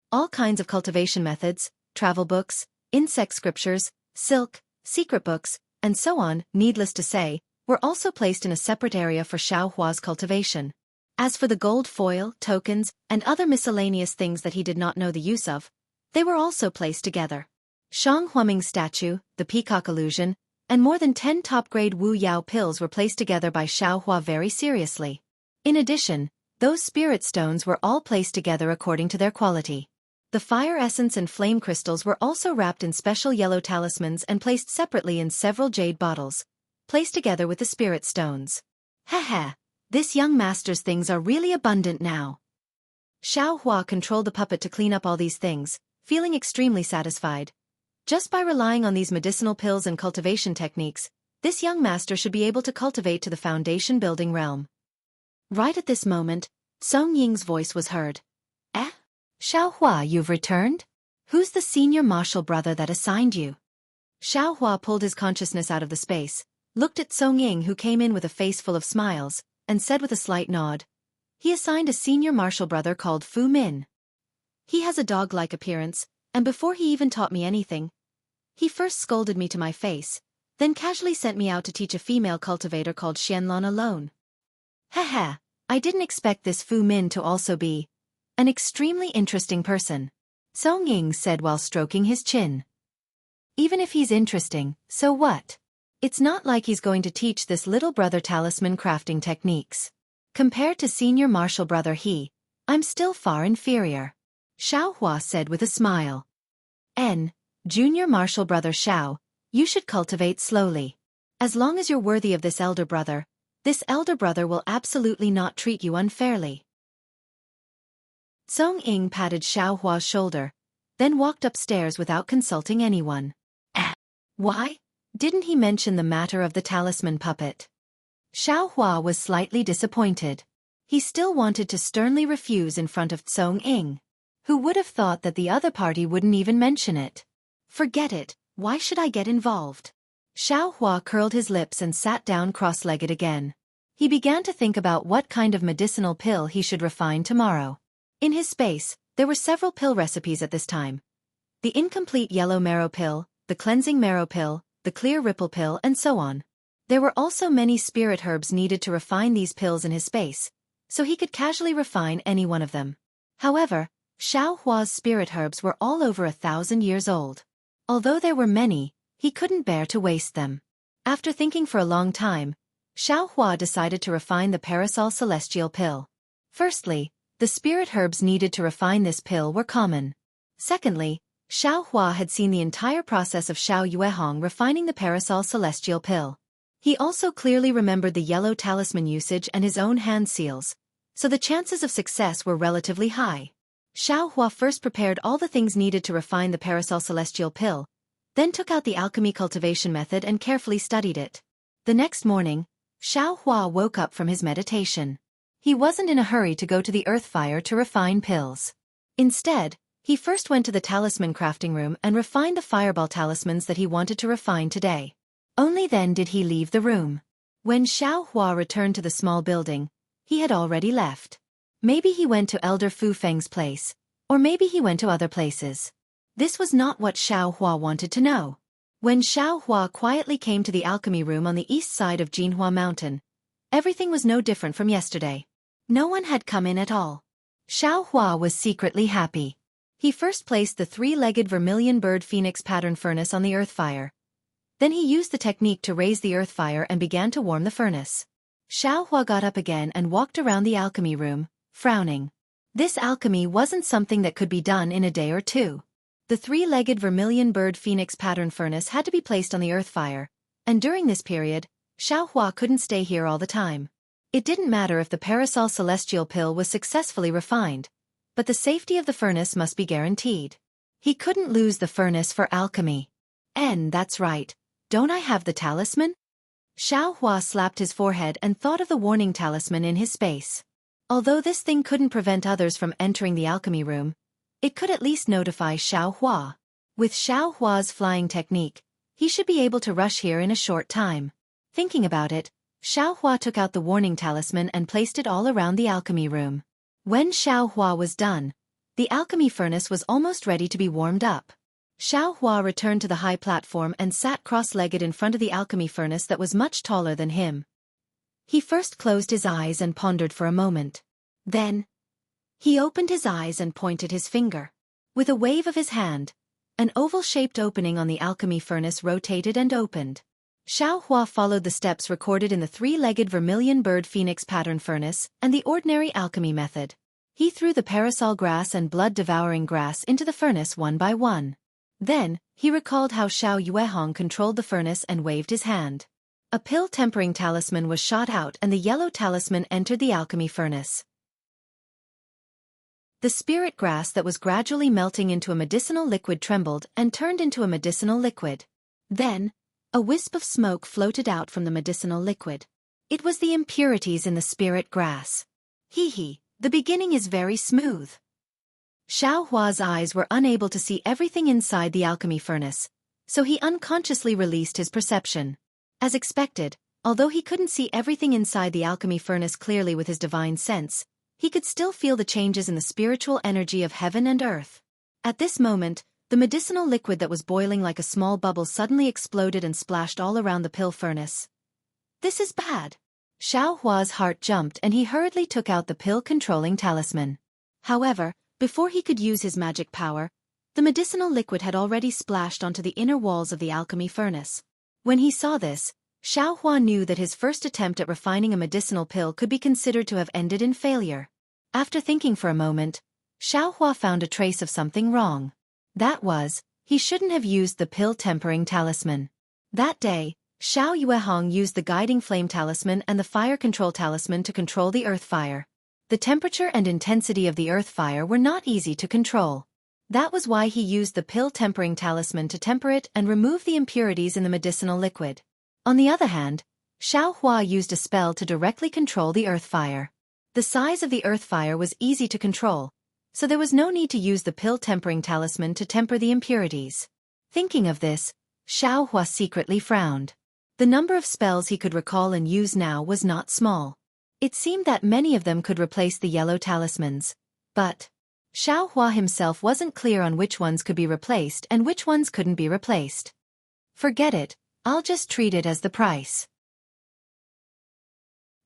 All kinds of cultivation methods, travel books, insect scriptures, silk, secret books, and so on, needless to say, were also placed in a separate area for Xiaohua's cultivation. As for the gold foil, tokens, and other miscellaneous things that he did not know the use of, they were also placed together. Shang Huaming's statue, the peacock illusion, and more than 10 top-grade Wu Yao pills were placed together by Xiaohua very seriously. In addition, those spirit stones were all placed together according to their quality. The fire essence and flame crystals were also wrapped in special yellow talismans and placed separately in several jade bottles, placed together with the spirit stones. Heh, this young master's things are really abundant now. Xiaohua controlled the puppet to clean up all these things, feeling extremely satisfied. Just by relying on these medicinal pills and cultivation techniques, this young master should be able to cultivate to the foundation building realm. Right at this moment, Song Ying's voice was heard. Eh? Xiaohua, you've returned? Who's the senior martial brother that assigned you? Xiaohua pulled his consciousness out of the space, looked at Song Ying who came in with a face full of smiles, and said with a slight nod. He assigned a senior martial brother called Fu Min. He has a dog-like appearance, and before he even taught me anything, he first scolded me to my face, then casually sent me out to teach a female cultivator called Xianlan alone. Heh, I didn't expect this Fu Min to also be an extremely interesting person, Song Ying said while stroking his chin. Even if he's interesting, so what? It's not like he's going to teach this little brother talisman crafting techniques. Compared to senior martial brother I'm still far inferior, Xiaohua said with a smile. Junior martial brother Xiao, you should cultivate slowly. As long as you're worthy of this elder brother will absolutely not treat you unfairly. Song Ying patted Xiaohua's shoulder, then walked upstairs without consulting anyone. Why? Didn't he mention the matter of the talisman puppet? Xiaohua was slightly disappointed. He still wanted to sternly refuse in front of Song Ying. Who would have thought that the other party wouldn't even mention it? Forget it, why should I get involved? Xiaohua curled his lips and sat down cross-legged again. He began to think about what kind of medicinal pill he should refine tomorrow. In his space, there were several pill recipes at this time. The incomplete yellow marrow pill, the cleansing marrow pill, the clear ripple pill, and so on. There were also many spirit herbs needed to refine these pills in his space, so he could casually refine any one of them. However, Xiaohua's spirit herbs were all over 1,000 years old. Although there were many, he couldn't bear to waste them. After thinking for a long time, Xiaohua decided to refine the parasol celestial pill. Firstly, the spirit herbs needed to refine this pill were common. Secondly, Xiaohua had seen the entire process of Xiao Yuehong refining the parasol celestial pill. He also clearly remembered the yellow talisman usage and his own hand seals, so the chances of success were relatively high. Xiaohua first prepared all the things needed to refine the parasol celestial pill, then took out the alchemy cultivation method and carefully studied it. The next morning, Xiaohua woke up from his meditation. He wasn't in a hurry to go to the earth fire to refine pills. Instead, he first went to the talisman crafting room and refined the fireball talismans that he wanted to refine today. Only then did he leave the room. When Xiaohua returned to the small building, he had already left. Maybe he went to Elder Fu Feng's place, or maybe he went to other places. This was not what Xiaohua wanted to know. When Xiaohua quietly came to the alchemy room on the east side of Jinhua Mountain, everything was no different from yesterday. No one had come in at all. Xiaohua was secretly happy. He first placed the three-legged vermilion bird phoenix pattern furnace on the earth fire. Then he used the technique to raise the earth fire and began to warm the furnace. Xiaohua got up again and walked around the alchemy room, frowning. This alchemy wasn't something that could be done in a day or two. The three-legged vermilion bird phoenix pattern furnace had to be placed on the earth fire, and during this period, Xiaohua couldn't stay here all the time. It didn't matter if the parasol celestial pill was successfully refined, but the safety of the furnace must be guaranteed. He couldn't lose the furnace for alchemy. That's right. Don't I have the talisman? Xiaohua slapped his forehead and thought of the warning talisman in his space. Although this thing couldn't prevent others from entering the alchemy room, it could at least notify Xiaohua. With Xiaohua's flying technique, he should be able to rush here in a short time. Thinking about it, Xiaohua took out the warning talisman and placed it all around the alchemy room. When Xiaohua was done, The alchemy furnace was almost ready to be warmed up. Xianxia returned to the high platform and sat cross-legged in front of the alchemy furnace that was much taller than him. He first closed his eyes and pondered for a moment. Then, he opened his eyes and pointed his finger. With a wave of his hand, an oval-shaped opening on the alchemy furnace rotated and opened. Xianxia followed the steps recorded in the three-legged vermilion bird phoenix pattern furnace and the ordinary alchemy method. He threw the parasol grass and blood-devouring grass into the furnace one by one. Then, he recalled how Xiao Yuehong controlled the furnace and waved his hand. A pill-tempering talisman was shot out and the yellow talisman entered the alchemy furnace. The spirit grass that was gradually melting into a medicinal liquid trembled and turned into a medicinal liquid. Then, a wisp of smoke floated out from the medicinal liquid. It was the impurities in the spirit grass. Hee, the beginning is very smooth. Xiaohua's eyes were unable to see everything inside the alchemy furnace, so he unconsciously released his perception. As expected, although he couldn't see everything inside the alchemy furnace clearly with his divine sense, he could still feel the changes in the spiritual energy of heaven and earth. At this moment, the medicinal liquid that was boiling like a small bubble suddenly exploded and splashed all around the pill furnace. This is bad. Xiaohua's heart jumped and he hurriedly took out the pill-controlling talisman. However, before he could use his magic power, the medicinal liquid had already splashed onto the inner walls of the alchemy furnace. When he saw this, Xiaohua knew that his first attempt at refining a medicinal pill could be considered to have ended in failure. After thinking for a moment, Xiaohua found a trace of something wrong. That was, he shouldn't have used the pill-tempering talisman. That day, Xiao Yuehong used the guiding flame talisman and the fire control talisman to control the earth fire. The temperature and intensity of the earth fire were not easy to control. That was why he used the pill-tempering talisman to temper it and remove the impurities in the medicinal liquid. On the other hand, Xiaohua used a spell to directly control the earth fire. The size of the earth fire was easy to control, so there was no need to use the pill-tempering talisman to temper the impurities. Thinking of this, Xiaohua secretly frowned. The number of spells he could recall and use now was not small. It seemed that many of them could replace the yellow talismans, but Xiaohua himself wasn't clear on which ones could be replaced and which ones couldn't be replaced. Forget it, I'll just treat it as the price.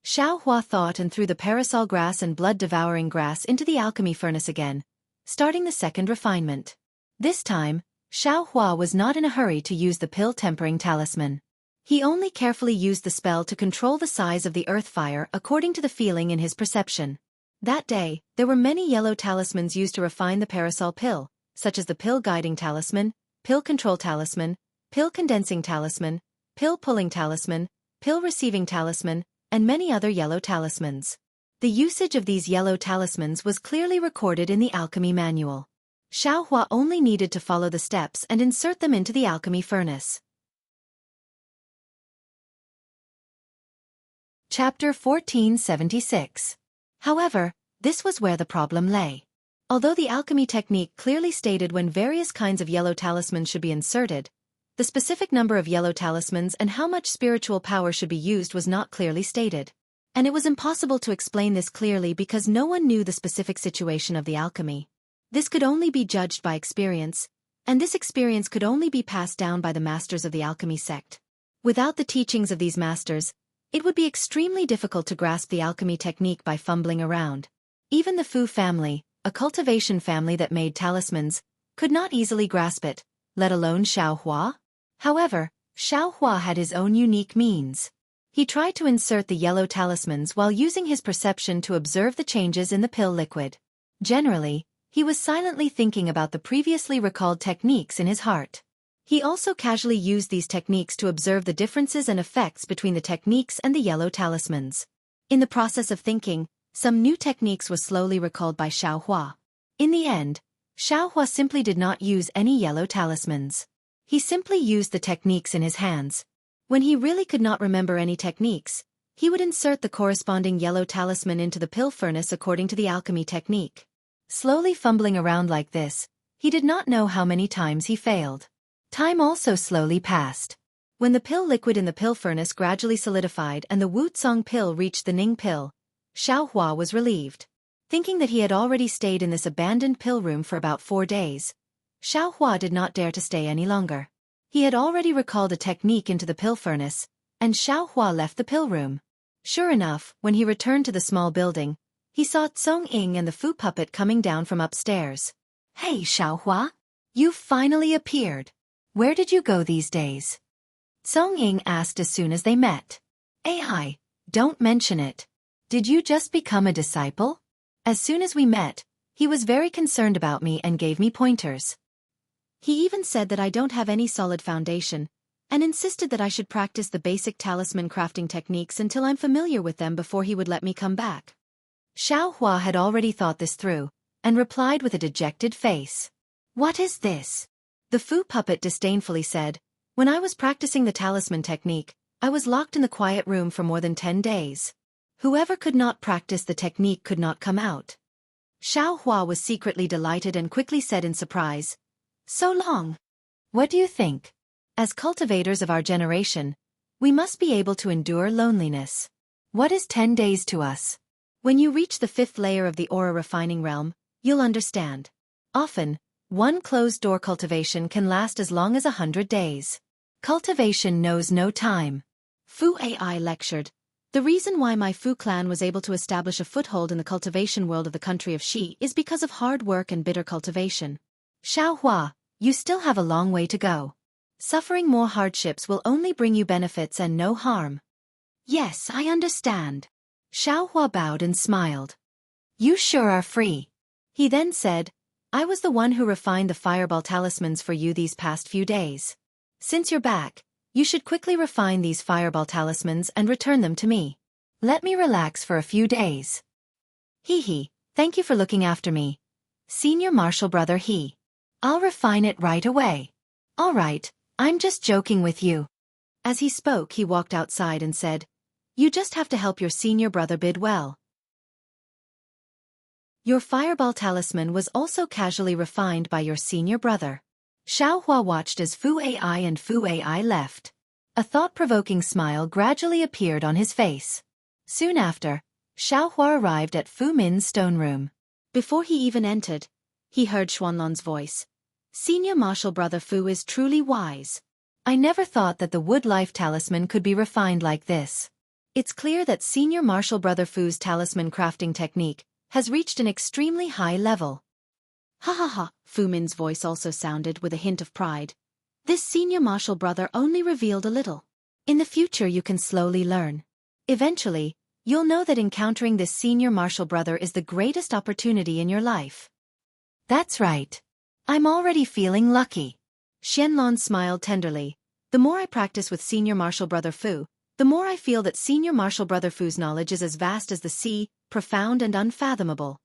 Xiaohua thought and threw the parasol grass and blood-devouring grass into the alchemy furnace again, starting the second refinement. This time, Xiaohua was not in a hurry to use the pill-tempering talisman. He only carefully used the spell to control the size of the earth fire according to the feeling in his perception. That day, there were many yellow talismans used to refine the parasol pill, such as the pill-guiding talisman, pill-control talisman, pill-condensing talisman, pill-pulling talisman, pill-receiving talisman, and many other yellow talismans. The usage of these yellow talismans was clearly recorded in the alchemy manual. Xiaohua only needed to follow the steps and insert them into the alchemy furnace. Chapter 1476. However, this was where the problem lay. Although the alchemy technique clearly stated when various kinds of yellow talismans should be inserted, the specific number of yellow talismans and how much spiritual power should be used was not clearly stated. And it was impossible to explain this clearly because no one knew the specific situation of the alchemy. This could only be judged by experience, and this experience could only be passed down by the masters of the alchemy sect. Without the teachings of these masters, it would be extremely difficult to grasp the alchemy technique by fumbling around. Even the Fu family, a cultivation family that made talismans, could not easily grasp it, let alone Xiaohua. However, Xiaohua had his own unique means. He tried to insert the yellow talismans while using his perception to observe the changes in the pill liquid. Generally, he was silently thinking about the previously recalled techniques in his heart. He also casually used these techniques to observe the differences and effects between the techniques and the yellow talismans. In the process of thinking, some new techniques were slowly recalled by Xiaohua. In the end, Xiaohua simply did not use any yellow talismans. He simply used the techniques in his hands. When he really could not remember any techniques, he would insert the corresponding yellow talisman into the pill furnace according to the alchemy technique. Slowly fumbling around like this, he did not know how many times he failed. Time also slowly passed. When the pill liquid in the pill furnace gradually solidified and the Wutsong pill reached the Ning pill, Xiaohua was relieved. Thinking that he had already stayed in this abandoned pill room for about 4 days, Xiaohua did not dare to stay any longer. He had already recalled a technique into the pill furnace, and Xiaohua left the pill room. Sure enough, when he returned to the small building, he saw Song Ying and the Fu puppet coming down from upstairs. "Hey Xiaohua! You've finally appeared. Where did you go these days?" Song Ying asked as soon as they met. "AI, don't mention it. Did you just become a disciple?" As soon as we met, he was very concerned about me and gave me pointers. He even said that I don't have any solid foundation, and insisted that I should practice the basic talisman crafting techniques until I'm familiar with them before he would let me come back. Xiaohua had already thought this through, and replied with a dejected face. "What is this?" The Fu puppet disdainfully said, "When I was practicing the talisman technique, I was locked in the quiet room for more than 10 days. Whoever could not practice the technique could not come out." Xiaohua was secretly delighted and quickly said in surprise, "So long. What do you think? As cultivators of our generation, we must be able to endure loneliness. What is 10 days to us? When you reach the 5th layer of the aura refining realm, you'll understand. Often, one closed-door cultivation can last as long as 100 days. Cultivation knows no time." Fu AI lectured, "The reason why my Fu clan was able to establish a foothold in the cultivation world of the country of Xi is because of hard work and bitter cultivation. Xiaohua, you still have a long way to go. Suffering more hardships will only bring you benefits and no harm." "Yes, I understand." Xiaohua bowed and smiled. "You sure are free." He then said, "I was the one who refined the fireball talismans for you these past few days. Since you're back, you should quickly refine these fireball talismans and return them to me. Let me relax for a few days." "Hee, thank you for looking after me. Senior Marshal Brother He. I'll refine it right away." "All right, I'm just joking with you." As he spoke, he walked outside and said, "You just have to help your senior brother bid well." Your fireball talisman was also casually refined by your senior brother. Xiaohua watched as Fu AI and Fu AI left. A thought-provoking smile gradually appeared on his face. Soon after, Xiaohua arrived at Fu Min's stone room. Before he even entered, he heard Xuanlon's voice. "Senior Marshal Brother Fu is truly wise. I never thought that the wood life talisman could be refined like this. It's clear that Senior Marshal Brother Fu's talisman crafting technique has reached an extremely high level." "Ha ha ha," Fu Min's voice also sounded with a hint of pride. "This Senior Marshal Brother only revealed a little. In the future you can slowly learn. Eventually, you'll know that encountering this Senior Marshal Brother is the greatest opportunity in your life." "That's right. I'm already feeling lucky." Xianlon smiled tenderly. "The more I practice with Senior Marshal Brother Fu, the more I feel that Senior Marshal Brother Fu's knowledge is as vast as the sea, profound and unfathomable.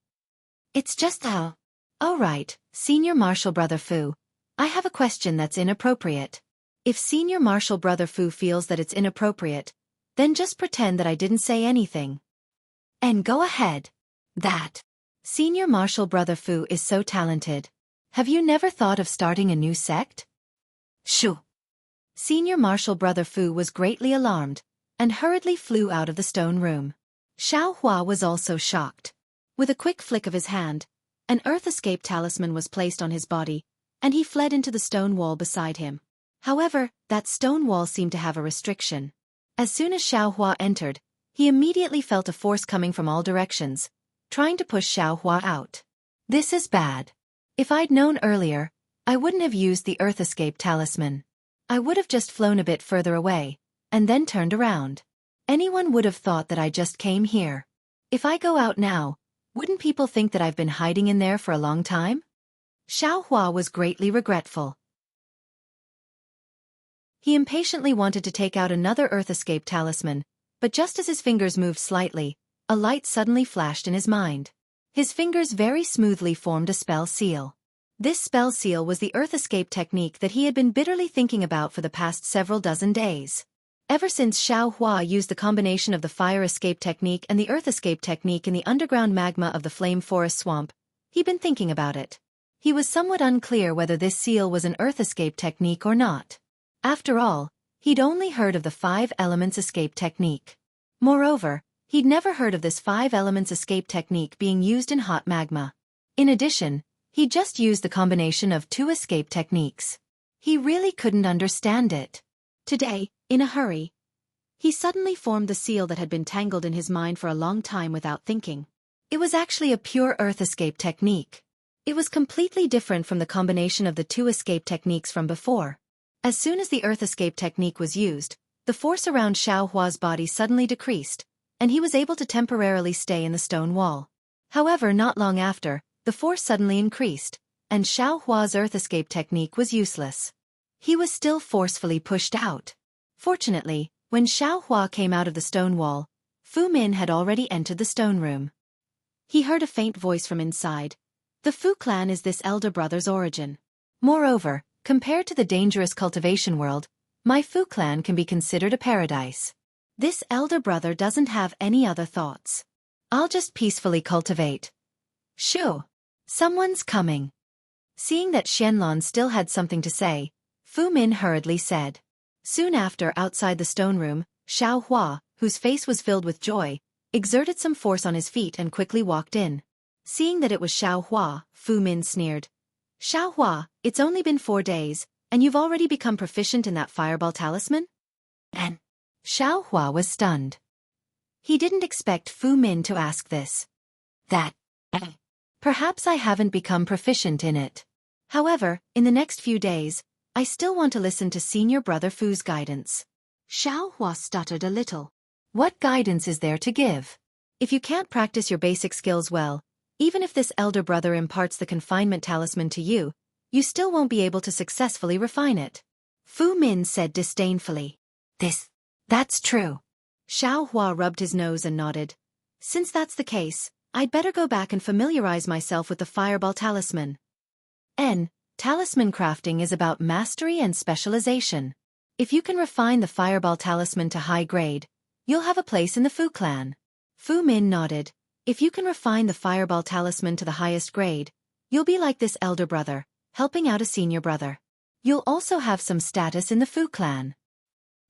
It's just how... Oh right, Senior Marshal Brother Fu, I have a question that's inappropriate. If Senior Marshal Brother Fu feels that it's inappropriate, then just pretend that I didn't say anything. And go ahead. That. Senior Marshal Brother Fu is so talented. Have you never thought of starting a new sect?" "Shoo." Senior Marshal Brother Fu was greatly alarmed, and hurriedly flew out of the stone room. Xiaohua was also shocked. With a quick flick of his hand, an earth escape talisman was placed on his body, and he fled into the stone wall beside him. However, that stone wall seemed to have a restriction. As soon as Xiaohua entered, he immediately felt a force coming from all directions, trying to push Xiaohua out. This is bad. If I'd known earlier, I wouldn't have used the earth escape talisman. I would have just flown a bit further away, and then turned around. Anyone would have thought that I just came here. If I go out now, wouldn't people think that I've been hiding in there for a long time? Xiaohua was greatly regretful. He impatiently wanted to take out another earth escape talisman, but just as his fingers moved slightly, a light suddenly flashed in his mind. His fingers very smoothly formed a spell seal. This spell seal was the earth escape technique that he had been bitterly thinking about for the past several dozen days. Ever since Xiaohua used the combination of the fire escape technique and the earth escape technique in the underground magma of the flame forest swamp, he'd been thinking about it. He was somewhat unclear whether this seal was an earth escape technique or not. After all, he'd only heard of the 5 elements escape technique. Moreover, He'd never heard of this 5 elements escape technique being used in hot magma. In addition, he'd just used the combination of 2 escape techniques. He really couldn't understand it. Today, in a hurry, he suddenly formed the seal that had been tangled in his mind for a long time without thinking. It was actually a pure earth escape technique. It was completely different from the combination of the 2 escape techniques from before. As soon as the earth escape technique was used, the force around Xiaohua's body suddenly decreased, and he was able to temporarily stay in the stone wall. However, not long after, the force suddenly increased, and Xiaohua's earth escape technique was useless. He was still forcefully pushed out. Fortunately, when Xiaohua came out of the stone wall, Fu Min had already entered the stone room. He heard a faint voice from inside. The Fu clan is this elder brother's origin. Moreover, compared to the dangerous cultivation world, my Fu clan can be considered a paradise. This elder brother doesn't have any other thoughts. I'll just peacefully cultivate. Shoo! Someone's coming. Seeing that Xianlong still had something to say, Fu Min hurriedly said. Soon after, outside the stone room, Xiaohua, whose face was filled with joy, exerted some force on his feet and quickly walked in. Seeing that it was Xiaohua, Fu Min sneered. Xiaohua, it's only been 4 days, and you've already become proficient in that fireball talisman? And Xiaohua was stunned. He didn't expect Fu Min to ask this. Perhaps I haven't become proficient in it. However, in the next few days, I still want to listen to Senior Brother Fu's guidance. Xiaohua stuttered a little. What guidance is there to give? If you can't practice your basic skills well, even if this elder brother imparts the confinement talisman to you, you still won't be able to successfully refine it. Fu Min said disdainfully. That's true. Xiaohua rubbed his nose and nodded. Since that's the case, I'd better go back and familiarize myself with the fireball talisman. Talisman crafting is about mastery and specialization. If you can refine the fireball talisman to high grade, you'll have a place in the Fu clan. Fu Min nodded. If you can refine the fireball talisman to the highest grade, you'll be like this elder brother, helping out a senior brother. You'll also have some status in the Fu clan.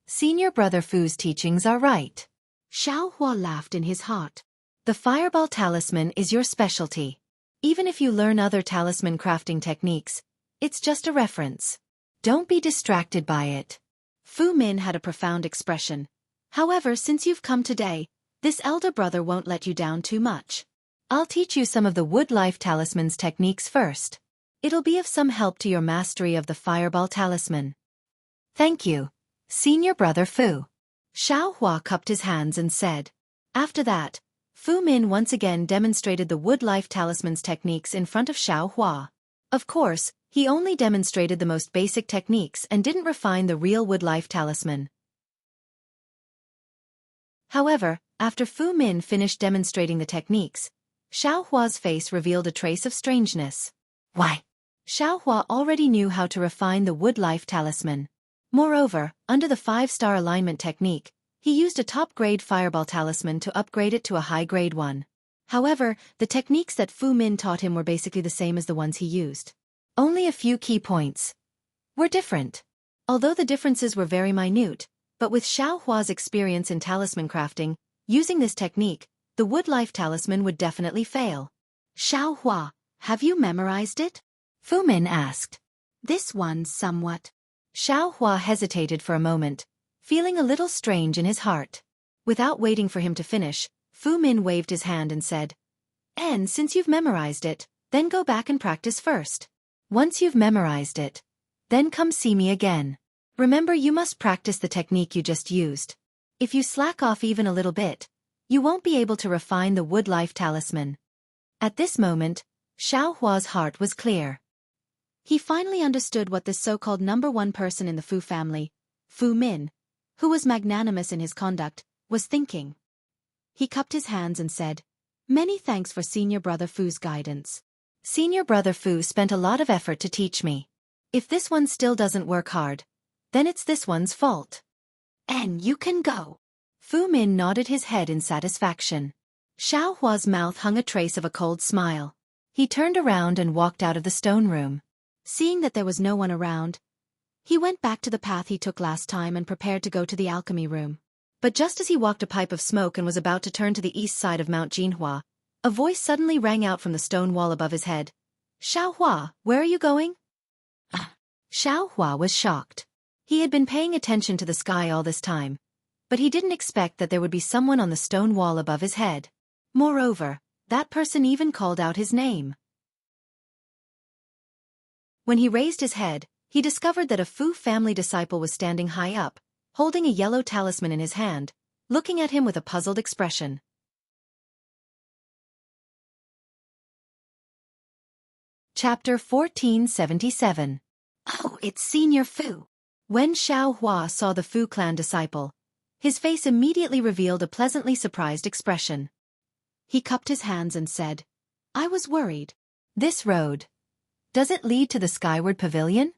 Senior brother Fu's teachings are right. Xiaohua laughed in his heart. The fireball talisman is your specialty. Even if you learn other talisman crafting techniques, it's just a reference. Don't be distracted by it. Fu Min had a profound expression. However, since you've come today, this elder brother won't let you down too much. I'll teach you some of the wood life talisman's techniques first. It'll be of some help to your mastery of the fireball talisman. Thank you, Senior Brother Fu. Xiaohua cupped his hands and said. After that, Fu Min once again demonstrated the wood life talisman's techniques in front of Xiaohua. Of course, he only demonstrated the most basic techniques and didn't refine the real wood life talisman. However, after Fu Min finished demonstrating the techniques, Xiaohua's face revealed a trace of strangeness. Why? Xiaohua already knew how to refine the wood life talisman. Moreover, under the 5-star alignment technique, he used a top-grade fireball talisman to upgrade it to a high-grade one. However, the techniques that Fu Min taught him were basically the same as the ones he used. Only a few key points were different. Although the differences were very minute, but with Xiaohua's experience in talisman crafting, using this technique, the wood life talisman would definitely fail. Xiaohua, have you memorized it? Fu Min asked. This one somewhat. Xiaohua hesitated for a moment, feeling a little strange in his heart. Without waiting for him to finish, Fu Min waved his hand and said, "And since you've memorized it, then go back and practice first. Once you've memorized it, then come see me again. Remember, you must practice the technique you just used. If you slack off even a little bit, you won't be able to refine the wood life talisman." At this moment, Xiaohua's heart was clear. He finally understood what this so-called number 1 person in the Fu family, Fu Min, who was magnanimous in his conduct, was thinking. He cupped his hands and said, "Many thanks for Senior Brother Fu's guidance. Senior Brother Fu spent a lot of effort to teach me. If this one still doesn't work hard, then it's this one's fault. And you can go." Fu Min nodded his head in satisfaction. Xiaohua's mouth hung a trace of a cold smile. He turned around and walked out of the stone room. Seeing that there was no one around, he went back to the path he took last time and prepared to go to the alchemy room. But just as he walked a pipe of smoke and was about to turn to the east side of Mount Jinhua, a voice suddenly rang out from the stone wall above his head. Xiaohua, where are you going? Xiaohua was shocked. He had been paying attention to the sky all this time, but he didn't expect that there would be someone on the stone wall above his head. Moreover, that person even called out his name. When he raised his head, he discovered that a Fu family disciple was standing high up, holding a yellow talisman in his hand, looking at him with a puzzled expression. Chapter 1477. Oh, it's Senior Fu. When Xiaohua saw the Fu clan disciple, his face immediately revealed a pleasantly surprised expression. He cupped his hands and said, I was worried. This road. Does it lead to the Skyward Pavilion?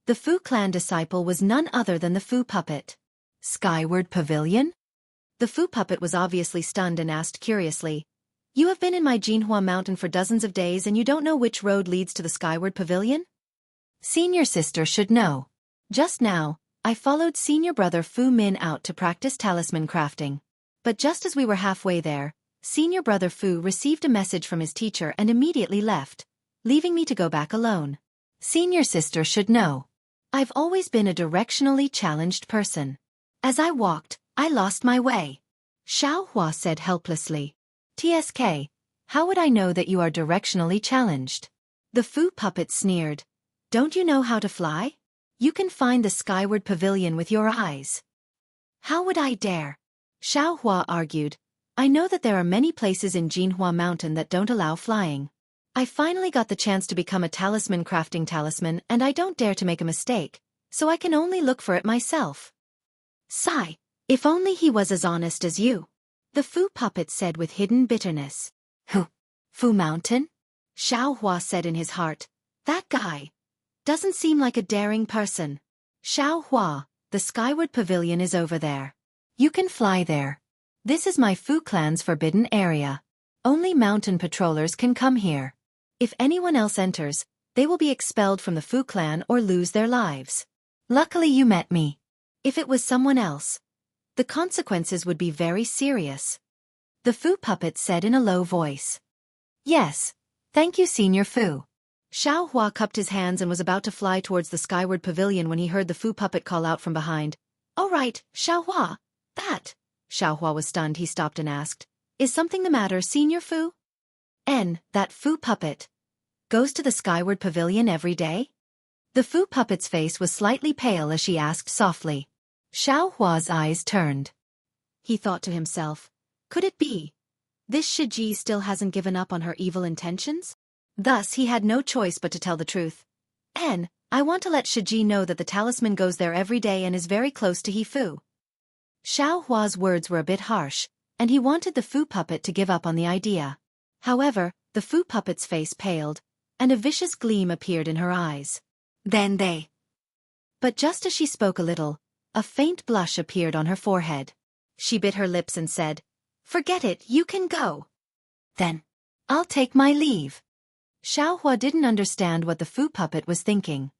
The Fu clan disciple was none other than the Fu puppet. Skyward Pavilion? The Fu puppet was obviously stunned and asked curiously, You have been in my Jinhua mountain for dozens of days and you don't know which road leads to the Skyward Pavilion? Senior sister should know. Just now, I followed senior brother Fu Min out to practice talisman crafting. But just as we were halfway there, senior brother Fu received a message from his teacher and immediately left, leaving me to go back alone. Senior sister should know. I've always been a directionally challenged person. As I walked, I lost my way. Xiaohua said helplessly. TSK, how would I know that you are directionally challenged? The Fu puppet sneered. Don't you know how to fly? You can find the Skyward Pavilion with your eyes. How would I dare? Xiaohua argued. I know that there are many places in Jinhua Mountain that don't allow flying. I finally got the chance to become a talisman crafting talisman and I don't dare to make a mistake, so I can only look for it myself. Sigh, if only he was as honest as you. The Fu puppet said with hidden bitterness. Who? Fu Mountain? Xiaohua said in his heart. That guy doesn't seem like a daring person. Xiaohua, the Skyward Pavilion is over there. You can fly there. This is my Fu clan's forbidden area. Only mountain patrollers can come here. If anyone else enters, they will be expelled from the Fu clan or lose their lives. Luckily you met me. If it was someone else, the consequences would be very serious. The Fu puppet said in a low voice. Yes, thank you Senior Fu. Xiaohua cupped his hands and was about to fly towards the Skyward Pavilion when he heard the Fu puppet call out from behind. All right, Xiaohua, that. Xiaohua was stunned. He stopped and asked, Is something the matter, Senior Fu? That Fu puppet goes to the Skyward Pavilion every day? The Fu puppet's face was slightly pale as she asked softly. Xiaohua's eyes turned. He thought to himself, could it be? This Shiji still hasn't given up on her evil intentions? Thus he had no choice but to tell the truth. I want to let Shiji know that the talisman goes there every day and is very close to He-Fu. Xiaohua's words were a bit harsh, and he wanted the Fu puppet to give up on the idea. However, the Fu puppet's face paled, and a vicious gleam appeared in her eyes. But just as she spoke a little, a faint blush appeared on her forehead. She bit her lips and said, Forget it, you can go. Then, I'll take my leave. Xiaohua didn't understand what the Fu puppet was thinking.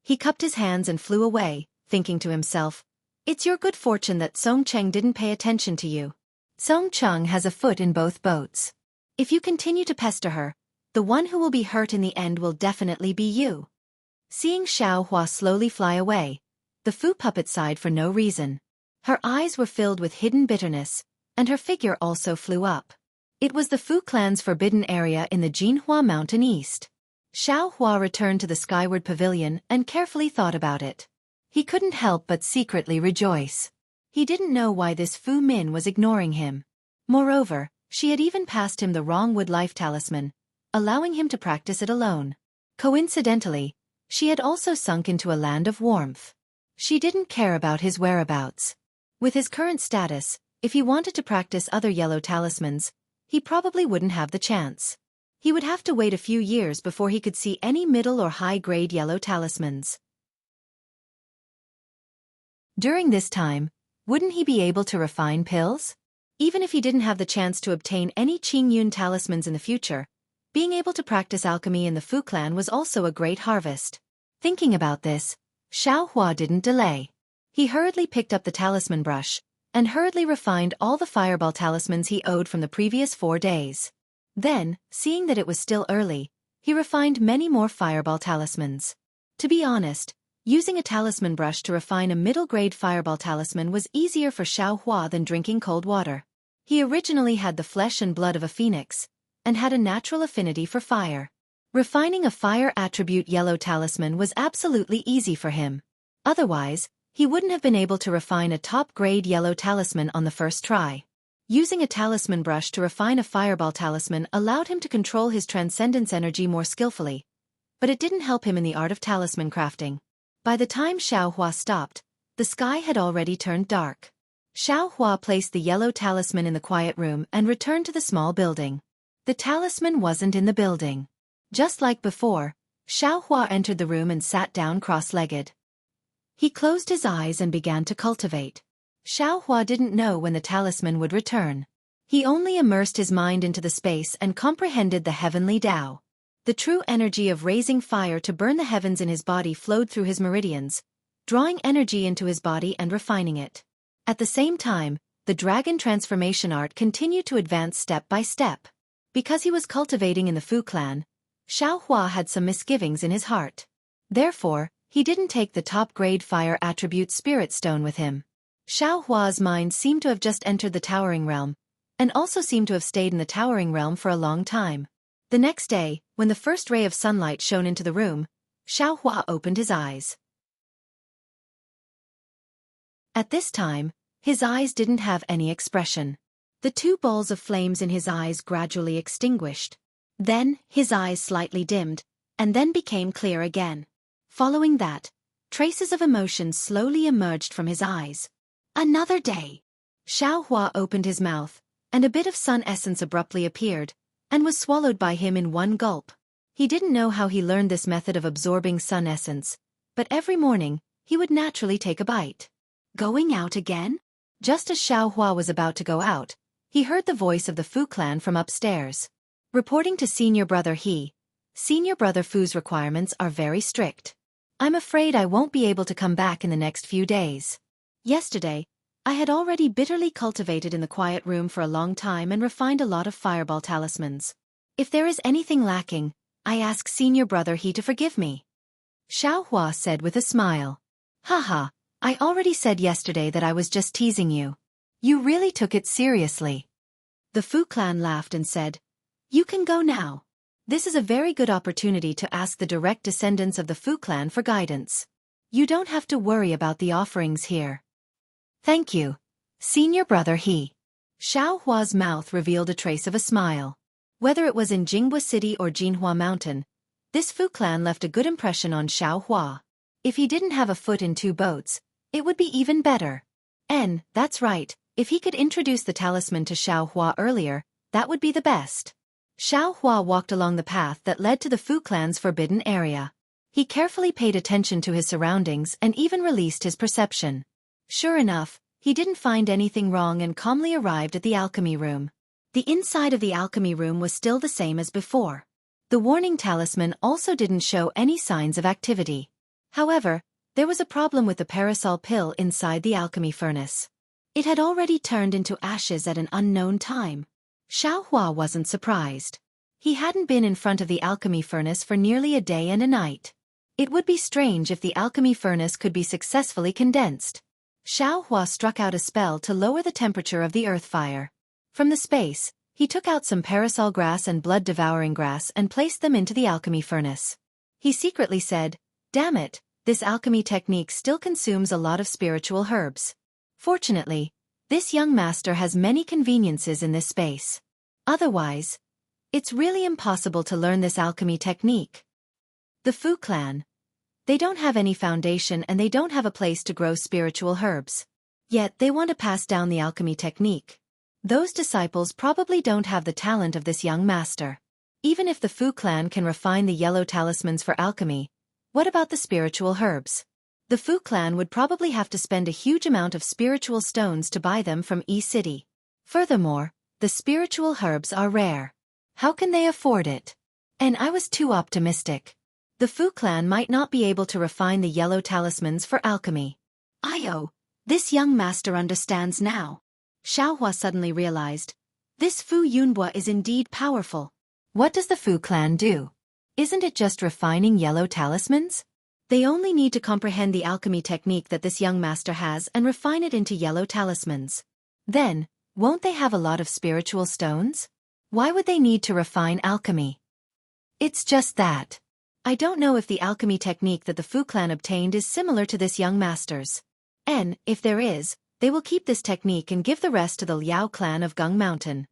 He cupped his hands and flew away, thinking to himself, It's your good fortune that Song Cheng didn't pay attention to you. Song Cheng has a foot in both boats. If you continue to pester her, the one who will be hurt in the end will definitely be you. Seeing Xiaohua slowly fly away, the Fu puppet sighed for no reason. Her eyes were filled with hidden bitterness, and her figure also flew up. It was the Fu clan's forbidden area in the Jinhua Mountain East. Xiaohua returned to the Skyward Pavilion and carefully thought about it. He couldn't help but secretly rejoice. He didn't know why this Fu Min was ignoring him. Moreover, she had even passed him the wrong wood life talisman, allowing him to practice it alone. Coincidentally, she had also sunk into a land of warmth. She didn't care about his whereabouts. With his current status, if he wanted to practice other yellow talismans, he probably wouldn't have the chance. He would have to wait a few years before he could see any middle or high-grade yellow talismans. During this time, wouldn't he be able to refine pills? Even if he didn't have the chance to obtain any Qingyun talismans in the future, being able to practice alchemy in the Fu clan was also a great harvest. Thinking about this, Xiaohua didn't delay. He hurriedly picked up the talisman brush, and hurriedly refined all the fireball talismans he owed from the previous 4 days. Then, seeing that it was still early, he refined many more fireball talismans. To be honest, using a talisman brush to refine a middle-grade fireball talisman was easier for Xianxia than drinking cold water. He originally had the flesh and blood of a phoenix, and had a natural affinity for fire. Refining a fire attribute yellow talisman was absolutely easy for him. Otherwise, he wouldn't have been able to refine a top-grade yellow talisman on the first try. Using a talisman brush to refine a fireball talisman allowed him to control his transcendence energy more skillfully, but it didn't help him in the art of talisman crafting. By the time Xianxia stopped, the sky had already turned dark. Xianxia placed the yellow talisman in the quiet room and returned to the small building. The talisman wasn't in the building. Just like before, Xianxia entered the room and sat down cross-legged. He closed his eyes and began to cultivate. Xianxia didn't know when the talisman would return. He only immersed his mind into the space and comprehended the heavenly Tao. The true energy of raising fire to burn the heavens in his body flowed through his meridians, drawing energy into his body and refining it. At the same time, the dragon transformation art continued to advance step by step. Because he was cultivating in the Fu clan, Xianxia had some misgivings in his heart. Therefore, he didn't take the top-grade fire attribute spirit stone with him. Xianxia's mind seemed to have just entered the towering realm, and also seemed to have stayed in the towering realm for a long time. The next day, when the first ray of sunlight shone into the room, Xianxia opened his eyes. At this time, his eyes didn't have any expression. The 2 balls of flames in his eyes gradually extinguished. Then, his eyes slightly dimmed, and then became clear again. Following that, traces of emotion slowly emerged from his eyes. Another day. Xianxia opened his mouth, and a bit of sun essence abruptly appeared, and was swallowed by him in one gulp. He didn't know how he learned this method of absorbing sun essence, but every morning, he would naturally take a bite. Going out again? Just as Xianxia was about to go out, he heard the voice of the Fu clan from upstairs. Reporting to senior brother Senior brother Fu's requirements are very strict. I'm afraid I won't be able to come back in the next few days. Yesterday, I had already bitterly cultivated in the quiet room for a long time and refined a lot of fireball talismans. If there is anything lacking, I ask senior brother to forgive me. Xianxia said with a smile. Haha, I already said yesterday that I was just teasing you. You really took it seriously. The Fu clan laughed and said, You can go now. This is a very good opportunity to ask the direct descendants of the Fu clan for guidance. You don't have to worry about the offerings here. Thank you, senior brother Xiaohua's mouth revealed a trace of a smile. Whether it was in Jinghu City or Jinhua Mountain, this Fu clan left a good impression on Xiaohua. If he didn't have a foot in 2 boats, it would be even better. And, that's right, if he could introduce the talisman to Xiaohua earlier, that would be the best. Xiaohua walked along the path that led to the Fu clan's forbidden area. He carefully paid attention to his surroundings and even released his perception. Sure enough, he didn't find anything wrong and calmly arrived at the alchemy room. The inside of the alchemy room was still the same as before. The warning talisman also didn't show any signs of activity. However, there was a problem with the parasol pill inside the alchemy furnace. It had already turned into ashes at an unknown time. Xiaohua wasn't surprised. He hadn't been in front of the alchemy furnace for nearly a day and a night. It would be strange if the alchemy furnace could be successfully condensed. Xiaohua struck out a spell to lower the temperature of the earth fire. From the space, he took out some parasol grass and blood-devouring grass and placed them into the alchemy furnace. He secretly said, Damn it, this alchemy technique still consumes a lot of spiritual herbs. Fortunately, this young master has many conveniences in this space. Otherwise, it's really impossible to learn this alchemy technique. The Fu clan. They don't have any foundation and they don't have a place to grow spiritual herbs. Yet they want to pass down the alchemy technique. Those disciples probably don't have the talent of this young master. Even if the Fu clan can refine the yellow talismans for alchemy, what about the spiritual herbs? The Fu clan would probably have to spend a huge amount of spiritual stones to buy them from E-City. Furthermore, the spiritual herbs are rare. How can they afford it? And I was too optimistic. The Fu clan might not be able to refine the yellow talismans for alchemy. This young master understands now. Xiaohua suddenly realized. This Fu Yunhua is indeed powerful. What does the Fu clan do? Isn't it just refining yellow talismans? They only need to comprehend the alchemy technique that this young master has and refine it into yellow talismans. Then, won't they have a lot of spiritual stones? Why would they need to refine alchemy? It's just that. I don't know if the alchemy technique that the Fu clan obtained is similar to this young master's. And, if there is, they will keep this technique and give the rest to the Liao clan of Gung Mountain.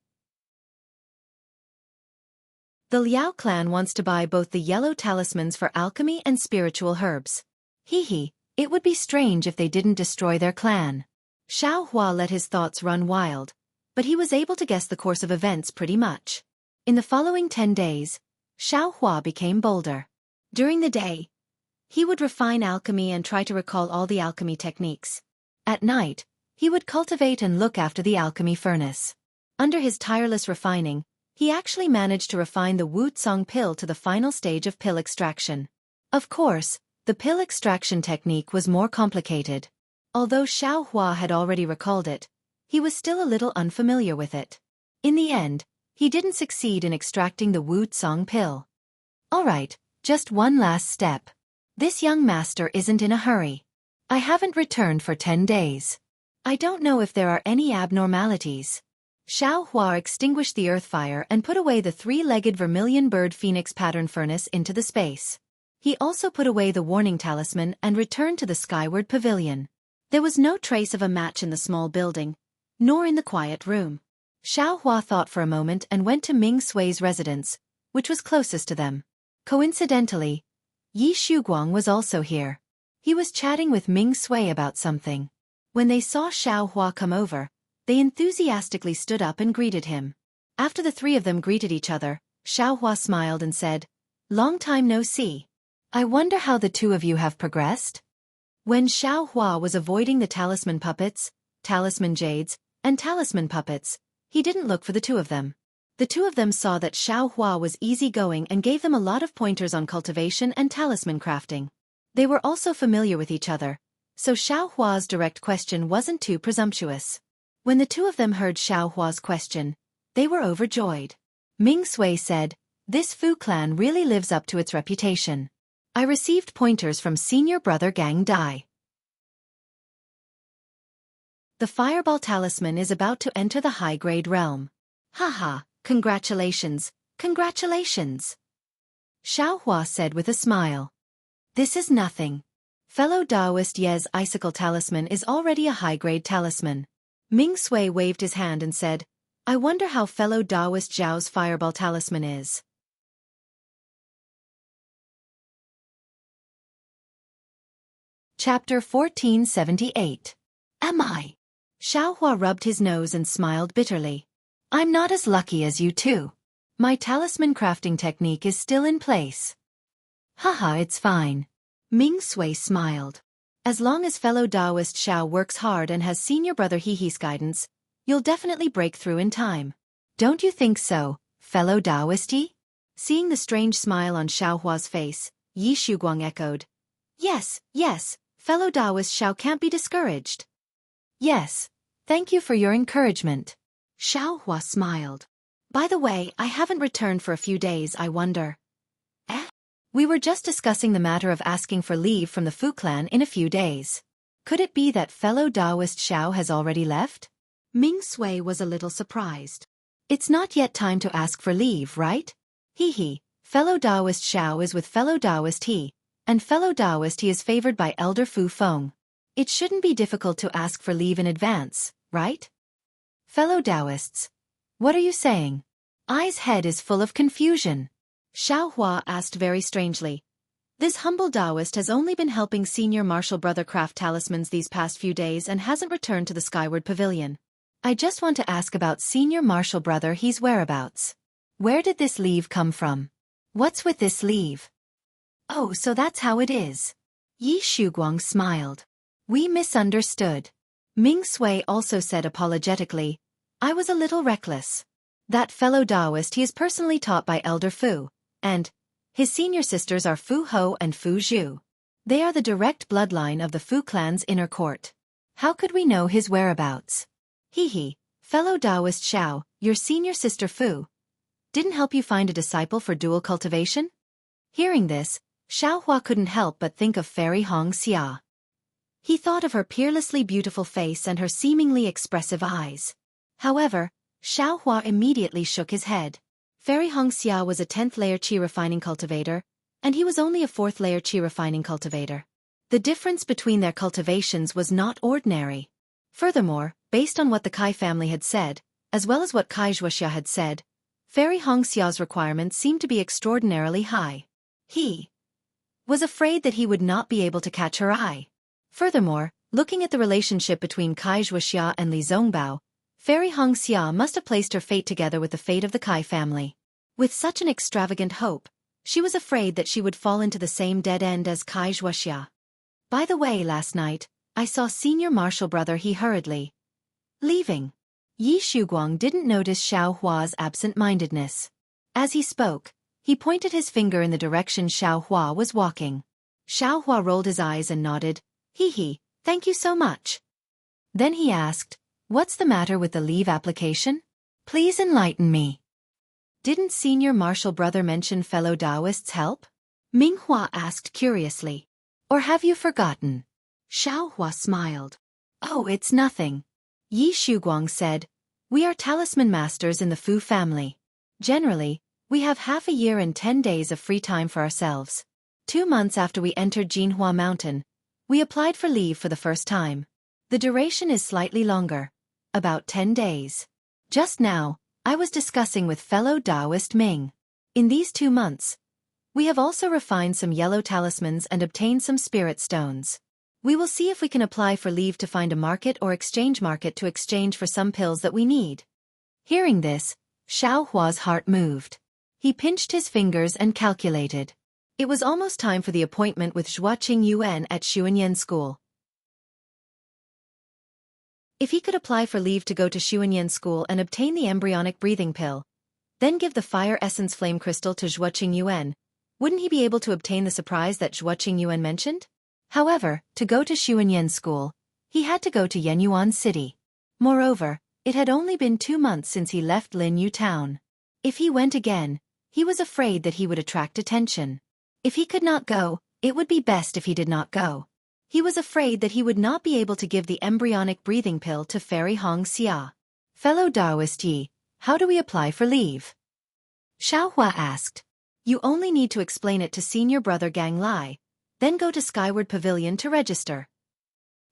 The Liao clan wants to buy both the yellow talismans for alchemy and spiritual herbs. It would be strange if they didn't destroy their clan. Xiaohua let his thoughts run wild, but he was able to guess the course of events pretty much. In the following 10 days, Xiaohua became bolder. During the day, he would refine alchemy and try to recall all the alchemy techniques. At night, he would cultivate and look after the alchemy furnace. Under his tireless refining, he actually managed to refine the Wuxia pill to the final stage of pill extraction. Of course, the pill extraction technique was more complicated. Although Xiaohua had already recalled it, he was still a little unfamiliar with it. In the end, he didn't succeed in extracting the Wuxia pill. Alright, just one last step. This young master isn't in a hurry. I haven't returned for 10 days. I don't know if there are any abnormalities. Xiaohua extinguished the earth fire and put away the 3-legged vermilion bird phoenix pattern furnace into the space. He also put away the warning talisman and returned to the skyward pavilion. There was no trace of a match in the small building, nor in the quiet room. Xiaohua thought for a moment and went to Ming Sui's residence, which was closest to them. Coincidentally, Yi Shuguang was also here. He was chatting with Ming Sui about something. When they saw Xiaohua come over, they enthusiastically stood up and greeted him. After the three of them greeted each other, Xiaohua smiled and said, "Long time no see. I wonder how the two of you have progressed?" When Xiaohua was avoiding the talisman puppets, talisman jades, and talisman puppets, he didn't look for the two of them. The two of them saw that Xiaohua was easygoing and gave them a lot of pointers on cultivation and talisman crafting. They were also familiar with each other, so Xiaohua's direct question wasn't too presumptuous. When the two of them heard Xiaohua's question, they were overjoyed. Ming Sui said, "This Fu clan really lives up to its reputation. I received pointers from senior brother Gang Dai. The fireball talisman is about to enter the high-grade realm. Haha, congratulations, congratulations," Xiaohua said with a smile. "This is nothing. Fellow Taoist Ye's icicle talisman is already a high-grade talisman." Ming Sui waved his hand and said, "I wonder how fellow Taoist Zhao's fireball talisman is." Chapter 1478. Am I? Xiaohua rubbed his nose and smiled bitterly. "I'm not as lucky as you two. My talisman crafting technique is still in place." "Haha, it's fine." Ming Sui smiled. "As long as fellow Taoist Xiao works hard and has senior brother He's guidance, you'll definitely break through in time. Don't you think so, fellow Taoist Yi?" Seeing the strange smile on Xiaohua's face, Yi Shuguang echoed, Yes, fellow Taoist Xiao can't be discouraged." "Yes, thank you for your encouragement." Xiaohua smiled. "By the way, I haven't returned for a few days. I wonder." We were just discussing the matter of asking for leave from the Fu clan in a few days. Could it be that fellow Taoist Xiao has already left?" Ming Sui was a little surprised. "It's not yet time to ask for leave, right? Fellow Taoist Xiao is with fellow Taoist He, and fellow Taoist He is favored by Elder Fu Feng. It shouldn't be difficult to ask for leave in advance, right?" "Fellow Taoists, what are you saying?" Ai's head is full of confusion. Xiaohua asked very strangely. "This humble Taoist has only been helping senior martial brother craft talismans these past few days and hasn't returned to the skyward pavilion. I just want to ask about senior martial brother He's whereabouts. Where did this leave come from? What's with this leave?" "Oh, so that's how it is." Yi Shuguang smiled. "We misunderstood." Ming Sui also said apologetically, "I was a little reckless. That fellow Taoist He is personally taught by Elder Fu, and his senior sisters are Fu Ho and Fu Zhu. They are the direct bloodline of the Fu clan's inner court. How could we know his whereabouts? Hee. Fellow Taoist Xiao, your senior sister Fu didn't help you find a disciple for dual cultivation? Hearing this, Xiaohua couldn't help but think of Fairy Xianxia. He thought of her peerlessly beautiful face and her seemingly expressive eyes. However, Xiaohua immediately shook his head. Fairy Xianxia was a 10th layer qi refining cultivator, and he was only a 4th layer qi refining cultivator. The difference between their cultivations was not ordinary. Furthermore, based on what the Kai family had said, as well as what Wuxia had said, Fairy Xia's requirements seemed to be extraordinarily high. He was afraid that he would not be able to catch her eye. Furthermore, looking at the relationship between Wuxia and Li Zongbao, Fairy Xianxia must have placed her fate together with the fate of the Kai family. With such an extravagant hope, she was afraid that she would fall into the same dead end as Wuxia. By the way, last night, I saw Senior Martial Brother He hurriedly leaving. Yi Shuguang didn't notice Xiao Hua's absent-mindedness. As he spoke, he pointed his finger in the direction Xiao Hua was walking. Xiao Hua rolled his eyes and nodded. Hee, thank you so much. Then he asked, what's the matter with the leave application? Please enlighten me. Didn't Senior Martial Brother mention fellow Taoists' help? Ming Hua asked curiously. Or have you forgotten? Xiao Hua smiled. Oh, it's nothing. Yi Shuguang said, we are talisman masters in the Fu family. Generally, we have half a year and 10 days of free time for ourselves. 2 months after we entered Jinhua Mountain, we applied for leave for the first time. The duration is slightly longer, about 10 days. Just now, I was discussing with fellow Taoist Ming. In these 2 months, we have also refined some yellow talismans and obtained some spirit stones. We will see if we can apply for leave to find a market or exchange market to exchange for some pills that we need. Hearing this, Xiao Hua's heart moved. He pinched his fingers and calculated. It was almost time for the appointment with Zhuoqing Yuan at Xuanyan School. If he could apply for leave to go to Xuanyan School and obtain the embryonic breathing pill, then give the fire essence flame crystal to Zhuoqing Yuan, wouldn't he be able to obtain the surprise that Zhuoqing Yuan mentioned? However, to go to Xuanyan School, he had to go to Yenyuan City. Moreover, it had only been 2 months since he left Linyu Town. If he went again, he was afraid that he would attract attention. If he could not go, it would be best if he did not go. He was afraid that he would not be able to give the embryonic breathing pill to Fairy Xianxia. Fellow Taoist Yi, how do we apply for leave? Xiao Hua asked. You only need to explain it to Senior Brother Gang Lai, then go to Skyward Pavilion to register.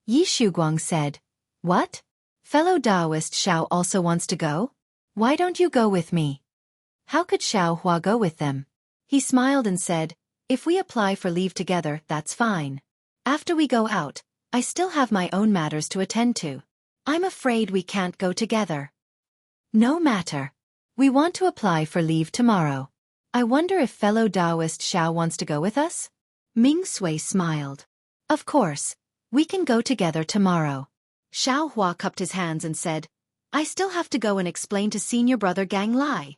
Yi Shuguang said. What? Fellow Taoist Xiao also wants to go? Why don't you go with me? How could Xiao Hua go with them? He smiled and said, if we apply for leave together, that's fine. After we go out, I still have my own matters to attend to. I'm afraid we can't go together. No matter. We want to apply for leave tomorrow. I wonder if fellow Taoist Xiao wants to go with us? Ming Sui smiled. Of course, we can go together tomorrow. Xiao Hua cupped his hands and said, I still have to go and explain to Senior Brother Gang Lai.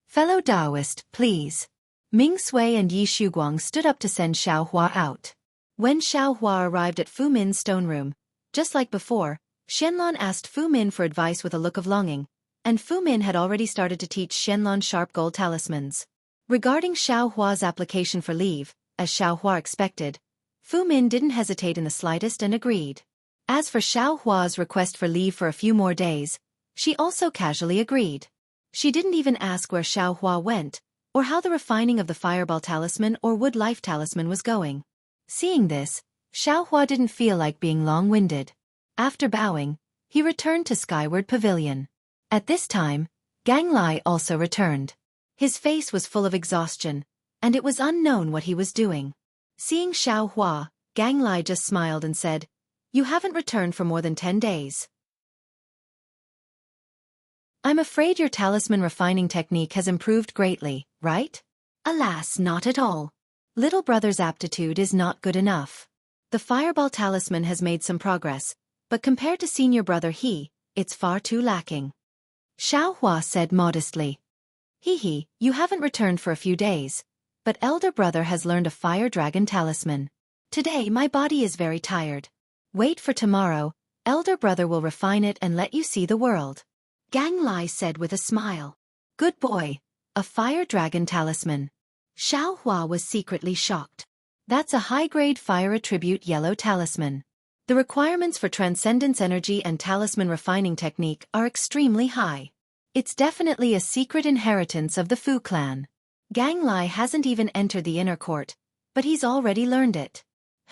Fellow Taoist, please. Ming Sui and Yi Shuguang stood up to send Xiao Hua out. When Xiao Hua arrived at Fu Min's stone room, just like before, Shenlong asked Fu Min for advice with a look of longing, and Fu Min had already started to teach Shenlong sharp gold talismans. Regarding Xiao Hua's application for leave, as Xiao Hua expected, Fu Min didn't hesitate in the slightest and agreed. As for Xiao Hua's request for leave for a few more days, she also casually agreed. She didn't even ask where Xiao Hua went, or how the refining of the fireball talisman or wood life talisman was going. Seeing this, Xiao Hua didn't feel like being long-winded. After bowing, he returned to Skyward Pavilion. At this time, Gang Lai also returned. His face was full of exhaustion, and it was unknown what he was doing. Seeing Xiao Hua, Gang Lai just smiled and said, You haven't returned for more than 10 days. I'm afraid your talisman refining technique has improved greatly, right? Alas, not at all. Little brother's aptitude is not good enough. The fireball talisman has made some progress, but compared to senior brother it's far too lacking. Xiao Hua said modestly. You haven't returned for a few days, but elder brother has learned a fire dragon talisman. Today my body is very tired. Wait for tomorrow, Elder brother will refine it and let you see the world. Gang Lai said with a smile. Good boy. A fire dragon talisman. Xiao Hua was secretly shocked. That's a high-grade fire attribute yellow talisman. The requirements for transcendence energy and talisman refining technique are extremely high. It's definitely a secret inheritance of the Fu clan. Gang Lai hasn't even entered the inner court, but he's already learned it.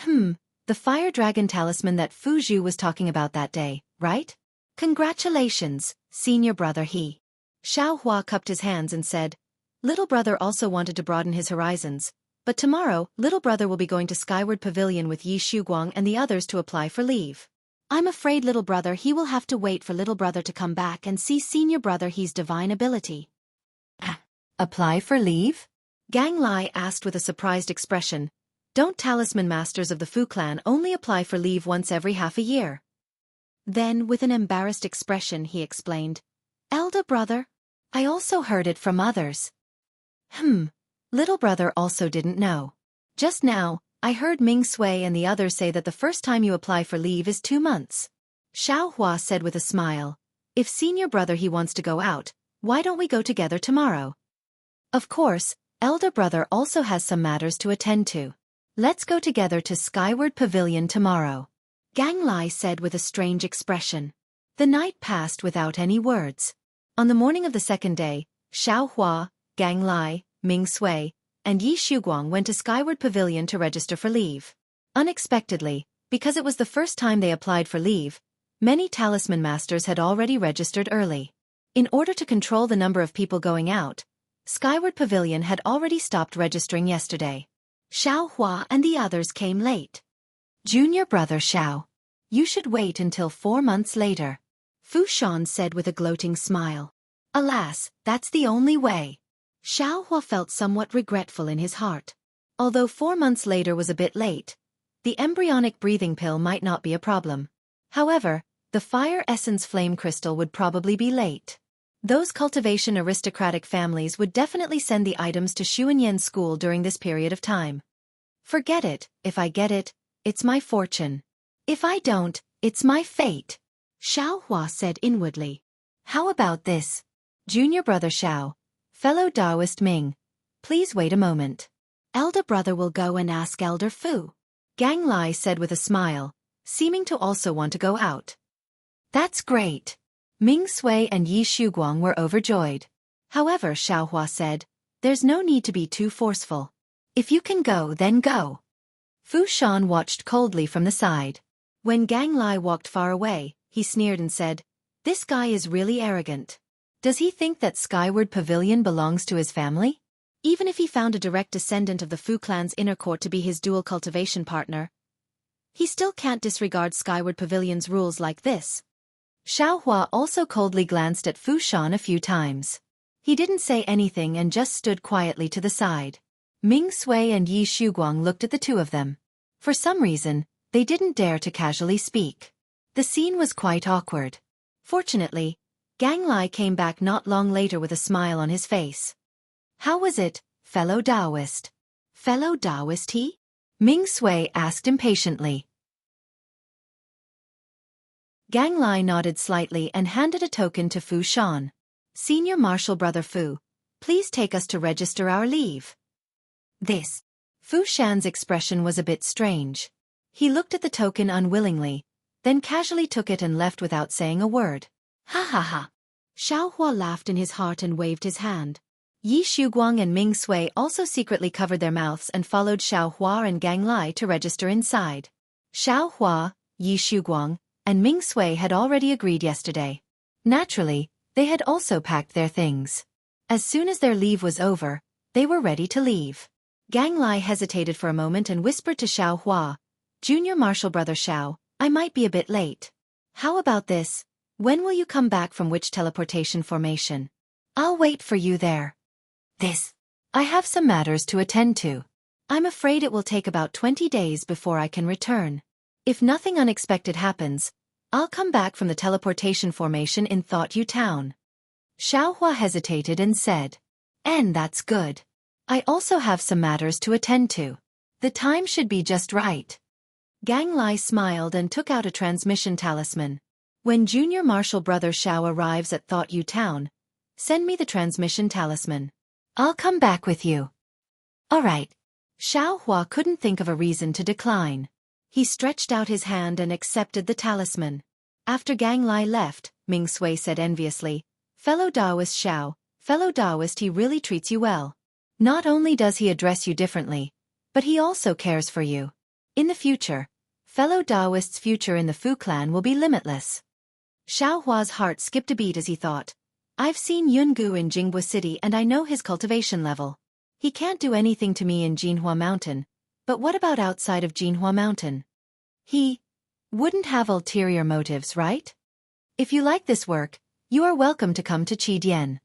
The fire dragon talisman that Fu Zhu was talking about that day, right? Congratulations, senior brother he. Xiao Hua cupped his hands and said, little brother also wanted to broaden his horizons, but tomorrow, little brother will be going to Skyward Pavilion with Yi Shuguang and the others to apply for leave. I'm afraid little brother he will have to wait for little brother to come back and see senior brother he's divine ability. Apply for leave? Gang Lai asked with a surprised expression. Don't talisman masters of the Fu clan only apply for leave once every half a year? Then, with an embarrassed expression, he explained, Elder brother, I also heard it from others. Little brother also didn't know. Just now, I heard Ming Sui and the others say that the first time you apply for leave is 2 months. Xiao Hua said with a smile, if senior brother he wants to go out, why don't we go together tomorrow? Of course, elder brother also has some matters to attend to. Let's go together to Skyward Pavilion tomorrow. Gang Lai said with a strange expression. The night passed without any words. On the morning of the second day, Xiao Hua, Gang Lai, Ming Sui, and Yi Shuguang went to Skyward Pavilion to register for leave. Unexpectedly, because it was the first time they applied for leave, many talisman masters had already registered early. In order to control the number of people going out, Skyward Pavilion had already stopped registering yesterday. Xiao Hua and the others came late. Junior brother Xiao, you should wait until 4 months later, Fu Shan said with a gloating smile. Alas, that's the only way. Xiao Hua felt somewhat regretful in his heart. Although 4 months later was a bit late, the embryonic breathing pill might not be a problem. However, the fire essence flame crystal would probably be late. Those cultivation aristocratic families would definitely send the items to Xuanyan school during this period of time. Forget it, if I get it, it's my fortune. If I don't, it's my fate, Xiao Hua said inwardly. How about this? Junior brother Xiao, fellow Taoist Ming, please wait a moment. Elder brother will go and ask Elder Fu, Gang Lai said with a smile, seeming to also want to go out. That's great. Ming Sui and Yi Shuguang were overjoyed. However, Xiao Hua said, there's no need to be too forceful. If you can go, then go. Fu Shan watched coldly from the side. When Gang Lai walked far away, he sneered and said, this guy is really arrogant. Does he think that Skyward Pavilion belongs to his family? Even if he found a direct descendant of the Fu clan's inner court to be his dual cultivation partner, he still can't disregard Skyward Pavilion's rules like this. Xiao Hua also coldly glanced at Fu Shan a few times. He didn't say anything and just stood quietly to the side. Ming Sui and Yi Shuguang looked at the two of them. For some reason, they didn't dare to casually speak. The scene was quite awkward. Fortunately, Gang Lai came back not long later with a smile on his face. How was it, fellow Taoist? Fellow Taoist he? Ming Sui asked impatiently. Gang Lai nodded slightly and handed a token to Fu Shan. Senior Marshal Brother Fu, please take us to register our leave. This. Fu Shan's expression was a bit strange. He looked at the token unwillingly, then casually took it and left without saying a word. Ha ha ha. Xiao Hua laughed in his heart and waved his hand. Yi Shuguang and Ming Sui also secretly covered their mouths and followed Xiao Hua and Gang Lai to register inside. Xiao Hua, Yi Shuguang, and Ming Sui had already agreed yesterday. Naturally, they had also packed their things. As soon as their leave was over, they were ready to leave. Gang Lai hesitated for a moment and whispered to Xiao Hua, Junior Marshal Brother Xiao, I might be a bit late. How about this? When will you come back from which teleportation formation? I'll wait for you there. This. I have some matters to attend to. I'm afraid it will take about 20 days before I can return. If nothing unexpected happens, I'll come back from the teleportation formation in Thought Yu Town. Xiao Hua hesitated and said, and that's good. I also have some matters to attend to. The time should be just right. Gang Lai smiled and took out a transmission talisman. When junior marshal brother Xiao arrives at Thought You Town, send me the transmission talisman. I'll come back with you. All right. Xiao Hua couldn't think of a reason to decline. He stretched out his hand and accepted the talisman. After Gang Lai left, Ming Sui said enviously, "Fellow Taoist Xiao, fellow Taoist, he really treats you well. Not only does he address you differently, but he also cares for you. In the future, fellow Taoist's future in the Fu clan will be limitless." Xiao Hua's heart skipped a beat as he thought, "I've seen Yungu in Jingbu City and I know his cultivation level. He can't do anything to me in Jinhua Mountain, but what about outside of Jinhua Mountain? He wouldn't have ulterior motives, right? If you like this work, you are welcome to come to Qidian."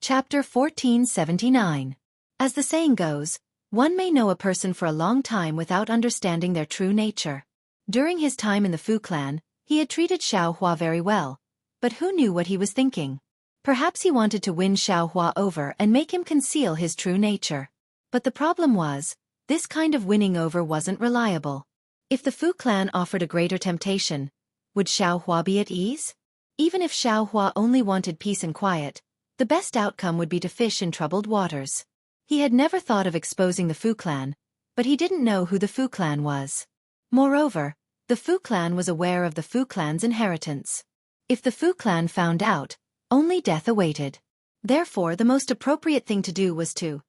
Chapter 1479. As the saying goes, one may know a person for a long time without understanding their true nature. During his time in the Fu clan, he had treated Xiao Hua very well, but who knew what he was thinking? Perhaps he wanted to win Xiao Hua over and make him conceal his true nature. But the problem was, this kind of winning over wasn't reliable. If the Fu clan offered a greater temptation, would Xiao Hua be at ease? Even if Xiao Hua only wanted peace and quiet, the best outcome would be to fish in troubled waters. He had never thought of exposing the Fu clan, but he didn't know who the Fu clan was. Moreover, the Fu clan was aware of the Fu clan's inheritance. If the Fu clan found out, only death awaited. Therefore, the most appropriate thing to do was to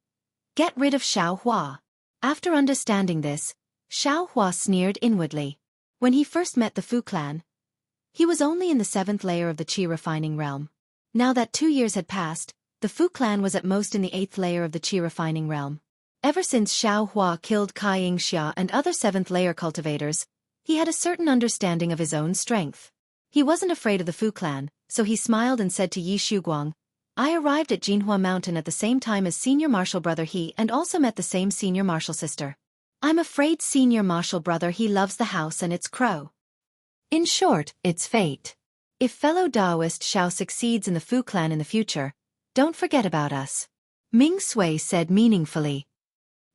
get rid of Xiao Hua. After understanding this, Xiao Hua sneered inwardly. When he first met the Fu clan, he was only in the 7th layer of the Qi refining realm. Now that 2 years had passed, the Fu clan was at most in the 8th layer of the Qi refining realm. Ever since Xiao Hua killed Xianxia and other 7th layer cultivators, he had a certain understanding of his own strength. He wasn't afraid of the Fu clan, so he smiled and said to Yi Shuguang, "I arrived at Jinhua Mountain at the same time as Senior Marshal Brother He and also met the same Senior Marshal Sister. I'm afraid Senior Marshal Brother He loves the house and its crow. In short, it's fate. If fellow Taoist Xiao succeeds in the Fu clan in the future, don't forget about us." Ming Sui said meaningfully.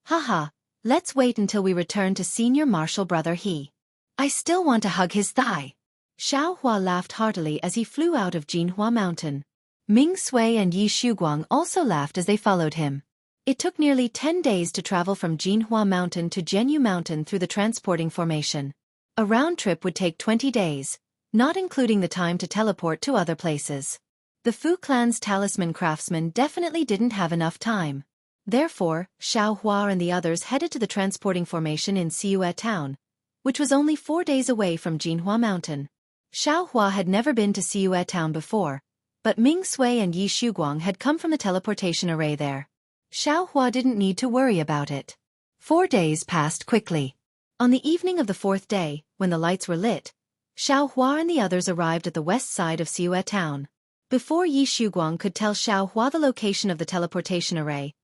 "Haha, let's wait until we return to Senior Marshal Brother He. I still want to hug his thigh." Xiao Hua laughed heartily as he flew out of Jinhua Mountain. Ming Sui and Yi Shuguang also laughed as they followed him. It took nearly 10 days to travel from Jinhua Mountain to Jianghu Mountain through the transporting formation. A round trip would take 20 days, not including the time to teleport to other places. The Fu clan's talisman craftsmen definitely didn't have enough time. Therefore, Xiao Hua and the others headed to the transporting formation in Siue Town, which was only 4 days away from Jinhua Mountain. Xiao Hua had never been to Siue Town before, but Ming Sui and Yi Shuguang had come from the teleportation array there. Xiao Hua didn't need to worry about it. 4 days passed quickly. On the evening of the 4th day, when the lights were lit, Xiao Hua and the others arrived at the west side of Siue Town. Before Yi Shuguang could tell Xiao Hua the location of the teleportation array,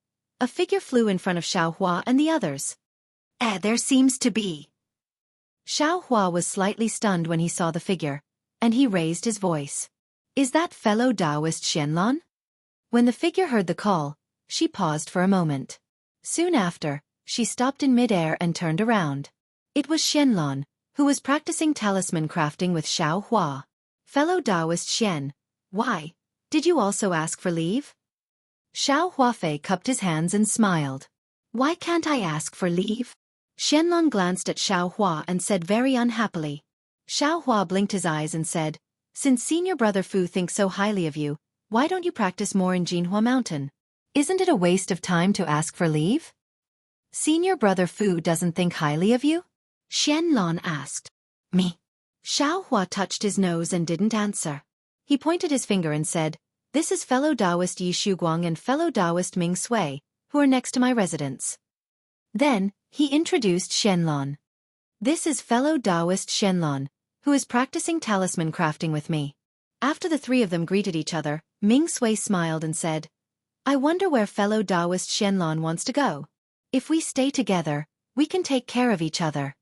a figure flew in front of Xiao Hua and the others. There seems to be." Xiao Hua was slightly stunned when he saw the figure, and he raised his voice. "Is that fellow Taoist Xianlan?" When the figure heard the call, she paused for a moment. Soon after, she stopped in mid-air and turned around. It was Xianlan, who was practicing talisman crafting with Xiao Hua. "Fellow Taoist Xian, why did you also ask for leave?" Xiao Huafei cupped his hands and smiled. "Why can't I ask for leave?" Xianlan glanced at Xiao Hua and said very unhappily. Xiao Hua blinked his eyes and said, "Since Senior Brother Fu thinks so highly of you, why don't you practice more in Jinhua Mountain? Isn't it a waste of time to ask for leave?" "Senior Brother Fu doesn't think highly of you?" Xianlan asked. "Me?" Xiao Hua touched his nose and didn't answer. He pointed his finger and said, "This is fellow Taoist Yi Shuguang and fellow Taoist Ming Sui, who are next to my residence." Then, he introduced Xianlan. "This is fellow Taoist Xianlan, who is practicing talisman crafting with me." After the three of them greeted each other, Ming Sui smiled and said, "I wonder where fellow Taoist Xianlan wants to go. If we stay together, we can take care of each other."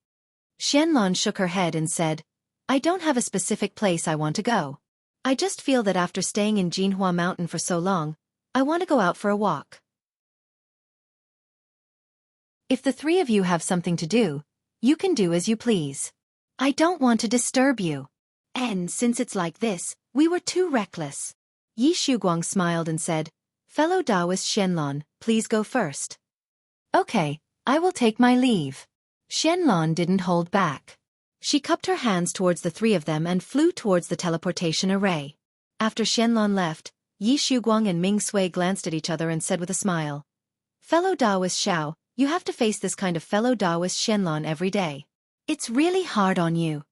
Xianlan shook her head and said, "I don't have a specific place I want to go. I just feel that after staying in Jinhua Mountain for so long, I want to go out for a walk." If the three of you have something to do, you can do as you please. I don't want to disturb you. And since it's like this, we were too reckless. Yi Shuguang smiled and said, Fellow Taoist Xianlon, please go first. Okay, I will take my leave. Xianlon didn't hold back. She cupped her hands towards the three of them and flew towards the teleportation array. After Xianlon left, Yi Shuguang and Ming Sui glanced at each other and said with a smile, Fellow Taoist Xiao, you have to face this kind of fellow Taoist Xianlon every day. It's really hard on you.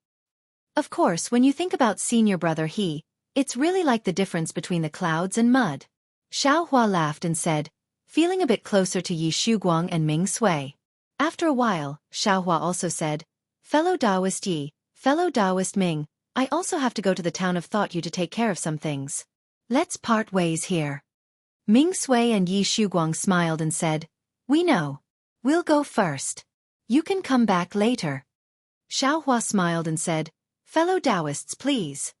Of course, when you think about senior brother he, it's really like the difference between the clouds and mud. Xiao Hua laughed and said, feeling a bit closer to Yi Shuguang and Ming Sui. After a while, Xiao Hua also said, Fellow Taoist Yi, fellow Taoist Ming, I also have to go to the town of Thought You to take care of some things. Let's part ways here. Ming Sui and Yi Shuguang smiled and said, We know. We'll go first. You can come back later. Xiao Hua smiled and said, Fellow Taoists please.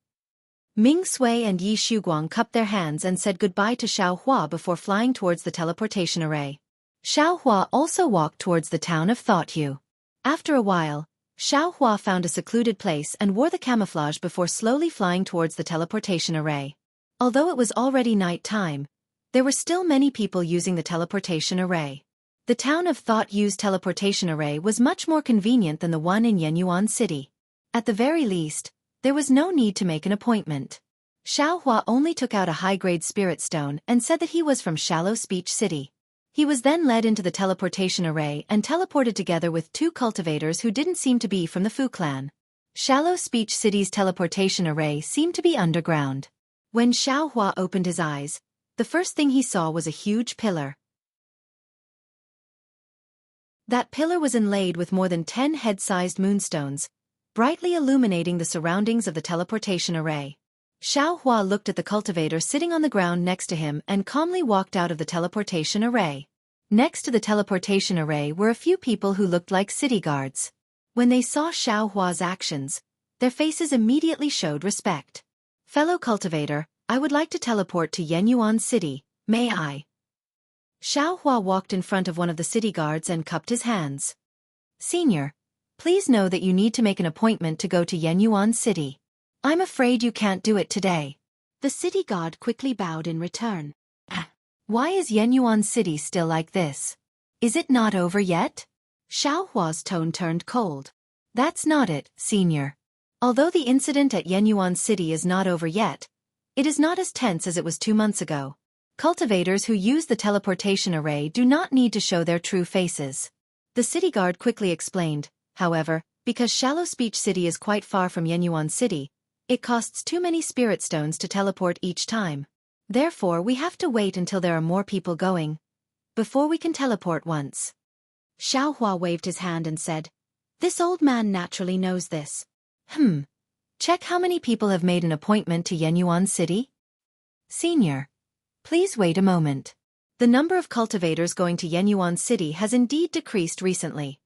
Ming Sui and Yi Shuguang cupped their hands and said goodbye to Xiao Hua before flying towards the teleportation array. Xiao Hua also walked towards the town of Thought You. After a while, Xiao Hua found a secluded place and wore the camouflage before slowly flying towards the teleportation array. Although it was already night time, there were still many people using the teleportation array. The town of Thought Yu's teleportation array was much more convenient than the one in Yenyuan City. At the very least, there was no need to make an appointment. Xiao Hua only took out a high-grade spirit stone and said that he was from Shallow Speech City. He was then led into the teleportation array and teleported together with two cultivators who didn't seem to be from the Fu clan. Shallow Speech City's teleportation array seemed to be underground. When Xiao Hua opened his eyes, the first thing he saw was a huge pillar. That pillar was inlaid with more than 10 head-sized moonstones, brightly illuminating the surroundings of the teleportation array. Xiao Hua looked at the cultivator sitting on the ground next to him and calmly walked out of the teleportation array. Next to the teleportation array were a few people who looked like city guards. When they saw Xiao Hua's actions, their faces immediately showed respect. Fellow cultivator, I would like to teleport to Yenyuan City, may I? Xiao Hua walked in front of one of the city guards and cupped his hands. Senior, please know that you need to make an appointment to go to Yenyuan City. I'm afraid you can't do it today. The city guard quickly bowed in return. Why is Yenyuan City still like this? Is it not over yet? Xiao Hua's tone turned cold. That's not it, senior. Although the incident at Yenyuan City is not over yet, it is not as tense as it was 2 months ago. Cultivators who use the teleportation array do not need to show their true faces. The city guard quickly explained, however, because Shallow Speech City is quite far from Yenyuan City, it costs too many spirit stones to teleport each time. Therefore we have to wait until there are more people going, before we can teleport once. Xiao Hua waved his hand and said, This old man naturally knows this. Check how many people have made an appointment to Yenyuan City? Senior. Please wait a moment. The number of cultivators going to Yenyuan City has indeed decreased recently.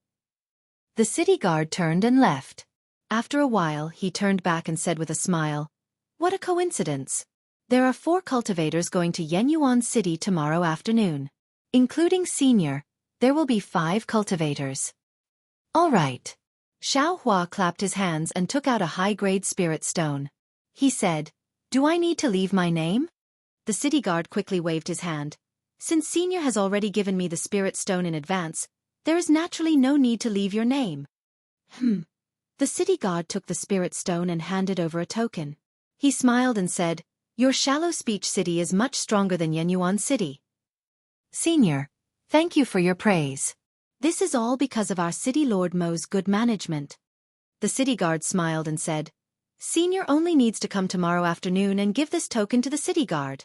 The city guard turned and left. After a while he turned back and said with a smile, What a coincidence. There are 4 cultivators going to Yenyuan City tomorrow afternoon. Including Senior, there will be 5 cultivators. All right. Xiao Hua clapped his hands and took out a high-grade spirit stone. He said, Do I need to leave my name? The city guard quickly waved his hand. Since Senior has already given me the spirit stone in advance, there is naturally no need to leave your name. The city guard took the spirit stone and handed over a token. He smiled and said, Your Shallow Speech City is much stronger than Yenyuan City. Senior, thank you for your praise. This is all because of our city Lord Mo's good management. The city guard smiled and said, Senior only needs to come tomorrow afternoon and give this token to the city guard.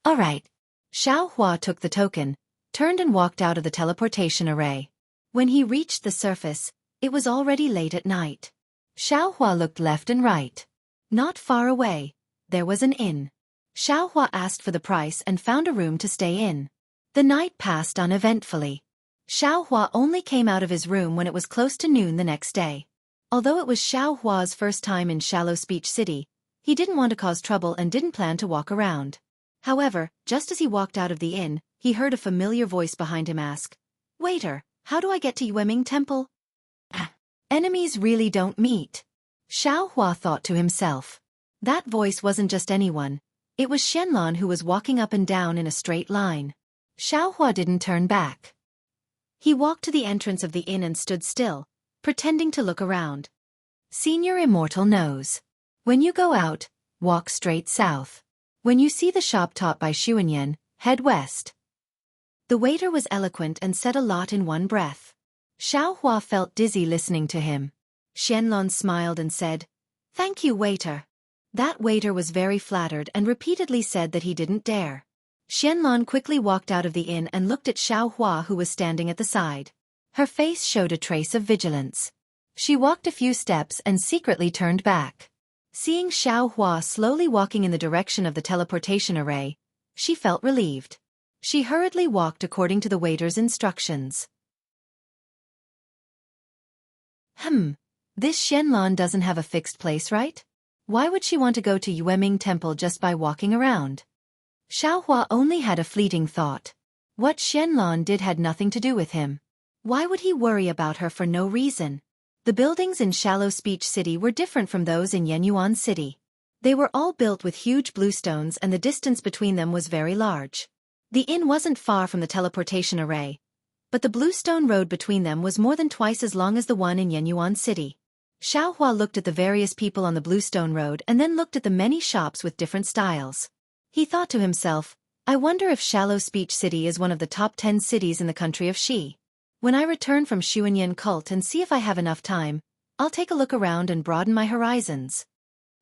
All right. Xiao Hua took the token, turned and walked out of the teleportation array. When he reached the surface, it was already late at night. Xiao Hua looked left and right. Not far away, there was an inn. Xiao Hua asked for the price and found a room to stay in. The night passed uneventfully. Xiao Hua only came out of his room when it was close to noon the next day. Although it was Xiao Hua's first time in Shallow Speech City, he didn't want to cause trouble and didn't plan to walk around. However, just as he walked out of the inn, he heard a familiar voice behind him ask, Waiter, How do I get to Yueming Temple? Enemies really don't meet. Xiaohua thought to himself. That voice wasn't just anyone. It was Xianlong who was walking up and down in a straight line. Xiaohua didn't turn back. He walked to the entrance of the inn and stood still, pretending to look around. Senior Immortal knows. When you go out, walk straight south. When you see the shop taught by Xuanyan, head west. The waiter was eloquent and said a lot in one breath. Xiaohua felt dizzy listening to him. Xianlong smiled and said, "Thank you, waiter." That waiter was very flattered and repeatedly said that he didn't dare. Xianlong quickly walked out of the inn and looked at Xiaohua, who was standing at the side. Her face showed a trace of vigilance. She walked a few steps and secretly turned back. Seeing Xiaohua slowly walking in the direction of the teleportation array, she felt relieved. She hurriedly walked according to the waiter's instructions. This Xianlong doesn't have a fixed place, right? Why would she want to go to Yueming Temple just by walking around? Xiaohua only had a fleeting thought. What Xianlong did had nothing to do with him. Why would he worry about her for no reason? The buildings in Shallow Speech City were different from those in Yenyuan City. They were all built with huge bluestones and the distance between them was very large. The inn wasn't far from the teleportation array, but the bluestone road between them was more than twice as long as the one in Yenyuan City. Xiaohua looked at the various people on the bluestone road and then looked at the many shops with different styles. He thought to himself, I wonder if Shallow Speech City is one of the top 10 cities in the country of Xi. When I return from Xuanyan cult and see if I have enough time, I'll take a look around and broaden my horizons.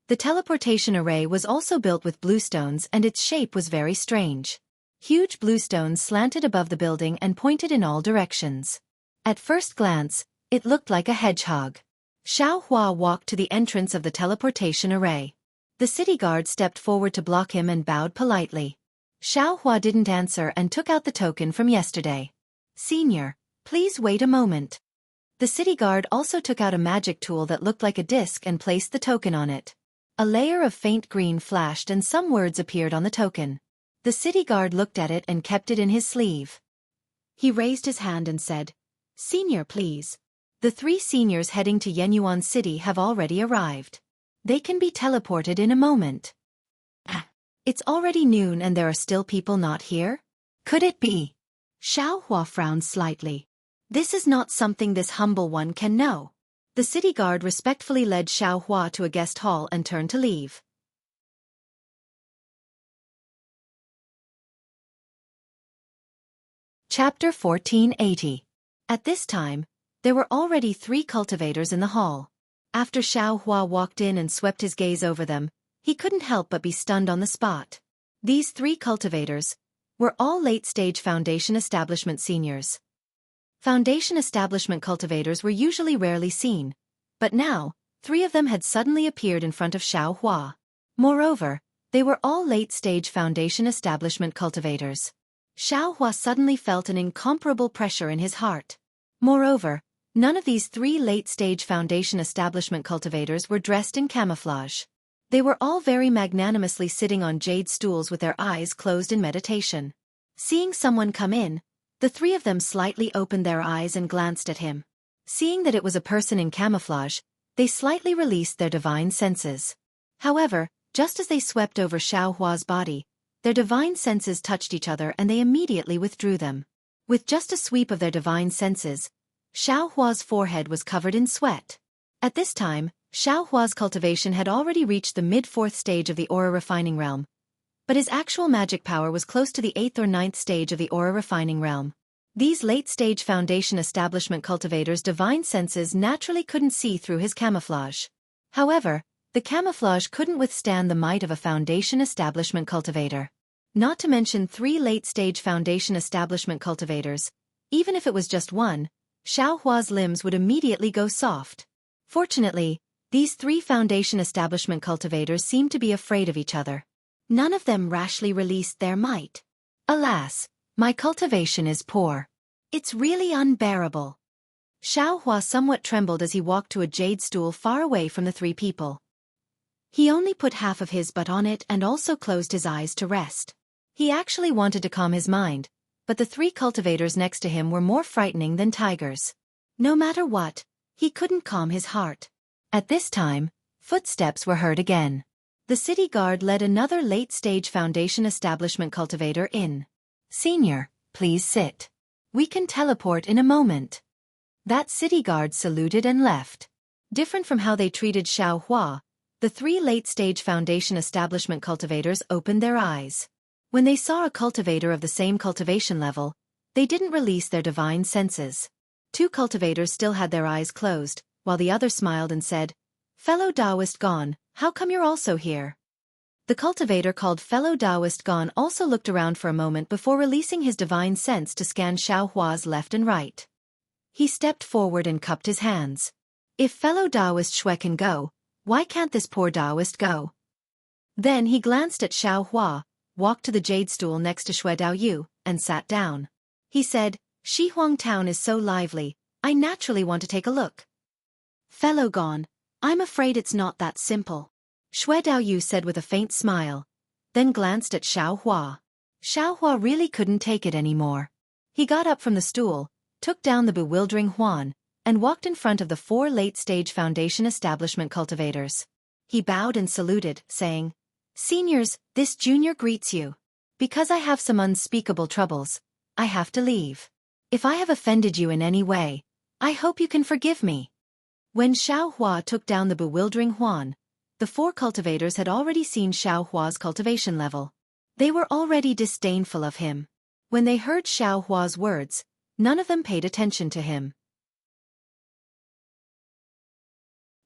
The teleportation array was also built with bluestones and its shape was very strange. Huge bluestones slanted above the building and pointed in all directions. At first glance, it looked like a hedgehog. Xiaohua walked to the entrance of the teleportation array. The city guard stepped forward to block him and bowed politely. Xiaohua didn't answer and took out the token from yesterday. Senior, please wait a moment. The city guard also took out a magic tool that looked like a disc and placed the token on it. A layer of faint green flashed and some words appeared on the token. The city guard looked at it and kept it in his sleeve. He raised his hand and said, Senior, please. The 3 seniors heading to Yenyuan City have already arrived. They can be teleported in a moment. It's already noon and there are still people not here? Could it be? Xiaohua frowned slightly. This is not something this humble one can know. The city guard respectfully led Xiaohua to a guest hall and turned to leave. Chapter 1480. At this time, there were already 3 cultivators in the hall. After Xiaohua walked in and swept his gaze over them, he couldn't help but be stunned on the spot. These 3 cultivators were all late-stage Foundation Establishment seniors. Foundation Establishment cultivators were usually rarely seen, but now, 3 of them had suddenly appeared in front of Xiaohua. Moreover, they were all late-stage Foundation Establishment cultivators. Xiaohua suddenly felt an incomparable pressure in his heart. Moreover, none of these 3 late-stage Foundation Establishment cultivators were dressed in camouflage. They were all very magnanimously sitting on jade stools with their eyes closed in meditation. Seeing someone come in, the 3 of them slightly opened their eyes and glanced at him. Seeing that it was a person in camouflage, they slightly released their divine senses. However, just as they swept over Xiaohua's body, their divine senses touched each other and they immediately withdrew them. With just a sweep of their divine senses, Xiaohua's forehead was covered in sweat. At this time, Xiaohua's cultivation had already reached the mid-4th stage of the aura refining realm, but his actual magic power was close to the 8th or 9th stage of the aura refining realm. These late-stage Foundation Establishment cultivators' divine senses naturally couldn't see through his camouflage. However, the camouflage couldn't withstand the might of a Foundation Establishment cultivator. Not to mention 3 late-stage Foundation Establishment cultivators. Even if it was just one, Xiaohua's limbs would immediately go soft. Fortunately, these 3 Foundation Establishment cultivators seemed to be afraid of each other. None of them rashly released their might. Alas, my cultivation is poor. It's really unbearable. Xiaohua somewhat trembled as he walked to a jade stool far away from the 3 people. He only put half of his butt on it and also closed his eyes to rest. He actually wanted to calm his mind, but the three cultivators next to him were more frightening than tigers. No matter what, he couldn't calm his heart. At this time, footsteps were heard again. The city guard led another late-stage Foundation establishment cultivator in. "Senior, please sit. We can teleport in a moment." That city guard saluted and left. Different from how they treated Xianxia, the three late-stage Foundation establishment cultivators opened their eyes. When they saw a cultivator of the same cultivation level, they didn't release their divine senses. Two cultivators still had their eyes closed, while the other smiled and said, "Fellow Taoist Gon, how come you're also here?" The cultivator called Fellow Taoist Gon also looked around for a moment before releasing his divine sense to scan Xiaohua's left and right. He stepped forward and cupped his hands. If Fellow Taoist Shui can go, why can't this poor Taoist go? Then he glanced at Xiaohua, walked to the jade stool next to Shui Daoyu, and sat down. He said, "Shihuang town is so lively, I naturally want to take a look." "Fellow Gon, I'm afraid it's not that simple," Shui Daoyu said with a faint smile, then glanced at Xiaohua. Xiaohua really couldn't take it anymore. He got up from the stool, took down the bewildering Huan, and walked in front of the four late-stage Foundation establishment cultivators. He bowed and saluted, saying, "Seniors, this junior greets you. Because I have some unspeakable troubles, I have to leave. If I have offended you in any way, I hope you can forgive me." When Xiaohua took down the bewildering Huan, the four cultivators had already seen Xiaohua's cultivation level. They were already disdainful of him. When they heard Xiaohua's words, none of them paid attention to him.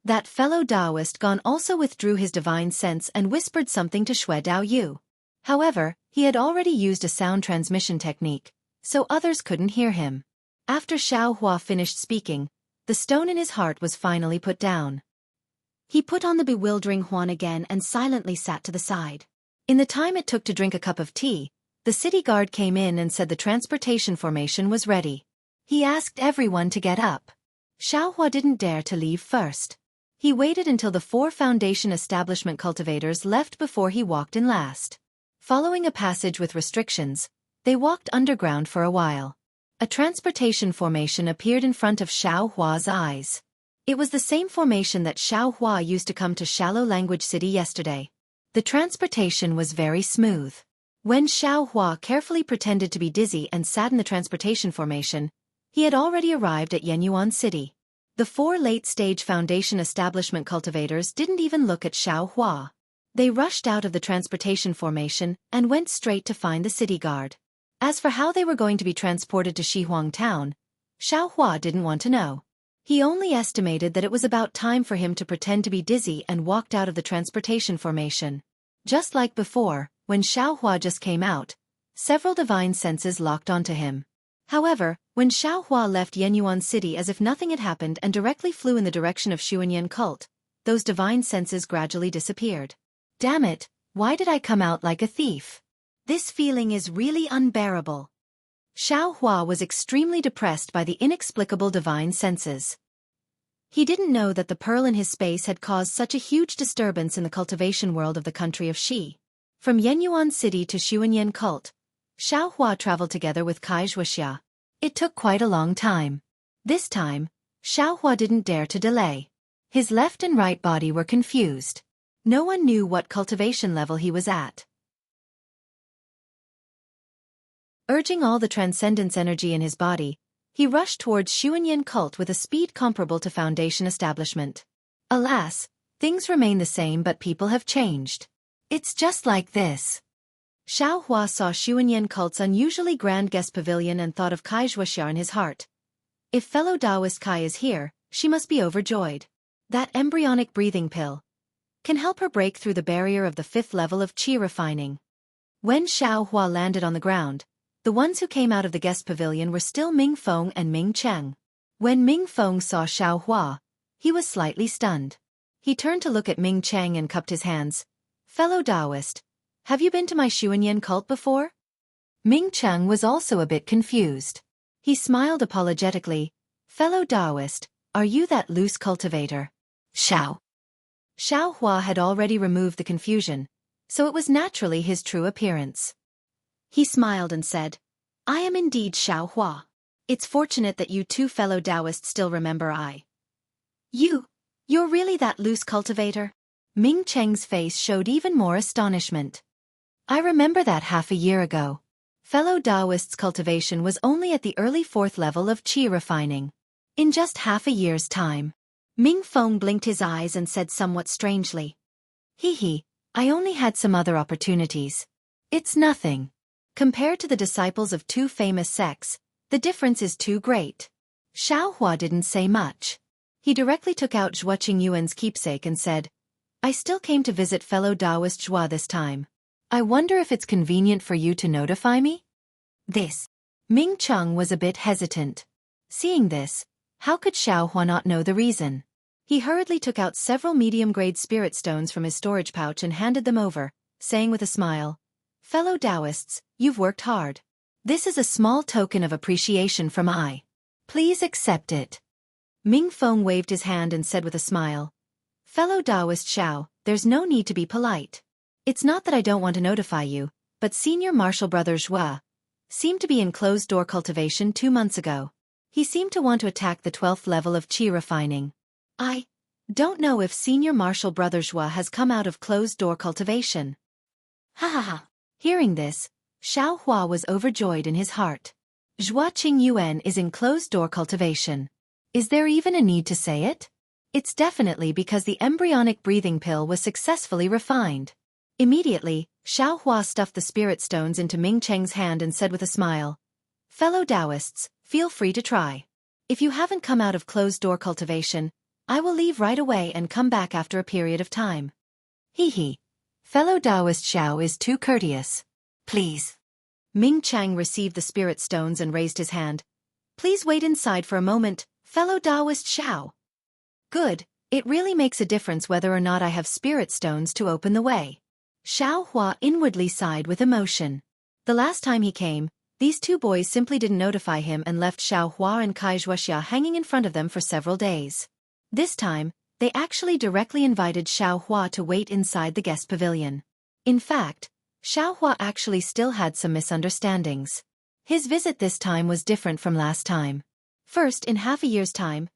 That fellow Taoist Gon also withdrew his divine sense and whispered something to Shui Daoyu. However, he had already used a sound transmission technique, so others couldn't hear him. After Xiaohua finished speaking, the stone in his heart was finally put down. He put on the bewildering Huan again and silently sat to the side. In the time it took to drink a cup of tea, the city guard came in and said the transportation formation was ready. He asked everyone to get up. Xiaohua didn't dare to leave first. He waited until the four Foundation establishment cultivators left before he walked in last. Following a passage with restrictions, they walked underground for a while. A transportation formation appeared in front of Xiaohua's eyes. It was the same formation that Xiaohua used to come to Shallow Language City yesterday. The transportation was very smooth. When Xiaohua carefully pretended to be dizzy and sat in the transportation formation, he had already arrived at Yenyuan City. The four late-stage Foundation establishment cultivators didn't even look at Xiaohua. They rushed out of the transportation formation and went straight to find the city guard. As for how they were going to be transported to Shihuang town, Xiaohua didn't want to know. He only estimated that it was about time for him to pretend to be dizzy and walked out of the transportation formation. Just like before, when Xiaohua just came out, several divine senses locked onto him. However, when Xiaohua left Yenyuan City as if nothing had happened and directly flew in the direction of Xuanyan cult, those divine senses gradually disappeared. Damn it, why did I come out like a thief? This feeling is really unbearable. Xiaohua was extremely depressed by the inexplicable divine senses. He didn't know that the pearl in his space had caused such a huge disturbance in the cultivation world of the country of Xi. From Yenyuan City to Xuanyan cult, Xiaohua traveled together with Wuxia. It took quite a long time. This time, Xiaohua didn't dare to delay. His left and right body were confused. No one knew what cultivation level he was at. Urging all the transcendence energy in his body, he rushed towards Xuanyan cult with a speed comparable to Foundation establishment. Alas, things remain the same but people have changed. It's just like this. Xiaohua saw Xuanyan cult's unusually grand guest pavilion and thought of Wuxia in his heart. If fellow Taoist Kai is here, she must be overjoyed. That embryonic breathing pill can help her break through the barrier of the 5th level of qi refining. When Xiaohua landed on the ground, the ones who came out of the guest pavilion were still Ming Feng and Ming Cheng. When Ming Feng saw Xiaohua, he was slightly stunned. He turned to look at Ming Cheng and cupped his hands. "Fellow Taoist, have you been to my Xuanyan cult before?" Ming Cheng was also a bit confused. He smiled apologetically. "Fellow Taoist, are you that loose cultivator?" Xiaohua had already removed the confusion, so it was naturally his true appearance. He smiled and said, I am indeed Xiaohua. It's fortunate that you two fellow Taoists still remember I. You're really that loose cultivator? Ming Cheng's face showed even more astonishment. I remember that half a year ago. Fellow Taoists' cultivation was only at the early 4th level of qi refining. In just half a year's time. Ming Feng blinked his eyes and said somewhat strangely. I only had some other opportunities. It's nothing. Compared to the disciples of two famous sects, the difference is too great. Xiaohua didn't say much. He directly took out Zhuo Qingyuan's keepsake and said, I still came to visit fellow Taoist Zhuo this time. I wonder if it's convenient for you to notify me? This. Ming Cheng was a bit hesitant. Seeing this, how could Xiaohua not know the reason? He hurriedly took out several medium-grade spirit stones from his storage pouch and handed them over, saying with a smile, Fellow Taoists, you've worked hard. This is a small token of appreciation from I. Please accept it. Ming Feng waved his hand and said with a smile, Fellow Taoist Xiao, there's no need to be polite. It's not that I don't want to notify you, but Senior Martial Brother Zhuo seemed to be in closed-door cultivation 2 months ago. He seemed to want to attack the 12th level of qi refining. I don't know if Senior Martial Brother Zhuo has come out of closed-door cultivation. Ha ha ha. Hearing this, Xiaohua was overjoyed in his heart. Zhuo Qingyuan is in closed-door cultivation. Is there even a need to say it? It's definitely because the embryonic breathing pill was successfully refined. Immediately, Xiaohua stuffed the spirit stones into Ming Cheng's hand and said with a smile, Fellow Taoists, feel free to try. If you haven't come out of closed-door cultivation, I will leave right away and come back after a period of time. Fellow Taoist Xiao is too courteous. Please. Ming Cheng received the spirit stones and raised his hand. Please wait inside for a moment, fellow Taoist Xiao. Good, it really makes a difference whether or not I have spirit stones to open the way. Xiaohua inwardly sighed with emotion. The last time he came, these two boys simply didn't notify him and left Xiaohua and Wuxia hanging in front of them for several days. This time, they actually directly invited Xiaohua to wait inside the guest pavilion. In fact, Xiaohua actually still had some misunderstandings. His visit this time was different from last time. First, in half a year's time,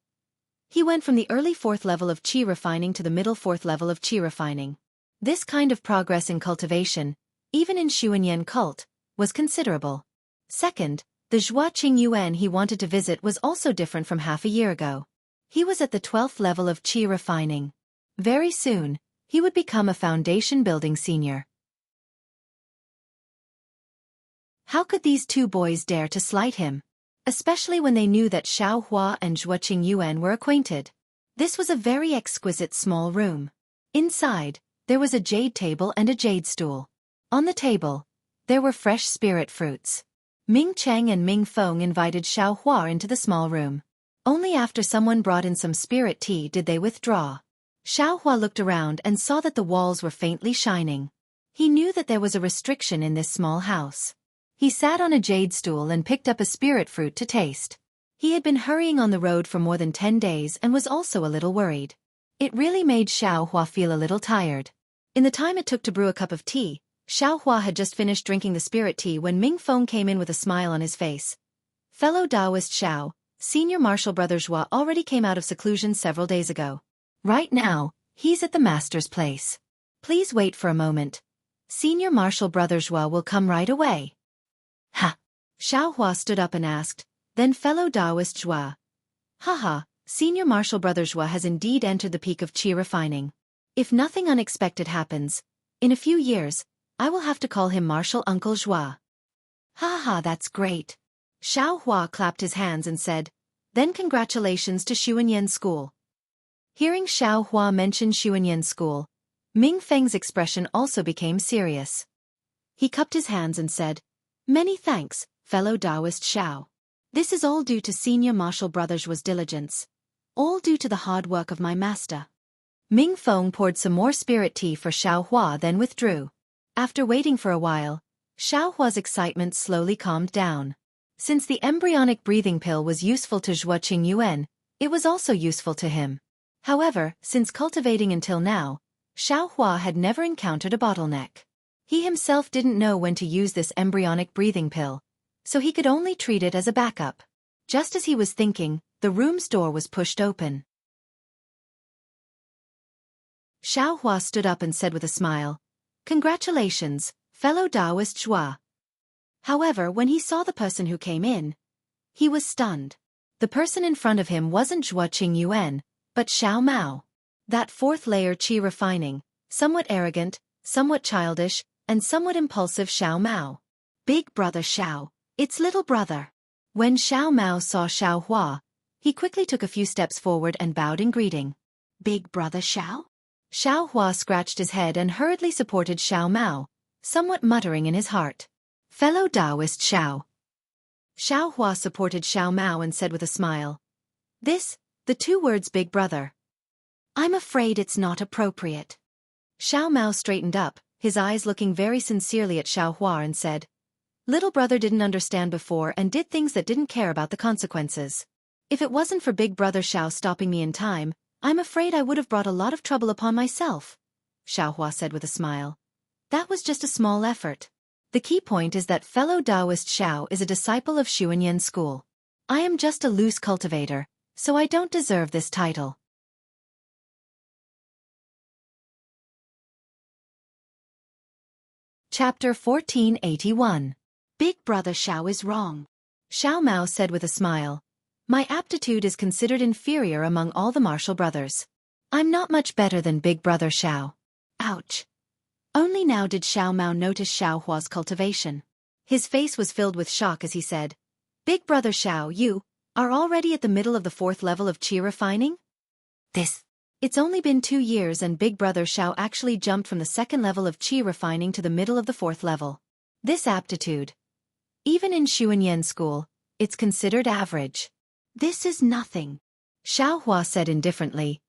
he went from the early 4th level of qi refining to the middle 4th level of qi refining. This kind of progress in cultivation, even in Xuanyan cult, was considerable. Second, the Zhuo Qingyuan he wanted to visit was also different from half a year ago. He was at the 12th level of qi refining. Very soon, he would become a foundation-building senior. How could these two boys dare to slight him? Especially when they knew that Xiaohua and Zhuo Qingyuan were acquainted. This was a very exquisite small room. Inside, there was a jade table and a jade stool. On the table, there were fresh spirit fruits. Ming Cheng and Ming Feng invited Xiaohua into the small room. Only after someone brought in some spirit tea did they withdraw. Xiaohua looked around and saw that the walls were faintly shining. He knew that there was a restriction in this small house. He sat on a jade stool and picked up a spirit fruit to taste. He had been hurrying on the road for more than 10 days and was also a little worried. It really made Xiaohua feel a little tired. In the time it took to brew a cup of tea, Xiaohua had just finished drinking the spirit tea when Ming Feng came in with a smile on his face. Fellow Taoist Xiao, Senior Martial Brother Zhuo already came out of seclusion several days ago. Right now, he's at the master's place. Please wait for a moment. Senior Martial Brother Zhuo will come right away. Ha! Xiaohua stood up and asked, then fellow Taoist Zhuo. Haha, Senior Martial Brother Zhuo has indeed entered the peak of qi refining. If nothing unexpected happens, in a few years, I will have to call him Martial Uncle Zhuo. Ha, that's great. Xiaohua clapped his hands and said, then congratulations to Xuanyan School. Hearing Xiaohua mention Xuanyan School, Ming Feng's expression also became serious. He cupped his hands and said, many thanks, fellow Taoist Xiao. This is all due to Senior Martial Brother Zhuo's diligence. All due to the hard work of my master. Ming Feng poured some more spirit tea for Xiaohua then withdrew. After waiting for a while, Xiaohua's excitement slowly calmed down. Since the embryonic breathing pill was useful to Zhuo Qingyuan, it was also useful to him. However, since cultivating until now, Xiaohua had never encountered a bottleneck. He himself didn't know when to use this embryonic breathing pill. so he could only treat it as a backup. Just as he was thinking, the room's door was pushed open. Xiaohua stood up and said with a smile, "Congratulations, fellow Taoist Zhua." However, when he saw the person who came in, he was stunned. The person in front of him wasn't Zhua Qingyuan, but Xiao Mao. That fourth layer qi refining, somewhat arrogant, somewhat childish, and somewhat impulsive Xiao Mao. Big brother Xiao, it's little brother. When Xiao Mao saw Xiao Hua, he quickly took a few steps forward and bowed in greeting. Big brother Xiao? Xiao Hua scratched his head and hurriedly supported Xiao Mao, somewhat muttering in his heart. Fellow Taoist Xiao. Xiao Hua supported Xiao Mao and said with a smile. The two words big brother. I'm afraid it's not appropriate. Xiao Mao straightened up, his eyes looking very sincerely at Xiao Hua and said, little brother didn't understand before and did things that didn't care about the consequences. If it wasn't for big brother Xiao stopping me in time, I'm afraid I would have brought a lot of trouble upon myself, Xiao Hua said with a smile. That was just a small effort. The key point is that fellow Taoist Xiao is a disciple of Xuanyan school. I am just a loose cultivator, so I don't deserve this title. Chapter 1481. Big brother Xiao is wrong. Xiao Mao said with a smile. My aptitude is considered inferior among all the martial brothers. I'm not much better than big brother Xiao. Ouch. Only now did Xiao Mao notice Xiao Hua's cultivation. His face was filled with shock as he said, Big brother Xiao, you are already at the middle of the fourth level of qi refining? It's only been 2 years and big brother Xiao actually jumped from the second level of qi refining to the middle of the fourth level. This aptitude. Even in Xuanyan school, it's considered average. This is nothing. Xiao Hua said indifferently.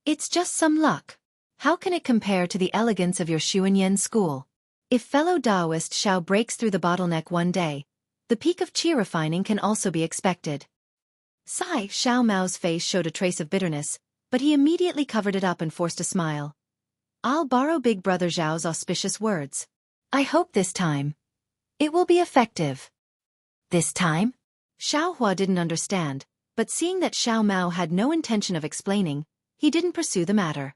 It's just some luck. How can it compare to the elegance of your Xuanyan school? If fellow Taoist Xiao breaks through the bottleneck one day, the peak of qi refining can also be expected. Sigh, Xiao Mao's face showed a trace of bitterness, but he immediately covered it up and forced a smile. I'll borrow big brother Zhao's auspicious words. I hope this time it will be effective. This time? Xiao Hua didn't understand, but seeing that Xiao Mao had no intention of explaining, he didn't pursue the matter.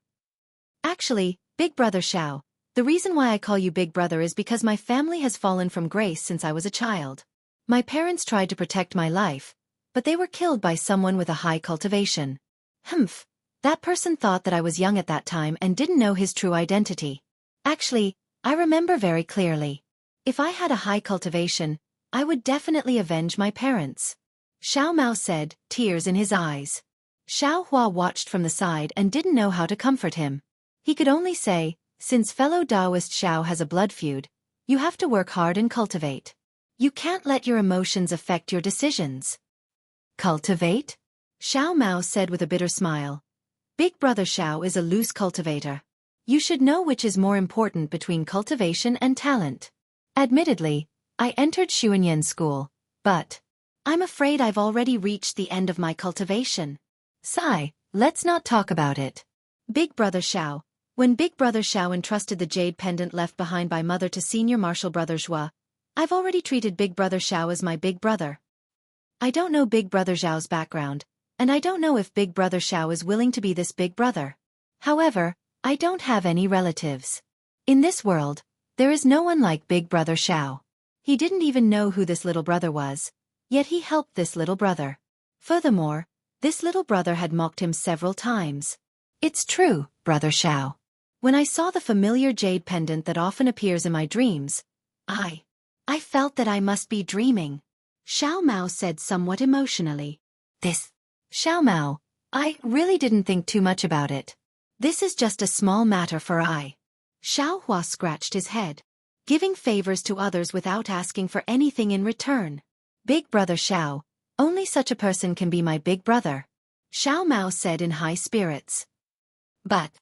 Actually, big brother Xiao, the reason why I call you big brother is because my family has fallen from grace since I was a child. My parents tried to protect my life, but they were killed by someone with a high cultivation. Humph. That person thought that I was young at that time and didn't know his true identity. Actually, I remember very clearly. If I had a high cultivation, I would definitely avenge my parents. Xiao Mao said, tears in his eyes. Xiao Hua watched from the side and didn't know how to comfort him. He could only say, since fellow Taoist Xiao has a blood feud, you have to work hard and cultivate. You can't let your emotions affect your decisions. Cultivate? Xiao Mao said with a bitter smile. Big brother Xiao is a loose cultivator. You should know which is more important between cultivation and talent. Admittedly, I entered Xuanyan school, but I'm afraid I've already reached the end of my cultivation. Sigh, let's not talk about it. Big brother Xiao, when big brother Xiao entrusted the jade pendant left behind by mother to senior martial brother Zhua, I've already treated big brother Xiao as my big brother. I don't know big brother Zhao's background, and I don't know if big brother Xiao is willing to be this big brother. However, I don't have any relatives. In this world, there is no one like big brother Xiao. He didn't even know who this little brother was, yet he helped this little brother. Furthermore, this little brother had mocked him several times. It's true, brother Xiao. When I saw the familiar jade pendant that often appears in my dreams, I felt that I must be dreaming. Xiao Mao said somewhat emotionally. Xiao Mao, I really didn't think too much about it. This is just a small matter for I. Xiao Hua scratched his head. Giving favors to others without asking for anything in return. Big brother Xiao, only such a person can be my big brother. Xiao Mao said in high spirits. But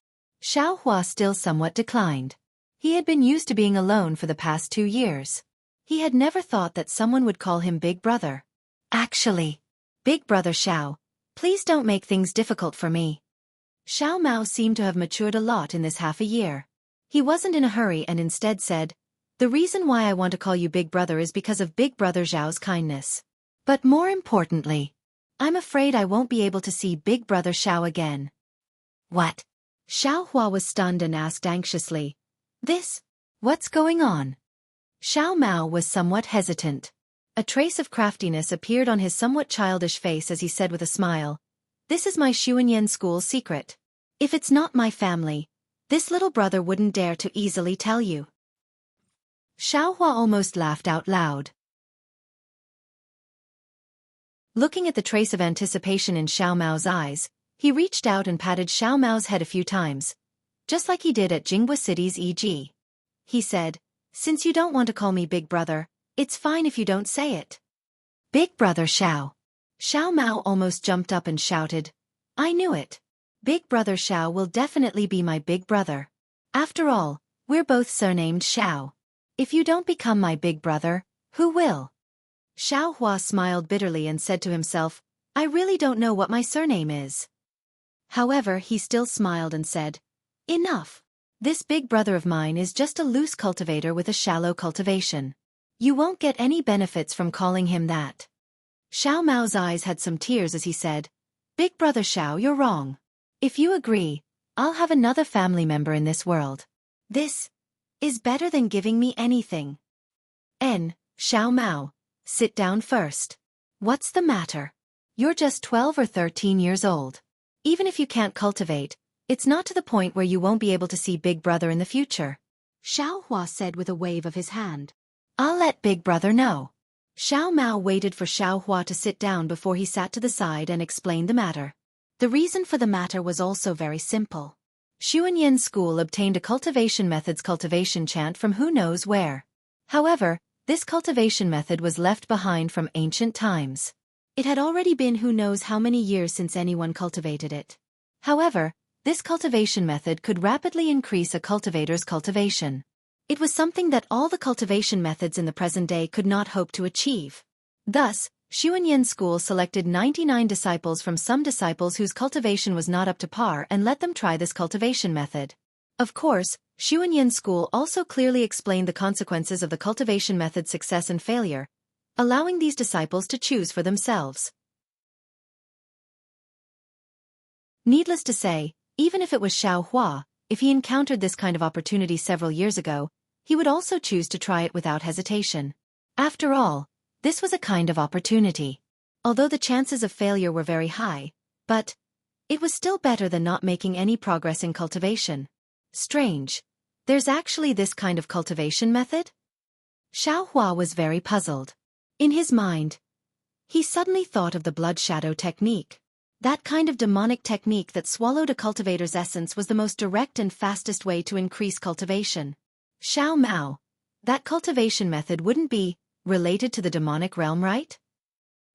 Xiao Hua still somewhat declined. He had been used to being alone for the past 2 years. He had never thought that someone would call him big brother. Actually, big brother Xiao, please don't make things difficult for me. Xiao Mao seemed to have matured a lot in this half a year. He wasn't in a hurry and instead said, The reason why I want to call you Big Brother is because of Big Brother Zhao's kindness. But more importantly, I'm afraid I won't be able to see Big Brother Xiao again. What? Xiao Hua was stunned and asked anxiously. What's going on? Xiao Mao was somewhat hesitant. A trace of craftiness appeared on his somewhat childish face as he said with a smile, "This is my Xuanyan school's secret. If it's not my family, this little brother wouldn't dare to easily tell you." Xiao Hua almost laughed out loud. Looking at the trace of anticipation in Xiao Mao's eyes, he reached out and patted Xiao Mao's head a few times, just like he did at Jianghu City's EG. He said, "Since you don't want to call me Big Brother, it's fine if you don't say it." Big Brother Xiao. Xiao Mao almost jumped up and shouted, "I knew it. Big Brother Xiao will definitely be my big brother. After all, we're both surnamed Xiao. If you don't become my big brother, who will?" Xiao Hua smiled bitterly and said to himself, "I really don't know what my surname is." However, he still smiled and said, "Enough. This big brother of mine is just a loose cultivator with a shallow cultivation. You won't get any benefits from calling him that." Xiao Mao's eyes had some tears as he said, "Big Brother Xiao, you're wrong. If you agree, I'll have another family member in this world. This is better than giving me anything." Xiao Mao, sit down first. What's the matter? You're just 12 or 13 years old. Even if you can't cultivate, it's not to the point where you won't be able to see Big Brother in the future. Xiao Hua said with a wave of his hand. I'll let Big Brother know. Xiao Mao waited for Xiao Hua to sit down before he sat to the side and explained the matter. The reason for the matter was also very simple. Xuanyan School obtained a cultivation method's cultivation chant from who knows where. However, this cultivation method was left behind from ancient times. It had already been who knows how many years since anyone cultivated it. However, this cultivation method could rapidly increase a cultivator's cultivation. It was something that all the cultivation methods in the present day could not hope to achieve. Thus, Xuanyan School selected 99 disciples from some disciples whose cultivation was not up to par and let them try this cultivation method. Of course, Xuanyan School also clearly explained the consequences of the cultivation method's success and failure, allowing these disciples to choose for themselves. Needless to say, even if it was Xiao Hua, if he encountered this kind of opportunity several years ago, he would also choose to try it without hesitation. After all, this was a kind of opportunity. Although the chances of failure were very high, but it was still better than not making any progress in cultivation. Strange. There's actually this kind of cultivation method? Xiao Hua was very puzzled. In his mind, he suddenly thought of the blood shadow technique. That kind of demonic technique that swallowed a cultivator's essence was the most direct and fastest way to increase cultivation. Xiao Mao, that cultivation method wouldn't be related to the demonic realm, right?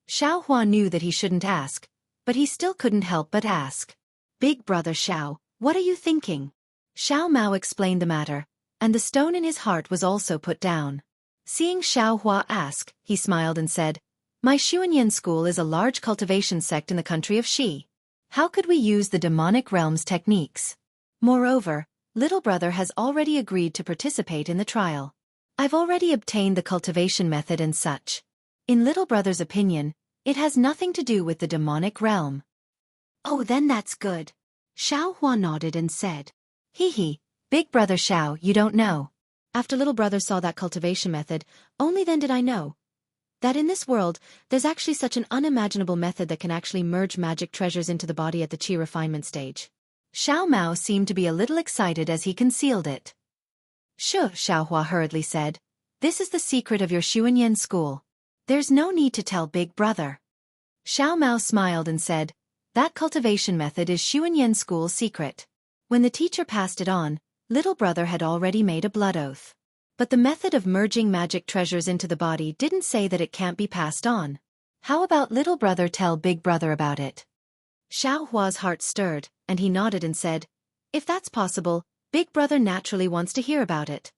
Xiao Hua knew that he shouldn't ask, but he still couldn't help but ask. Big Brother Xiao, what are you thinking? Xiao Mao explained the matter, and the stone in his heart was also put down. Seeing Xiao Hua ask, he smiled and said, My Xuanyan School is a large cultivation sect in the country of Xi. How could we use the demonic realm's techniques? Moreover, little brother has already agreed to participate in the trial. I've already obtained the cultivation method and such. In little brother's opinion, it has nothing to do with the demonic realm. Oh, then that's good. Xiao Hua nodded and said, Hee, Big Brother Xiao, you don't know. After little brother saw that cultivation method, only then did I know that in this world, there's actually such an unimaginable method that can actually merge magic treasures into the body at the qi refinement stage. Xiao Mao seemed to be a little excited as he concealed it. Sure, Xiao Hua hurriedly said. This is the secret of your Xuanyan School. There's no need to tell Big Brother. Xiao Mao smiled and said, That cultivation method is Xuanyan School's secret. When the teacher passed it on, little brother had already made a blood oath. But the method of merging magic treasures into the body didn't say that it can't be passed on. How about little brother tell Big Brother about it? Xiao Hua's heart stirred, and he nodded and said, If that's possible, Big Brother naturally wants to hear about it.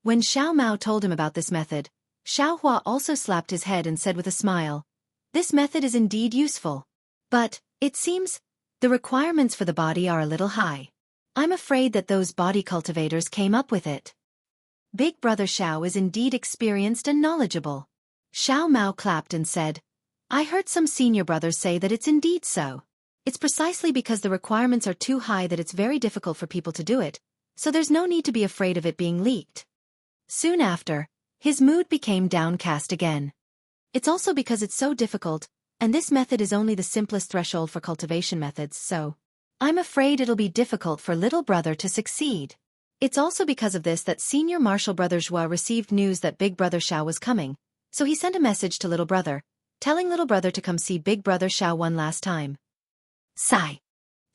When Xiao Mao told him about this method, Xiao Hua also slapped his head and said with a smile, This method is indeed useful. But, it seems, the requirements for the body are a little high. I'm afraid that those body cultivators came up with it. Big brother Xiao is indeed experienced and knowledgeable. Xiao Mao clapped and said, I heard some senior brothers say that it's indeed so. It's precisely because the requirements are too high that it's very difficult for people to do it, so there's no need to be afraid of it being leaked. Soon after, his mood became downcast again. It's also because it's so difficult, and this method is only the simplest threshold for cultivation methods, so I'm afraid it'll be difficult for little brother to succeed. It's also because of this that senior martial brother Zhua received news that big brother Xiao was coming, so he sent a message to little brother, telling little brother to come see big brother Xiao one last time. Sigh.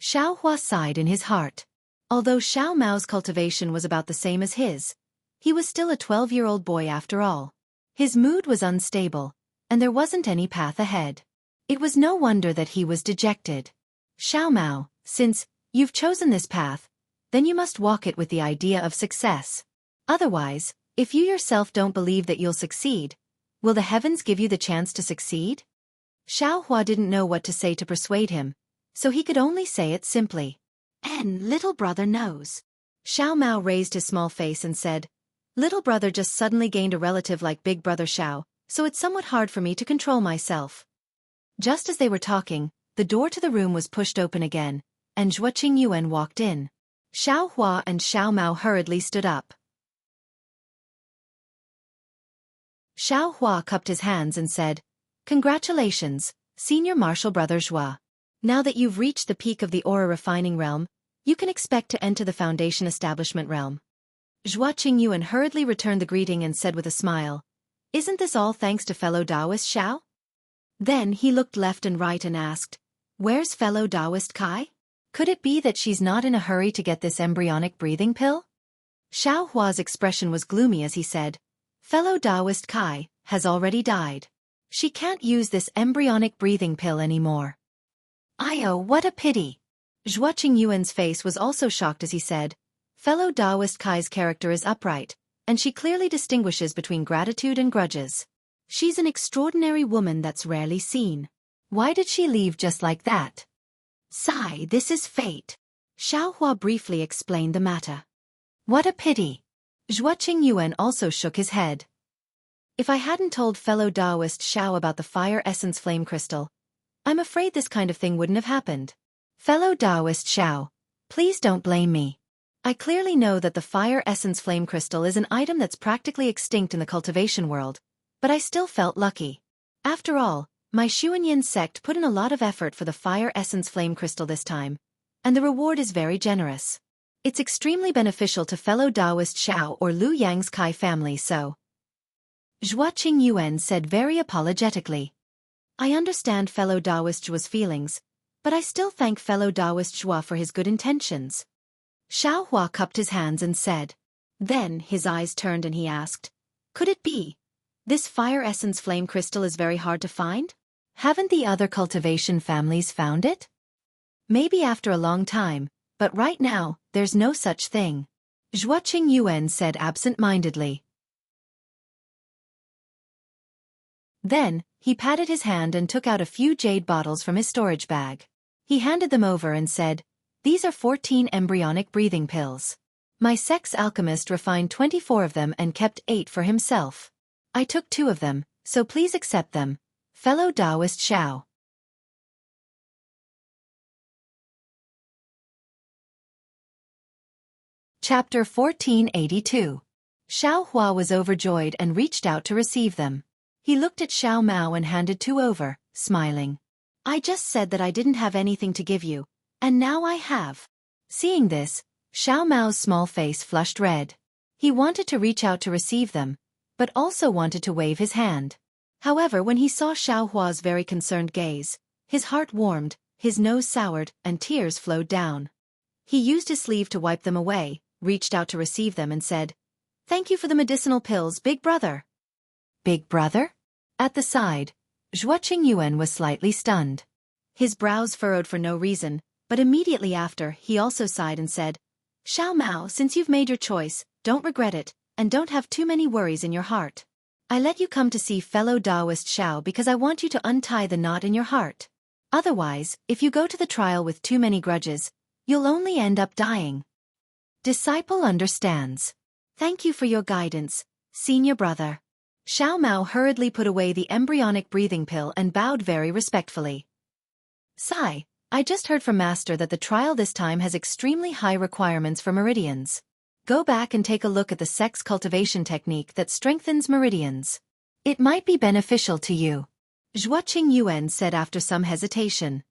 Xiao Hua sighed in his heart. Although Xiao Mao's cultivation was about the same as his, he was still a 12-year-old boy after all. His mood was unstable, and there wasn't any path ahead. It was no wonder that he was dejected. Xiao Mao, since you've chosen this path, then you must walk it with the idea of success. Otherwise, if you yourself don't believe that you'll succeed, will the heavens give you the chance to succeed? Xiao Hua didn't know what to say to persuade him, so he could only say it simply. And little brother knows. Xiao Mao raised his small face and said, Little brother just suddenly gained a relative like big brother Xiao, so it's somewhat hard for me to control myself. Just as they were talking, the door to the room was pushed open again, and Zhuo Qingyuan walked in. Xiao Hua and Xiao Mao hurriedly stood up. Xiao Hua cupped his hands and said, Congratulations, senior martial brother Zhuo. Now that you've reached the peak of the aura refining realm, you can expect to enter the foundation establishment realm. Zhuo Qingyuan hurriedly returned the greeting and said with a smile, Isn't this all thanks to fellow Taoist Xiao? Then he looked left and right and asked, Where's fellow Taoist Kai? Could it be that she's not in a hurry to get this embryonic breathing pill? Xiao Hua's expression was gloomy as he said, Fellow Taoist Kai has already died. She can't use this embryonic breathing pill anymore. Oh, what a pity. Zhuo Qingyuan's face was also shocked as he said, Fellow Taoist Kai's character is upright, and she clearly distinguishes between gratitude and grudges. She's an extraordinary woman that's rarely seen. Why did she leave just like that? Sigh, this is fate. Xiao Hua briefly explained the matter. What a pity. Zhuo Qingyuan also shook his head. If I hadn't told fellow Taoist Xiao about the fire essence flame crystal, I'm afraid this kind of thing wouldn't have happened. Fellow Taoist Xiao, please don't blame me. I clearly know that the fire essence flame crystal is an item that's practically extinct in the cultivation world, but I still felt lucky. After all, my Xuanyin sect put in a lot of effort for the fire essence flame crystal this time, and the reward is very generous. It's extremely beneficial to fellow Taoist Xiao or Lu Yang's Kai family, so. Zhuo Qingyuan said very apologetically. I understand fellow Taoist Zhuo's feelings, but I still thank fellow Taoist Zhuo for his good intentions. Xiao Hua cupped his hands and said. Then his eyes turned and he asked, Could it be? This fire essence flame crystal is very hard to find? Haven't the other cultivation families found it? Maybe after a long time, but right now, there's no such thing. Zhuo Qingyuan said absent-mindedly. Then, he patted his hand and took out a few jade bottles from his storage bag. He handed them over and said, These are 14 embryonic breathing pills. My sex alchemist refined 24 of them and kept 8 for himself. I took 2 of them, so please accept them, fellow Taoist Xiao. Chapter 1482. Xiao Hua was overjoyed and reached out to receive them. He looked at Xiao Mao and handed 2 over, smiling. I just said that I didn't have anything to give you, and now I have. Seeing this, Xiao Mao's small face flushed red. He wanted to reach out to receive them, but also wanted to wave his hand. However, when he saw Xiao Hua's very concerned gaze, his heart warmed, his nose soured, and tears flowed down. He used his sleeve to wipe them away, reached out to receive them and said, Thank you for the medicinal pills, big brother. Big brother? At the side, Zhuo Qingyuan was slightly stunned. His brows furrowed for no reason, but immediately after he also sighed and said, Xiao Mao, since you've made your choice, don't regret it, and don't have too many worries in your heart. I let you come to see fellow Taoist Xiao because I want you to untie the knot in your heart. Otherwise, if you go to the trial with too many grudges, you'll only end up dying. Disciple understands. Thank you for your guidance, senior brother. Xiao Mao hurriedly put away the embryonic breathing pill and bowed very respectfully. Sigh, I just heard from Master that the trial this time has extremely high requirements for meridians. Go back and take a look at the sex cultivation technique that strengthens meridians. It might be beneficial to you. Zhuoqing Yuan said after some hesitation.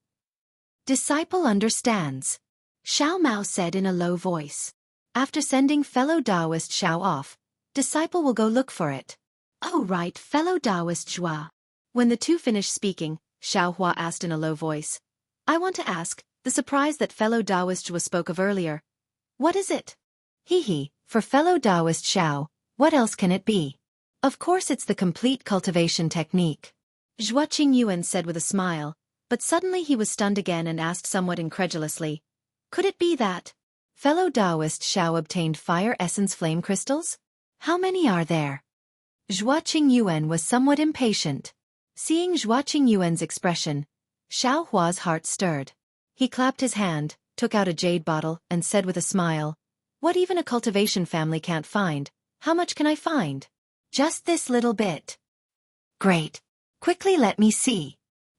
Disciple understands. Xiao Mao said in a low voice. After sending fellow Taoist Xiao off, disciple will go look for it. Oh right, fellow Taoist Zhua. When the two finished speaking, Xiao Hua asked in a low voice. I want to ask, the surprise that fellow Taoist Zhua spoke of earlier. What is it? Hee, for fellow Taoist Xiao, what else can it be? Of course it's the complete cultivation technique. Zhuoqing Yuan said with a smile, but suddenly he was stunned again and asked somewhat incredulously. Could it be that fellow Taoist Xiao obtained fire essence flame crystals? How many are there? Zhuoqing Yuan was somewhat impatient. Seeing Zhuoqing Yuan's expression, Xiao Hua's heart stirred. He clapped his hand, took out a jade bottle, and said with a smile, what even a cultivation family can't find, how much can I find? Just this little bit. Great. Quickly let me see.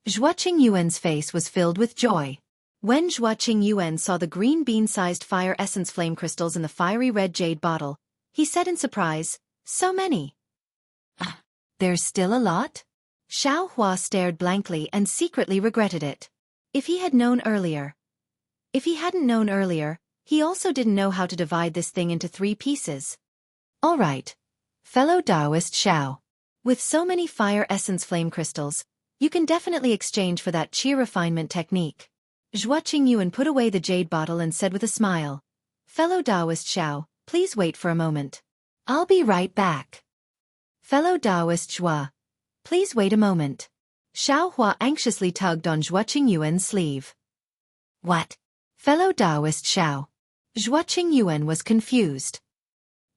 Zhuoqing Yuan's face was filled with joy. When Zhuoqing Yuan saw the green bean-sized fire essence flame crystals in the fiery red jade bottle, he said in surprise, so many. There's still a lot? Xiao Hua stared blankly and secretly regretted it. If he hadn't known earlier, he also didn't know how to divide this thing into 3 pieces. All right. Fellow Taoist Xiao. With so many fire essence flame crystals, you can definitely exchange for that qi refinement technique. Zhuoqing Yuan put away the jade bottle and said with a smile. Fellow Taoist Xiao, please wait for a moment. I'll be right back. Fellow Taoist Zhua. Please wait a moment. Xiao Hua anxiously tugged on Zhuoqing Yuan's sleeve. What? Fellow Taoist Xiao. Zhuoqing Yuan was confused.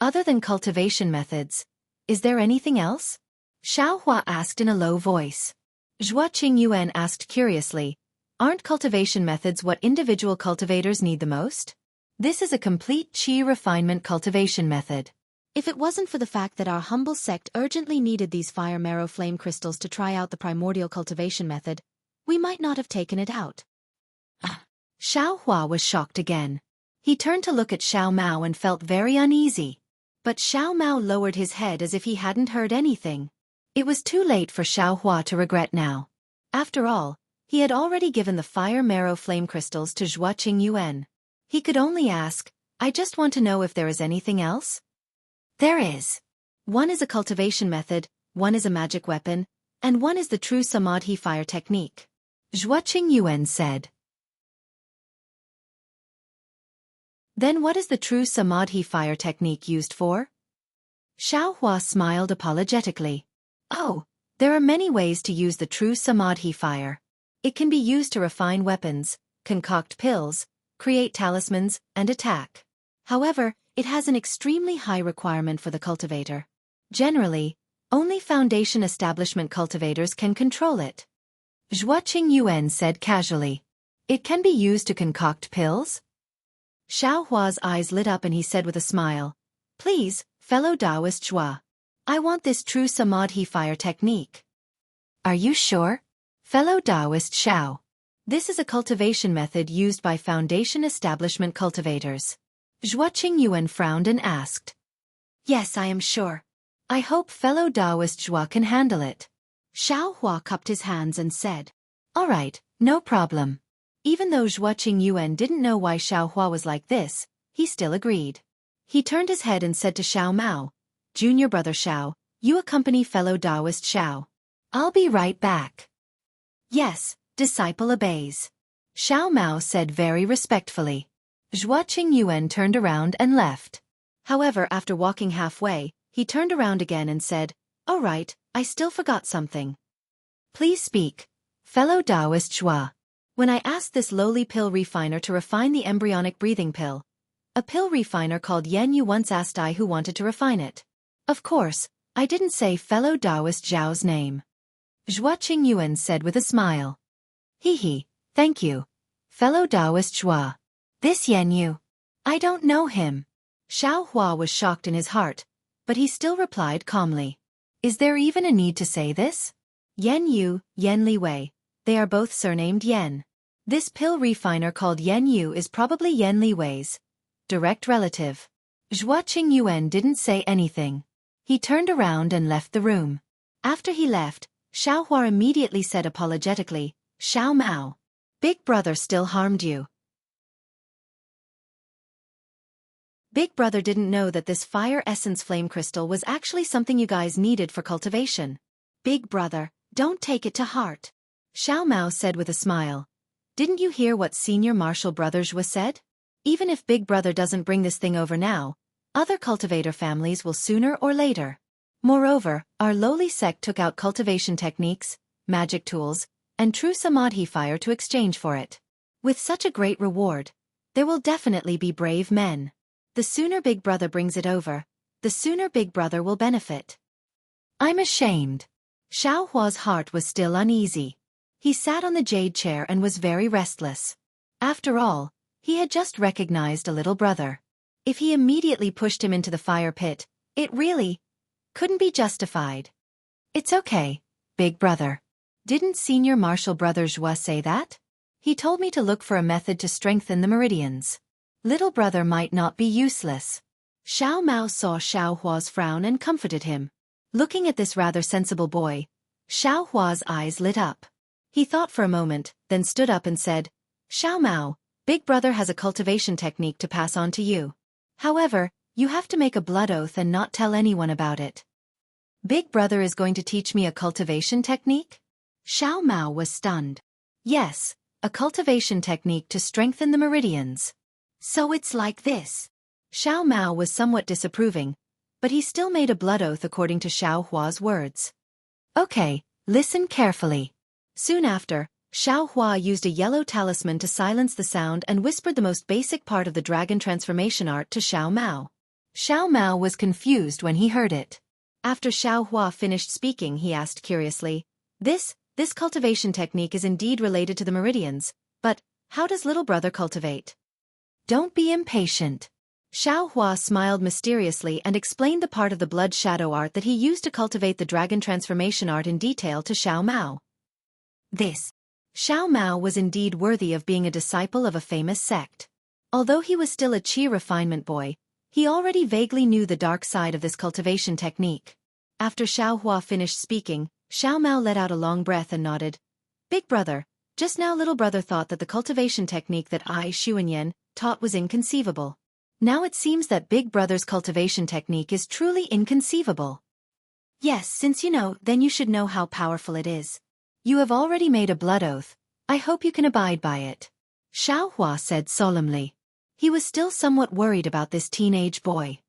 Other than cultivation methods, is there anything else? Xiao Hua asked in a low voice. Zhuoqing Yuan asked curiously, aren't cultivation methods what individual cultivators need the most? This is a complete qi refinement cultivation method. If it wasn't for the fact that our humble sect urgently needed these fire marrow flame crystals to try out the primordial cultivation method, we might not have taken it out. Xiao Hua was shocked again. He turned to look at Xiao Mao and felt very uneasy. But Xiao Mao lowered his head as if he hadn't heard anything. It was too late for Xiao Hua to regret now. After all, he had already given the fire marrow flame crystals to Zhuoqing Yuan. He could only ask, I just want to know if there is anything else? There is. One is a cultivation method, one is a magic weapon, and one is the true samadhi fire technique. Zhuoqing Yuan said. Then what is the true samadhi fire technique used for? Xiao Hua smiled apologetically. Oh, there are many ways to use the true samadhi fire. It can be used to refine weapons, concoct pills, create talismans, and attack. However, it has an extremely high requirement for the cultivator. Generally, only foundation establishment cultivators can control it. Zhuoqing Yuan said casually. It can be used to concoct pills? Xiao Hua's eyes lit up and he said with a smile, please, fellow Taoist Zhua. I want this true samadhi fire technique. Are you sure? Fellow Taoist Xiao. This is a cultivation method used by foundation establishment cultivators. Zhuoqing Yuan frowned and asked. Yes, I am sure. I hope fellow Taoist Zhua can handle it. Xiao Hua cupped his hands and said. All right, no problem. Even though Zhuoqing Yuan didn't know why Xiao Hua was like this, he still agreed. He turned his head and said to Xiao Mao, Junior brother Xiao, you accompany fellow Taoist Xiao. I'll be right back. Yes, disciple obeys. Xiao Mao said very respectfully. Zhuoqing Yuan turned around and left. However, after walking halfway, he turned around again and said, all right, I still forgot something. Please speak, fellow Taoist Zhua. When I asked this lowly pill refiner to refine the embryonic breathing pill, a pill refiner called Yan Yu once asked I who wanted to refine it. Of course, I didn't say fellow Taoist Zhao's name. Zhuoqing Yuan said with a smile. Thank you, fellow Taoist Zhua. This Yan Yu. I don't know him. Xiao Hua was shocked in his heart, but he still replied calmly. Is there even a need to say this? Yen Yu, Yen Li Wei, they are both surnamed Yen. This pill refiner called Yen Yu is probably Yen Li Wei's direct relative. Zhua Qingyuan didn't say anything. He turned around and left the room. After he left, Xiao Hua immediately said apologetically, Xiao Mao, Big Brother still harmed you. Big Brother didn't know that this fire essence flame crystal was actually something you guys needed for cultivation. Big Brother, don't take it to heart. Xiao Mao said with a smile. Didn't you hear what Senior Martial Brother Zhua said? Even if Big Brother doesn't bring this thing over now, other cultivator families will sooner or later. Moreover, our lowly sect took out cultivation techniques, magic tools, and true samadhi fire to exchange for it. With such a great reward, there will definitely be brave men. The sooner Big Brother brings it over, the sooner Big Brother will benefit. I'm ashamed. Xiao Hua's heart was still uneasy. He sat on the jade chair and was very restless. After all, he had just recognized a little brother. If he immediately pushed him into the fire pit, it really couldn't be justified. It's okay, Big Brother. Didn't Senior Martial Brother Zhua say that? He told me to look for a method to strengthen the meridians. Little brother might not be useless. Xiao Mao saw Xiao Hua's frown and comforted him. Looking at this rather sensible boy, Xiao Hua's eyes lit up. He thought for a moment, then stood up and said, Xiao Mao, Big Brother has a cultivation technique to pass on to you. However, you have to make a blood oath and not tell anyone about it. Big Brother is going to teach me a cultivation technique? Xiao Mao was stunned. Yes, a cultivation technique to strengthen the meridians. So it's like this. Xiao Mao was somewhat disapproving, but he still made a blood oath according to Xiao Hua's words. Okay, listen carefully. Soon after, Xiao Hua used a yellow talisman to silence the sound and whispered the most basic part of the dragon transformation art to Xiao Mao. Xiao Mao was confused when he heard it. After Xiao Hua finished speaking, he asked curiously, This cultivation technique is indeed related to the meridians, but how does little brother cultivate? Don't be impatient. Xiao Hua smiled mysteriously and explained the part of the blood shadow art that he used to cultivate the dragon transformation art in detail to Xiao Mao. This Xiao Mao was indeed worthy of being a disciple of a famous sect. Although he was still a qi refinement boy, he already vaguely knew the dark side of this cultivation technique. After Xiao Hua finished speaking, Xiao Mao let out a long breath and nodded. Big Brother, just now little brother thought that the cultivation technique that I, Xuanyan, taught was inconceivable. Now it seems that Big Brother's cultivation technique is truly inconceivable. Yes, since you know, then you should know how powerful it is. You have already made a blood oath. I hope you can abide by it. Xiao Hua said solemnly. He was still somewhat worried about this teenage boy.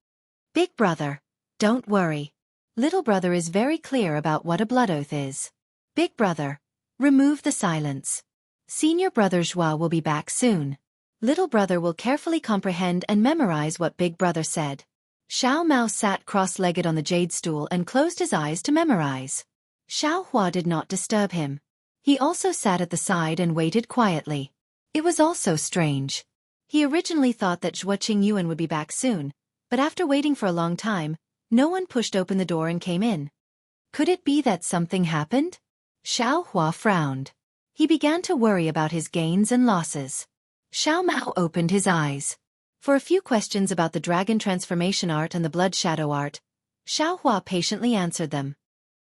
Big Brother, don't worry. Little brother is very clear about what a blood oath is. Big Brother, remove the silence. Senior Brother Zhua will be back soon. Little brother will carefully comprehend and memorize what Big Brother said. Xiao Mao sat cross-legged on the jade stool and closed his eyes to memorize. Xiao Hua did not disturb him. He also sat at the side and waited quietly. It was also strange. He originally thought that Zhua Qingyuan would be back soon, but after waiting for a long time, no one pushed open the door and came in. Could it be that something happened? Xiao Hua frowned. He began to worry about his gains and losses. Xiao Mao opened his eyes. For a few questions about the dragon transformation art and the blood shadow art, Xiao Hua patiently answered them.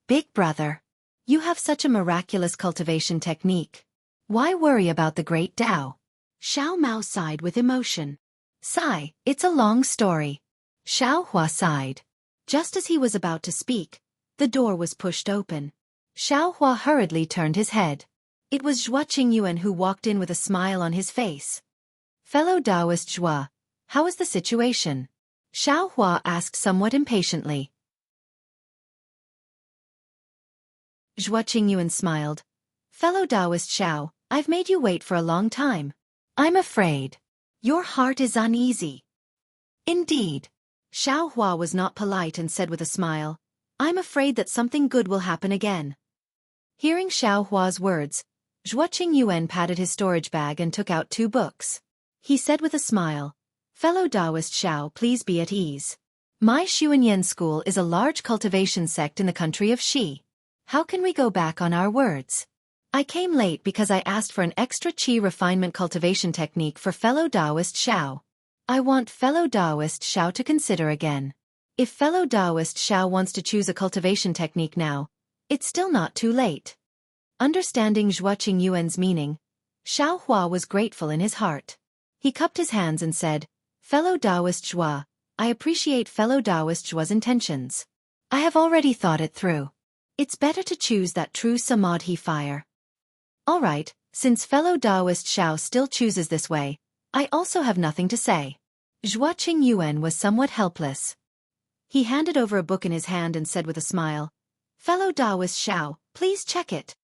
Big Brother, you have such a miraculous cultivation technique. Why worry about the great Tao? Xiao Mao sighed with emotion. Sigh, it's a long story. Xiao Hua sighed. Just as he was about to speak, the door was pushed open. Xiao Hua hurriedly turned his head. It was Zhua Qingyuan who walked in with a smile on his face. Fellow Taoist Zhua, how is the situation? Xiao Hua asked somewhat impatiently. Zhua Qingyuan smiled. Fellow Taoist Xiao, I've made you wait for a long time. I'm afraid. Your heart is uneasy. Indeed. Xiao Hua was not polite and said with a smile, I'm afraid that something good will happen again. Hearing Xiao Hua's words, Zhua Qingyuan patted his storage bag and took out 2 books. He said with a smile, Fellow Taoist Xiao, please be at ease. My Xuanyan school is a large cultivation sect in the country of Xi. How can we go back on our words? I came late because I asked for an extra qi refinement cultivation technique for fellow Taoist Xiao. I want fellow Taoist Xiao to consider again. If fellow Taoist Xiao wants to choose a cultivation technique now, it's still not too late. Understanding Zhuoqing Yuan's meaning, Xiao Hua was grateful in his heart. He cupped his hands and said, Fellow Taoist Zhua, I appreciate fellow Taoist Zhua's intentions. I have already thought it through. It's better to choose that true samadhi fire. Alright, since fellow Taoist Xiao still chooses this way, I also have nothing to say. Zhuoqing Yuan was somewhat helpless. He handed over a book in his hand and said with a smile, Fellow Taoist Xiao, please check it.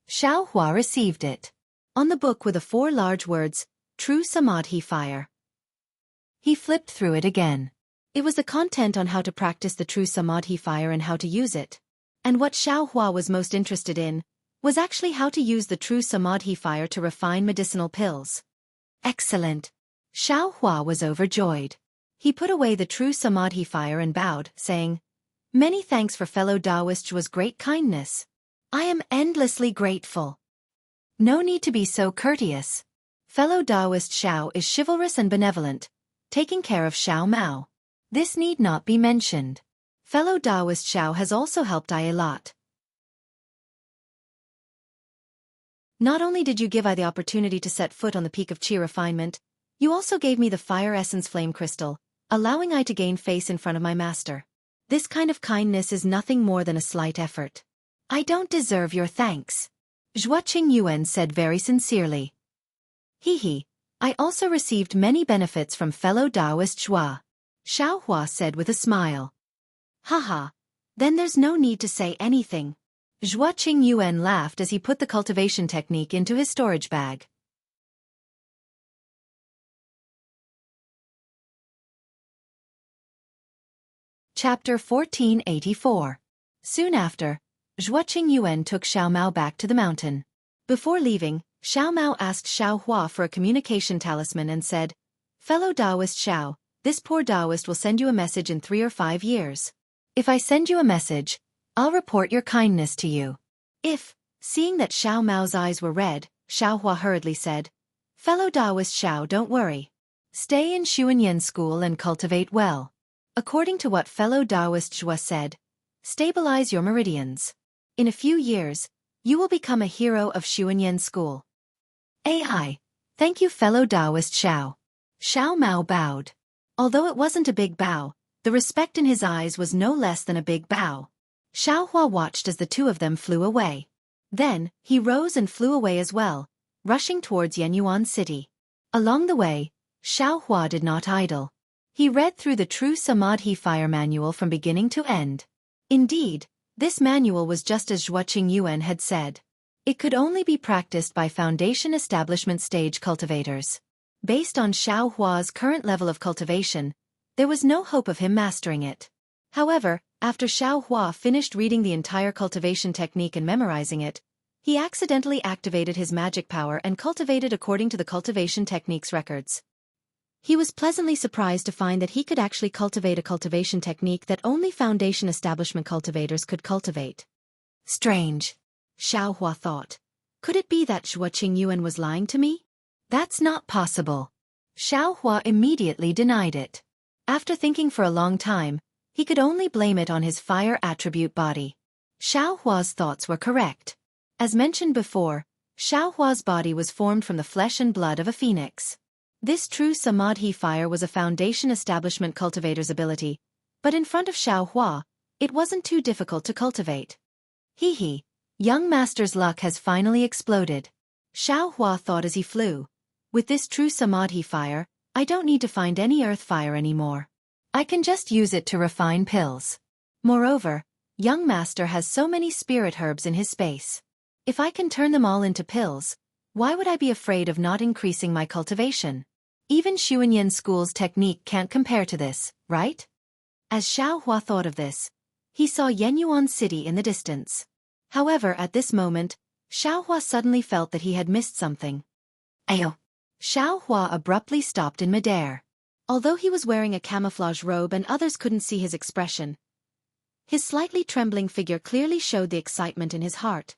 Xiao Hua received it. On the book were the 4 large words, True Samadhi Fire. He flipped through it again. It was the content on how to practice the true Samadhi fire and how to use it. And what Xiao Hua was most interested in was actually how to use the true Samadhi fire to refine medicinal pills. Excellent. Xiao Hua was overjoyed. He put away the true Samadhi fire and bowed, saying, Many thanks for fellow Taoist Zhua's great kindness. I am endlessly grateful. No need to be so courteous. Fellow Taoist Xiao is chivalrous and benevolent, taking care of Xiao Mao. This need not be mentioned. Fellow Taoist Xiao has also helped I a lot. Not only did you give I the opportunity to set foot on the peak of Qi refinement, you also gave me the fire essence flame crystal, allowing I to gain face in front of my master. This kind of kindness is nothing more than a slight effort. I don't deserve your thanks. Zhuoqing Yuan said very sincerely. He, I also received many benefits from fellow Taoist Zhua. Xiao Hua said with a smile. Haha, then there's no need to say anything. Zhuoqing Yuan laughed as he put the cultivation technique into his storage bag. Chapter 1484. Soon after, Zhuoqing Yuan took Xiao Mao back to the mountain. Before leaving, Xiao Mao asked Xiao Hua for a communication talisman and said, Fellow Taoist Xiao, this poor Taoist will send you a message in 3 or 5 years. If I send you a message, I'll report your kindness to you. If, seeing that Xiao Mao's eyes were red, Xiao Hua hurriedly said, Fellow Taoist Xiao, don't worry. Stay in Xuanyan school and cultivate well. According to what fellow Taoist Zhua said, stabilize your meridians. In a few years, you will become a hero of Xuanyan school. AI. Thank you fellow Taoist Xiao. Xiao Mao bowed. Although it wasn't a big bow, the respect in his eyes was no less than a big bow. Xiao Hua watched as the two of them flew away. Then, he rose and flew away as well, rushing towards Yenyuan City. Along the way, Xiao Hua did not idle. He read through the True Samadhi Fire Manual from beginning to end. Indeed, this manual was just as Zhuoqing Yuan had said. It could only be practiced by foundation establishment stage cultivators. Based on Xiao Hua's current level of cultivation, there was no hope of him mastering it. However, after Xiao Hua finished reading the entire cultivation technique and memorizing it, he accidentally activated his magic power and cultivated according to the cultivation technique's records. He was pleasantly surprised to find that he could actually cultivate a cultivation technique that only foundation establishment cultivators could cultivate. Strange. Xiao Hua thought. Could it be that Zhuoqing Yuan was lying to me? That's not possible. Xiao Hua immediately denied it. After thinking for a long time, he could only blame it on his fire attribute body. Xiao Hua's thoughts were correct. As mentioned before, Xiao Hua's body was formed from the flesh and blood of a phoenix. This true Samadhi fire was a foundation establishment cultivator's ability, but in front of Xiao Hua, it wasn't too difficult to cultivate. He, young master's luck has finally exploded. Xiao Hua thought as he flew. With this true Samadhi fire, I don't need to find any earth fire anymore. I can just use it to refine pills. Moreover, young master has so many spirit herbs in his space. If I can turn them all into pills, why would I be afraid of not increasing my cultivation? Even Xuanyan school's technique can't compare to this, right? As Xiao Hua thought of this, he saw Yenyuan City in the distance. However, at this moment, Xiao Hua suddenly felt that he had missed something. Ayo! Xiao Hua abruptly stopped in midair. Although he was wearing a camouflage robe and others couldn't see his expression, his slightly trembling figure clearly showed the excitement in his heart.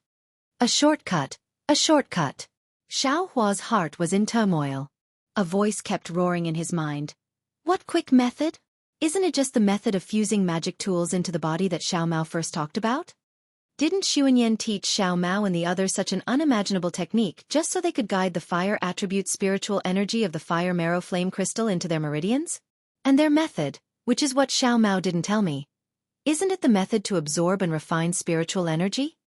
A shortcut, a shortcut. Xiao Hua's heart was in turmoil. A voice kept roaring in his mind. What quick method? Isn't it just the method of fusing magic tools into the body that Xiao Mao first talked about? Didn't Xuanyan teach Xiao Mao and the others such an unimaginable technique just so they could guide the fire attribute spiritual energy of the fire marrow flame crystal into their meridians? And their method, which is what Xiao Mao didn't tell me, isn't it the method to absorb and refine spiritual energy?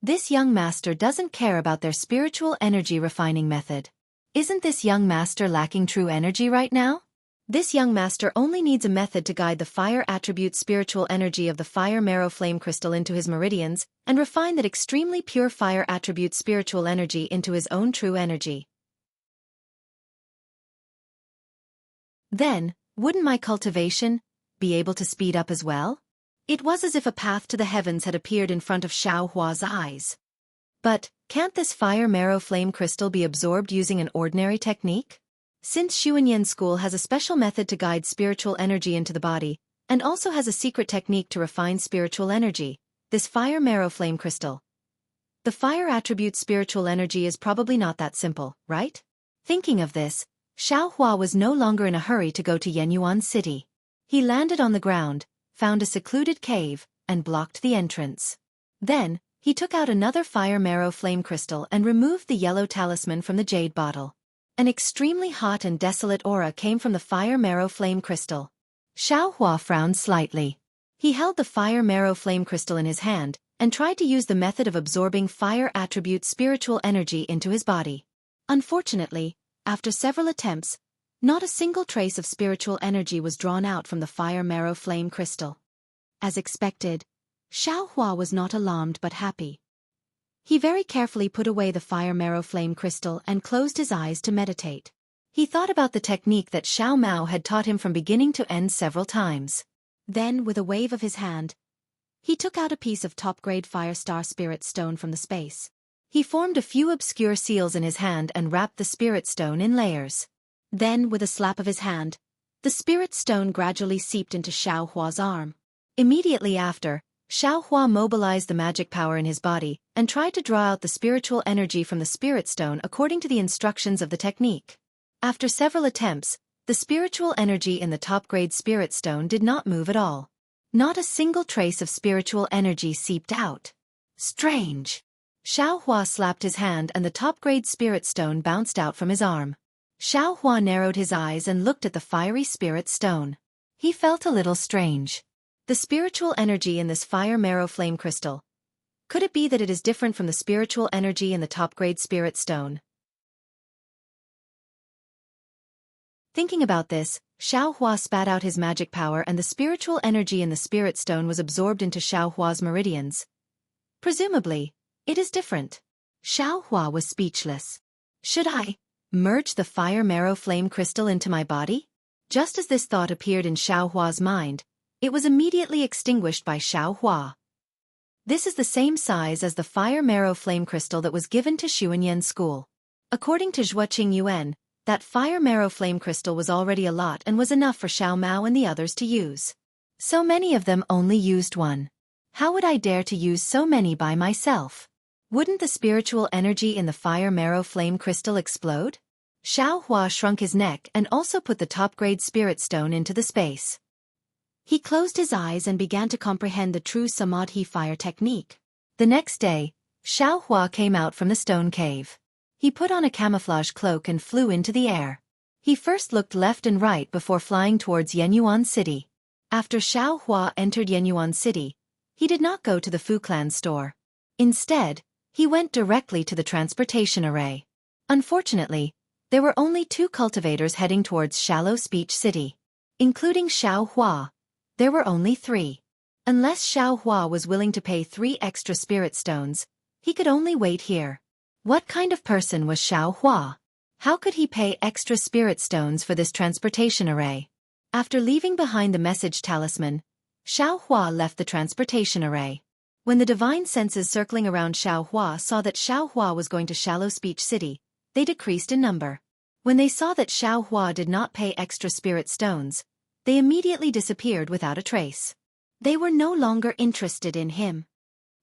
This young master doesn't care about their spiritual energy refining method. Isn't this young master lacking true energy right now? This young master only needs a method to guide the fire attribute spiritual energy of the fire marrow flame crystal into his meridians and refine that extremely pure fire attribute spiritual energy into his own true energy. Then, wouldn't my cultivation be able to speed up as well? It was as if a path to the heavens had appeared in front of Xiao Hua's eyes. But, can't this fire marrow flame crystal be absorbed using an ordinary technique? Since Xuanyan school has a special method to guide spiritual energy into the body, and also has a secret technique to refine spiritual energy, this fire marrow flame crystal. The fire attribute spiritual energy is probably not that simple, right? Thinking of this, Xiao Hua was no longer in a hurry to go to Yenyuan City. He landed on the ground, found a secluded cave, and blocked the entrance. Then, he took out another fire marrow flame crystal and removed the yellow talisman from the jade bottle. An extremely hot and desolate aura came from the fire marrow flame crystal. Xiao Hua frowned slightly. He held the fire marrow flame crystal in his hand and tried to use the method of absorbing fire attribute spiritual energy into his body. Unfortunately, after several attempts, not a single trace of spiritual energy was drawn out from the fire marrow flame crystal. As expected, Xiao Hua was not alarmed but happy. He very carefully put away the fire marrow flame crystal and closed his eyes to meditate. He thought about the technique that Xiao Mao had taught him from beginning to end several times. Then, with a wave of his hand, he took out a piece of top-grade fire star spirit stone from the space. He formed a few obscure seals in his hand and wrapped the spirit stone in layers. Then, with a slap of his hand, the spirit stone gradually seeped into Xiao Hua's arm. Immediately after, Xiao Hua mobilized the magic power in his body and tried to draw out the spiritual energy from the spirit stone according to the instructions of the technique. After several attempts, the spiritual energy in the top-grade spirit stone did not move at all. Not a single trace of spiritual energy seeped out. Strange! Xiao Hua slapped his hand and the top-grade spirit stone bounced out from his arm. Xiao Hua narrowed his eyes and looked at the fiery spirit stone. He felt a little strange. The spiritual energy in this fire marrow flame crystal. Could it be that it is different from the spiritual energy in the top-grade spirit stone? Thinking about this, Xiao Hua spat out his magic power and the spiritual energy in the spirit stone was absorbed into Xiao Hua's meridians. Presumably, it is different. Xiao Hua was speechless. Should I merge the fire marrow flame crystal into my body? Just as this thought appeared in Xiao Hua's mind, it was immediately extinguished by Xiao Hua. This is the same size as the fire marrow flame crystal that was given to Xuanyan school. According to Zhuoqing Yuan, that fire marrow flame crystal was already a lot and was enough for Xiao Mao and the others to use. So many of them only used one. How would I dare to use so many by myself? Wouldn't the spiritual energy in the fire marrow flame crystal explode? Xiao Hua shrunk his neck and also put the top-grade spirit stone into the space. He closed his eyes and began to comprehend the true Samadhi fire technique. The next day, Xiao Hua came out from the stone cave. He put on a camouflage cloak and flew into the air. He first looked left and right before flying towards Yenyuan City. After Xiao Hua entered Yenyuan City, he did not go to the Fu Clan store. Instead, he went directly to the transportation array. Unfortunately, there were only 2 cultivators heading towards Shallow Speech City. Including Xiao Hua, there were only 3. Unless Xiao Hua was willing to pay 3 extra spirit stones, he could only wait here. What kind of person was Xiao Hua? How could he pay extra spirit stones for this transportation array? After leaving behind the message talisman, Xiao Hua left the transportation array. When the divine senses circling around Xiao Hua saw that Xiao Hua was going to Shallow Speech City, they decreased in number. When they saw that Xiaohua did not pay extra spirit stones, they immediately disappeared without a trace. They were no longer interested in him.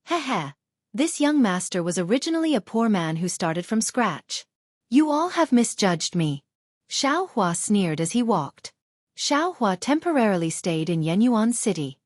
Heh. This young master was originally a poor man who started from scratch. You all have misjudged me. Xiaohua sneered as he walked. Xiaohua temporarily stayed in Yenyuan City.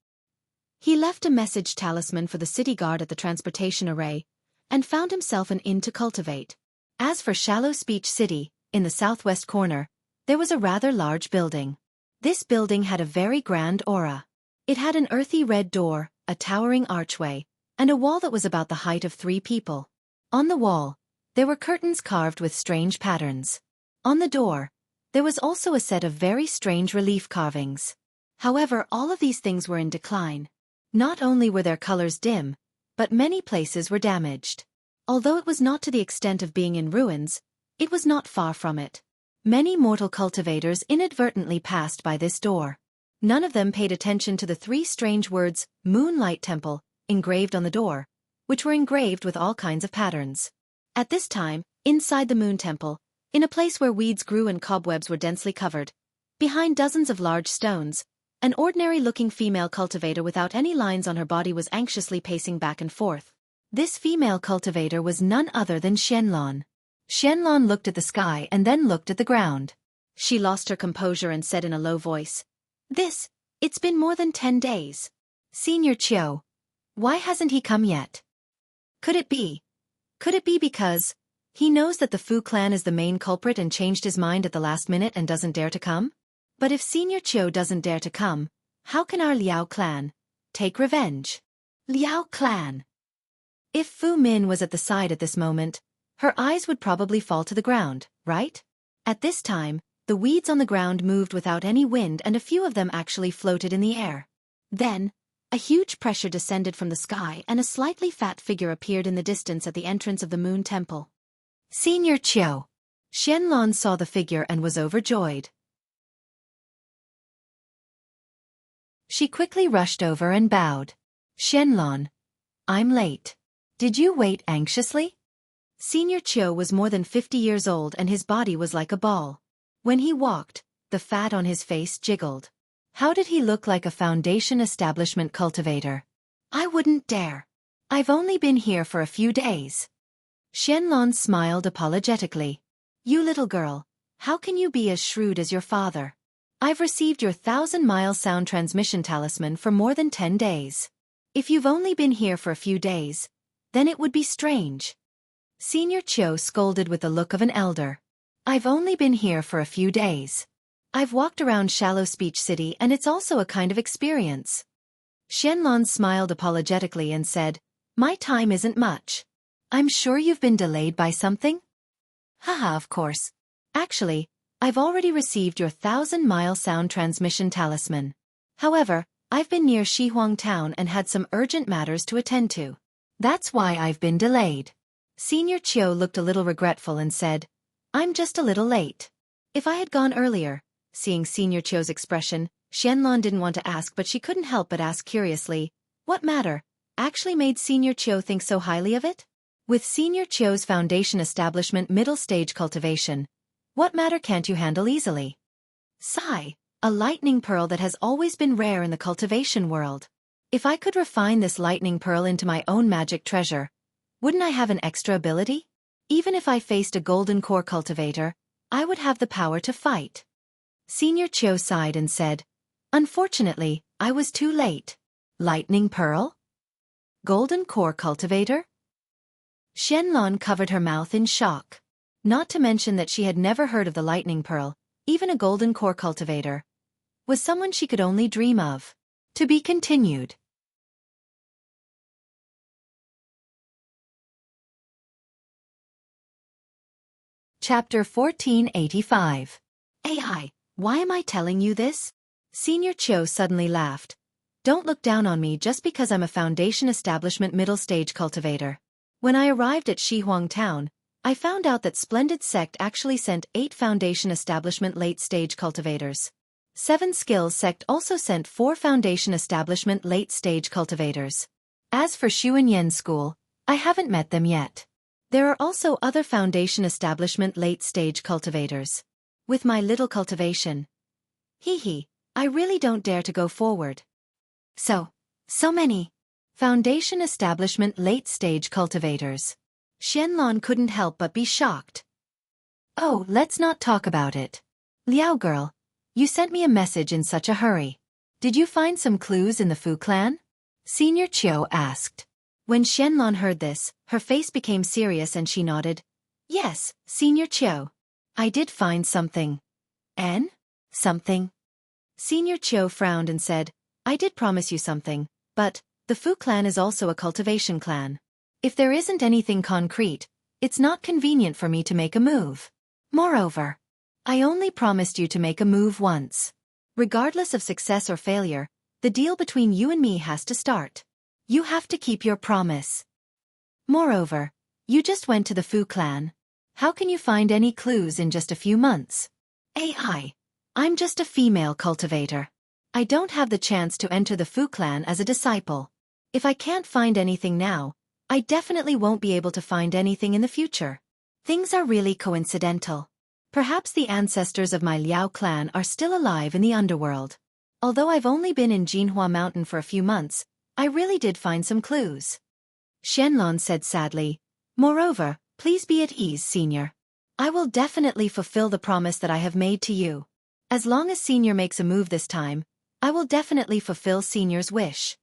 He left a message talisman for the city guard at the transportation array, and found himself an inn to cultivate. As for Shallow Speech City, in the southwest corner, there was a rather large building. This building had a very grand aura. It had an earthy red door, a towering archway, and a wall that was about the height of 3 people. On the wall, there were curtains carved with strange patterns. On the door, there was also a set of very strange relief carvings. However, all of these things were in decline. Not only were their colors dim, but many places were damaged. Although it was not to the extent of being in ruins, it was not far from it. Many mortal cultivators inadvertently passed by this door. None of them paid attention to the 3 strange words, Moonlight Temple, engraved on the door, which were engraved with all kinds of patterns. At this time, inside the Moon Temple, in a place where weeds grew and cobwebs were densely covered, behind dozens of large stones, an ordinary-looking female cultivator without any lines on her body was anxiously pacing back and forth. This female cultivator was none other than Xianlan. Xianlan looked at the sky and then looked at the ground. She lost her composure and said in a low voice, It's been more than 10 days. Senior Chiu, why hasn't he come yet? Could it be because he knows that the Fu clan is the main culprit and changed his mind at the last minute and doesn't dare to come? But if Senior Chiu doesn't dare to come, how can our Liao clan take revenge? Liao clan. If Fu Min was at the side at this moment, her eyes would probably fall to the ground, right? At this time, the weeds on the ground moved without any wind and a few of them actually floated in the air. Then, a huge pressure descended from the sky and a slightly fat figure appeared in the distance at the entrance of the Moon Temple. Senior Chiu. Xianlan saw the figure and was overjoyed. She quickly rushed over and bowed. Xianlan, I'm late. Did you wait anxiously? Senior Chiu was more than 50 years old and his body was like a ball. When he walked, the fat on his face jiggled. How did he look like a foundation establishment cultivator? I wouldn't dare. I've only been here for a few days. Xianlan smiled apologetically. You little girl, how can you be as shrewd as your father? I've received your 1,000-mile sound transmission talisman for more than 10 days. If you've only been here for a few days, then it would be strange. Senior Chiu scolded with the look of an elder. I've only been here for a few days. I've walked around Shallow Speech City and it's also a kind of experience. Xianlan smiled apologetically and said, My time isn't much. I'm sure you've been delayed by something? Haha, of course. Actually, I've already received your 1,000-mile sound transmission talisman. However, I've been near Shihuang town and had some urgent matters to attend to. That's why I've been delayed. Senior Chiu looked a little regretful and said, I'm just a little late. If I had gone earlier, seeing Senior Chiu's expression, Xianlan didn't want to ask but she couldn't help but ask curiously, what matter actually made Senior Chiu think so highly of it? With Senior Chiu's foundation establishment middle stage cultivation, what matter can't you handle easily? Sigh, a lightning pearl that has always been rare in the cultivation world. If I could refine this lightning pearl into my own magic treasure, wouldn't I have an extra ability? Even if I faced a golden core cultivator, I would have the power to fight. Senior Chiu sighed and said, Unfortunately, I was too late. Lightning pearl? Golden core cultivator? Xianlan covered her mouth in shock. Not to mention that she had never heard of the lightning pearl, even a golden core cultivator, was someone she could only dream of. To be continued. Chapter 1485. AI, why am I telling you this? Senior Chiu suddenly laughed. Don't look down on me just because I'm a foundation establishment middle stage cultivator. When I arrived at Shihuang town, I found out that Splendid Sect actually sent 8 foundation establishment late-stage cultivators. 7 Skills Sect also sent 4 foundation establishment late-stage cultivators. As for Xuanyan School, I haven't met them yet. There are also other Foundation establishment late-stage cultivators. With my little cultivation. I really don't dare to go forward. So many Foundation establishment late-stage cultivators. Xianlong couldn't help but be shocked. Oh, let's not talk about it. Liao girl, you sent me a message in such a hurry. Did you find some clues in the Fu clan? Senior Chiu asked. When Xianlong heard this, her face became serious and she nodded. Yes, Senior Chiu. I did find something. Something? Senior Chiu frowned and said, I did promise you something, but the Fu clan is also a cultivation clan. If there isn't anything concrete, it's not convenient for me to make a move. Moreover, I only promised you to make a move once. Regardless of success or failure, the deal between you and me has to start. You have to keep your promise. Moreover, you just went to the Fu clan. How can you find any clues in just a few months? I'm just a female cultivator. I don't have the chance to enter the Fu clan as a disciple. If I can't find anything now, I definitely won't be able to find anything in the future. Things are really coincidental. Perhaps the ancestors of my Liao clan are still alive in the underworld. Although I've only been in Jianghu Mountain for a few months, I really did find some clues. Xianlong said sadly. Moreover, please be at ease, Senior. I will definitely fulfill the promise that I have made to you. As long as Senior makes a move this time, I will definitely fulfill Senior's wish.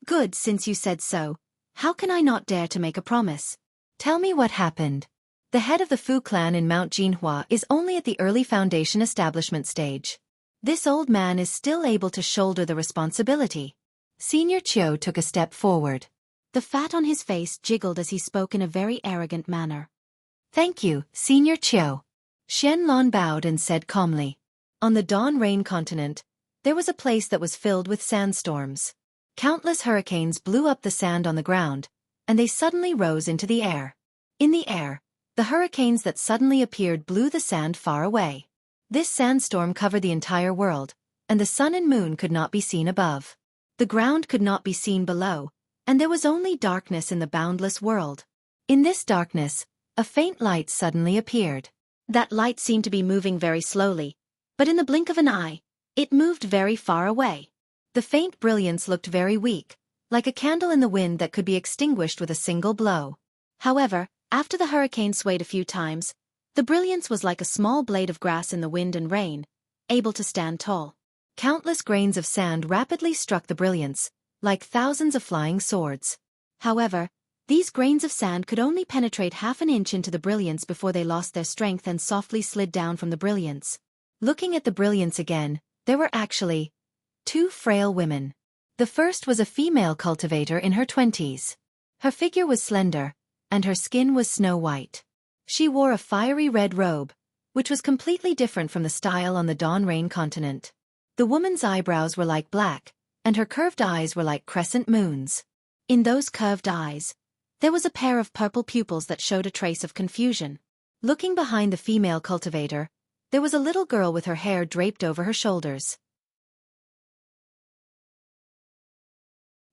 Good, since you said so. How can I not dare to make a promise? Tell me what happened. The head of the Fu clan in Mount Jinhua is only at the early Foundation establishment stage. This old man is still able to shoulder the responsibility. Senior Chiu took a step forward. The fat on his face jiggled as he spoke in a very arrogant manner. Thank you, Senior Chiu. Xianlong bowed and said calmly. On the Dawn Rain continent, there was a place that was filled with sandstorms. Countless hurricanes blew up the sand on the ground, and they suddenly rose into the air. In the air, the hurricanes that suddenly appeared blew the sand far away. This sandstorm covered the entire world, and the sun and moon could not be seen above. The ground could not be seen below, and there was only darkness in the boundless world. In this darkness, a faint light suddenly appeared. That light seemed to be moving very slowly, but in the blink of an eye, it moved very far away. The faint brilliance looked very weak, like a candle in the wind that could be extinguished with a single blow. However, after the hurricane swayed a few times, the brilliance was like a small blade of grass in the wind and rain, able to stand tall. Countless grains of sand rapidly struck the brilliance, like thousands of flying swords. However, these grains of sand could only penetrate half an inch into the brilliance before they lost their strength and softly slid down from the brilliance. Looking at the brilliance again, there were actually two frail women. The first was a female cultivator in her 20s. Her figure was slender, and her skin was snow white. She wore a fiery red robe, which was completely different from the style on the Dawn Rain continent. The woman's eyebrows were like black, and her curved eyes were like crescent moons. In those curved eyes, there was a pair of purple pupils that showed a trace of confusion. Looking behind the female cultivator, there was a little girl with her hair draped over her shoulders.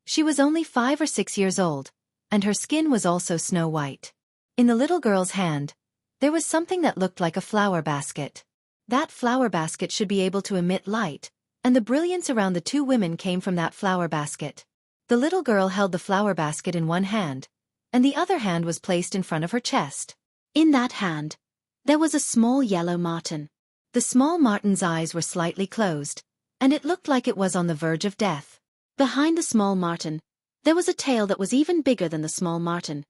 She was only 5 or 6 years old, and her skin was also snow white. In the little girl's hand, there was something that looked like a flower basket. That flower basket should be able to emit light, and the brilliance around the two women came from that flower basket. The little girl held the flower basket in one hand, and the other hand was placed in front of her chest. In that hand, there was a small yellow marten. The small marten's eyes were slightly closed, and it looked like it was on the verge of death. Behind the small marten, there was a tail that was even bigger than the small marten,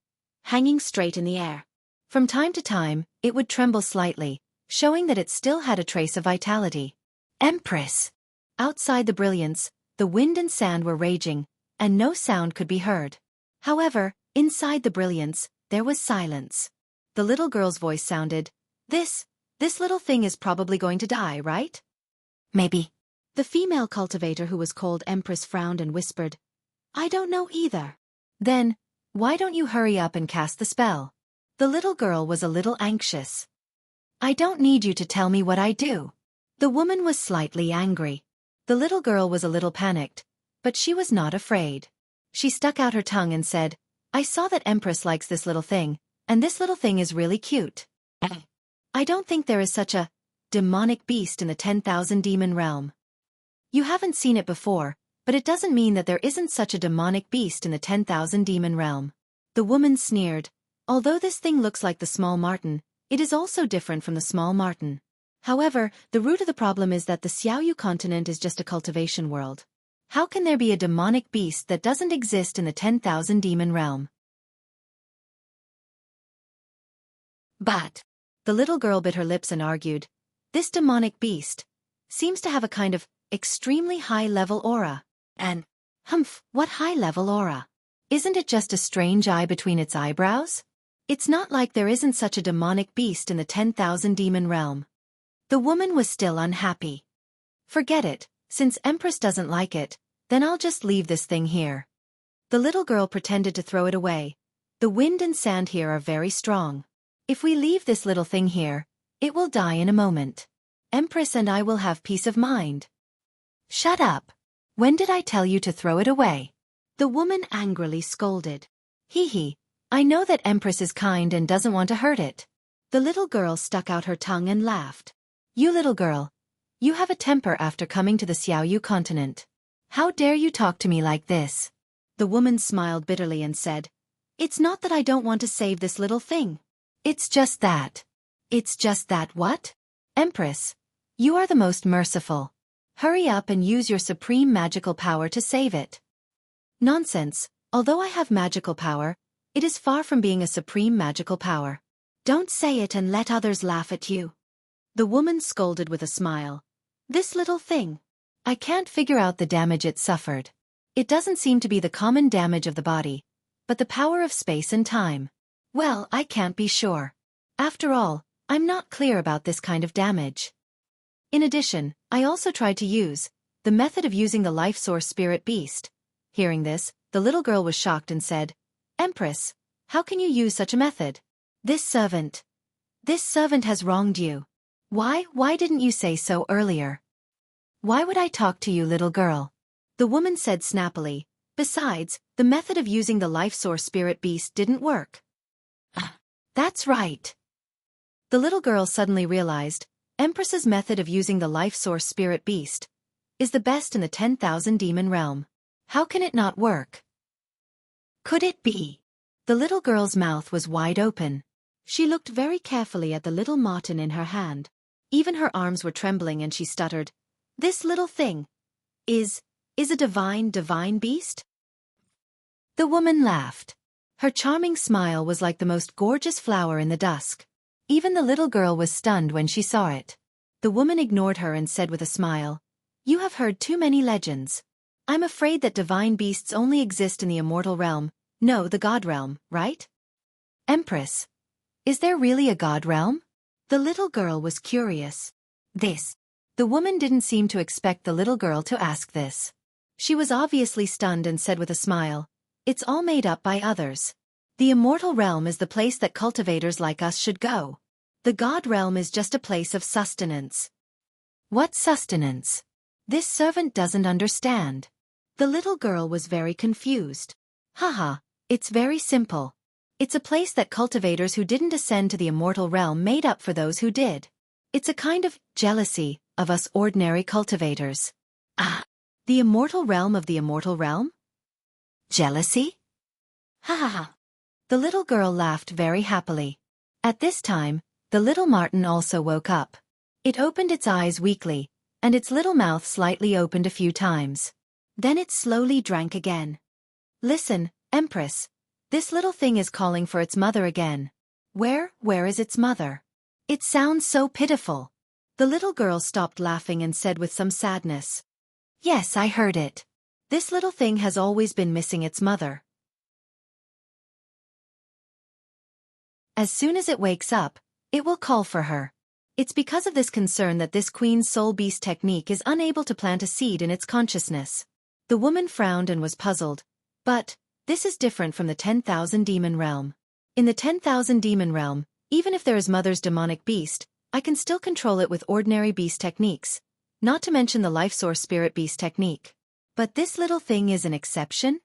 hanging straight in the air. From time to time, it would tremble slightly, showing that it still had a trace of vitality. Empress! Outside the brilliance, the wind and sand were raging, and no sound could be heard. However, inside the brilliance, there was silence. The little girl's voice sounded, This little thing is probably going to die, right? Maybe. The female cultivator who was called Empress frowned and whispered, I don't know either. Then, why don't you hurry up and cast the spell? The little girl was a little anxious. I don't need you to tell me what I do. The woman was slightly angry. The little girl was a little panicked, but she was not afraid. She stuck out her tongue and said, I saw that Empress likes this little thing, And this little thing is really cute. I don't think there is such a demonic beast in the 10,000 demon realm. You haven't seen it before, but it doesn't mean that there isn't such a demonic beast in the 10,000 demon realm. The woman sneered. Although this thing looks like the small marten, it is also different from the small marten. However, the root of the problem is that the Xiaoyu continent is just a cultivation world. How can there be a demonic beast that doesn't exist in the 10,000 demon realm? But the little girl bit her lips and argued, this demonic beast seems to have a kind of extremely high-level aura. And, what high-level aura? Isn't it just a strange eye between its eyebrows? It's not like there isn't such a demonic beast in the 10,000 demon realm. The woman was still unhappy. Forget it, since Empress doesn't like it, then I'll just leave this thing here. The little girl pretended to throw it away. The wind and sand here are very strong. If we leave this little thing here, it will die in a moment. Empress and I will have peace of mind. Shut up. When did I tell you to throw it away? The woman angrily scolded. Hee, I know that Empress is kind and doesn't want to hurt it. The little girl stuck out her tongue and laughed. You little girl. You have a temper after coming to the Xiaoyu continent. How dare you talk to me like this? The woman smiled bitterly and said, it's not that I don't want to save this little thing. It's just that. It's just that what? Empress, you are the most merciful. Hurry up and use your supreme magical power to save it. Nonsense, although I have magical power, it is far from being a supreme magical power. Don't say it and let others laugh at you. The woman scolded with a smile. This little thing. I can't figure out the damage it suffered. It doesn't seem to be the common damage of the body, but the power of space and time. Well, I can't be sure. After all, I'm not clear about this kind of damage. In addition, I also tried to use the method of using the life source spirit beast. Hearing this, the little girl was shocked and said, Empress, how can you use such a method? This servant has wronged you. Why didn't you say so earlier? Why would I talk to you, little girl? The woman said snappily. Besides, the method of using the life source spirit beast didn't work. That's right. The little girl suddenly realized, Empress's method of using the life source spirit beast is the best in the 10,000 demon realm. How can it not work? Could it be? The little girl's mouth was wide open. She looked very carefully at the little marten in her hand. Even her arms were trembling and she stuttered, this little thing is a divine beast? The woman laughed. Her charming smile was like the most gorgeous flower in the dusk. Even the little girl was stunned when she saw it. The woman ignored her and said with a smile, you have heard too many legends. I'm afraid that divine beasts only exist in the immortal realm, no, the god realm, right? Empress, is there really a god realm? The little girl was curious. The woman didn't seem to expect the little girl to ask this. She was obviously stunned and said with a smile, it's all made up by others. The immortal realm is the place that cultivators like us should go. The god realm is just a place of sustenance. What sustenance? This servant doesn't understand. The little girl was very confused. Haha, it's very simple. It's a place that cultivators who didn't ascend to the immortal realm made up for those who did. It's a kind of jealousy of us ordinary cultivators. The immortal realm of the immortal realm? Jealousy? Ha ha ha. The little girl laughed very happily. At this time, the little marten also woke up. It opened its eyes weakly, and its little mouth slightly opened a few times. Then it slowly drank again. Listen, Empress. This little thing is calling for its mother again. Where is its mother? It sounds so pitiful. The little girl stopped laughing and said with some sadness. Yes, I heard it. This little thing has always been missing its mother. As soon as it wakes up, it will call for her. It's because of this concern that this Queen's Soul Beast technique is unable to plant a seed in its consciousness. The woman frowned and was puzzled. But this is different from the 10,000 demon realm. In the 10,000 demon realm, even if there is Mother's demonic beast, I can still control it with ordinary beast techniques, not to mention the life source spirit beast technique. But this little thing is an exception?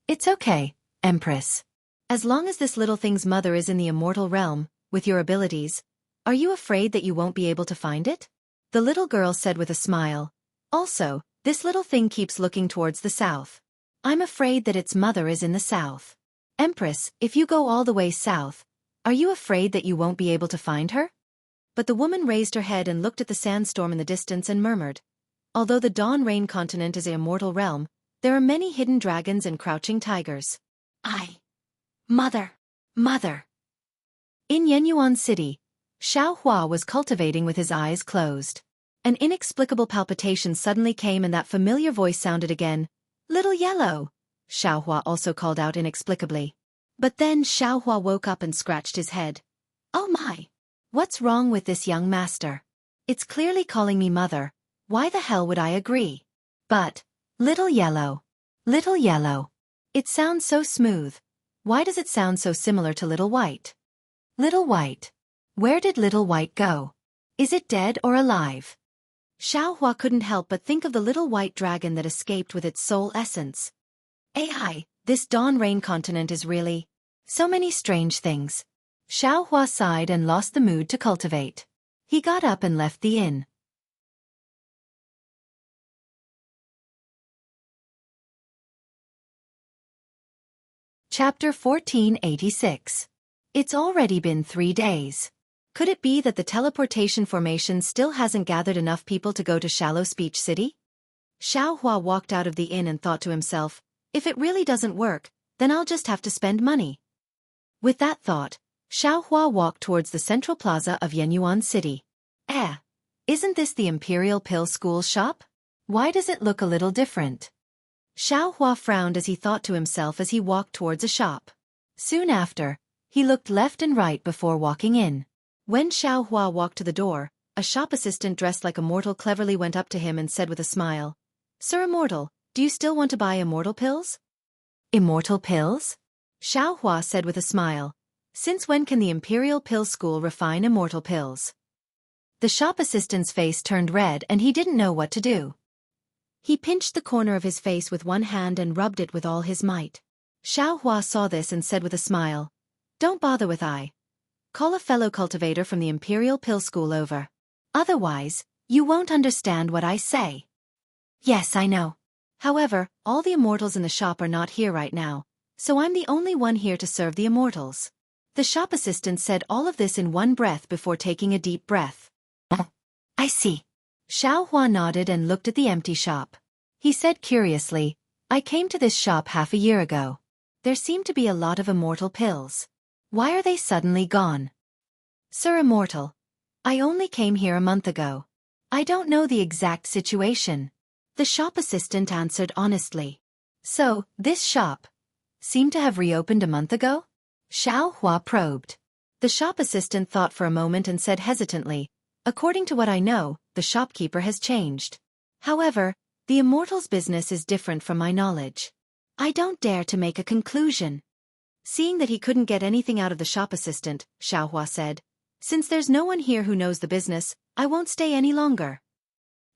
It's okay, Empress. As long as this little thing's mother is in the immortal realm, with your abilities, are you afraid that you won't be able to find it? The little girl said with a smile. Also, this little thing keeps looking towards the south. I'm afraid that its mother is in the south. Empress, if you go all the way south, are you afraid that you won't be able to find her? But the woman raised her head and looked at the sandstorm in the distance and murmured. Although the Dawn Rain continent is an immortal realm, there are many hidden dragons and crouching tigers. Mother. In Yenyuan City, Xiaohua was cultivating with his eyes closed. An inexplicable palpitation suddenly came and that familiar voice sounded again. Little Yellow, Xiaohua also called out inexplicably. But then Xiaohua woke up and scratched his head. Oh my! What's wrong with this young master? It's clearly calling me mother. Why the hell would I agree? But, Little Yellow. It sounds so smooth. Why does it sound so similar to Little White? Little White. Where did Little White go? Is it dead or alive? Xiaohua couldn't help but think of the little white dragon that escaped with its soul essence. This Dawn Rain continent is really so many strange things. Xiaohua sighed and lost the mood to cultivate. He got up and left the inn. Chapter 1486. It's already been 3 days. Could it be that the teleportation formation still hasn't gathered enough people to go to Shallow Speech City? Xiaohua walked out of the inn and thought to himself, if it really doesn't work, then I'll just have to spend money. With that thought, Xiaohua walked towards the central plaza of Yenyuan City. Isn't this the Imperial Pill School shop? Why does it look a little different? Xiaohua frowned as he thought to himself as he walked towards a shop. Soon after, he looked left and right before walking in. When Xiaohua walked to the door, a shop assistant dressed like Immortal cleverly went up to him and said with a smile, Sir Immortal, do you still want to buy immortal pills? Immortal pills? Xiaohua said with a smile. Since when can the Imperial Pill School refine immortal pills? The shop assistant's face turned red and he didn't know what to do. He pinched the corner of his face with one hand and rubbed it with all his might. Xiaohua saw this and said with a smile, Don't bother with I. Call a fellow cultivator from the Imperial Pill School over. Otherwise, you won't understand what I say. Yes, I know. However, all the immortals in the shop are not here right now, so I'm the only one here to serve the immortals. The shop assistant said all of this in one breath before taking a deep breath. I see. Xiaohua nodded and looked at the empty shop. He said curiously, I came to this shop half a year ago. There seemed to be a lot of immortal pills. Why are they suddenly gone? Sir Immortal, I only came here a month ago. I don't know the exact situation. The shop assistant answered honestly. So, this shop seemed to have reopened a month ago? Xiaohua probed. The shop assistant thought for a moment and said hesitantly, According to what I know, the shopkeeper has changed. However, the immortal's business is different from my knowledge. I don't dare to make a conclusion. Seeing that he couldn't get anything out of the shop assistant, Xiaohua said, Since there's no one here who knows the business, I won't stay any longer.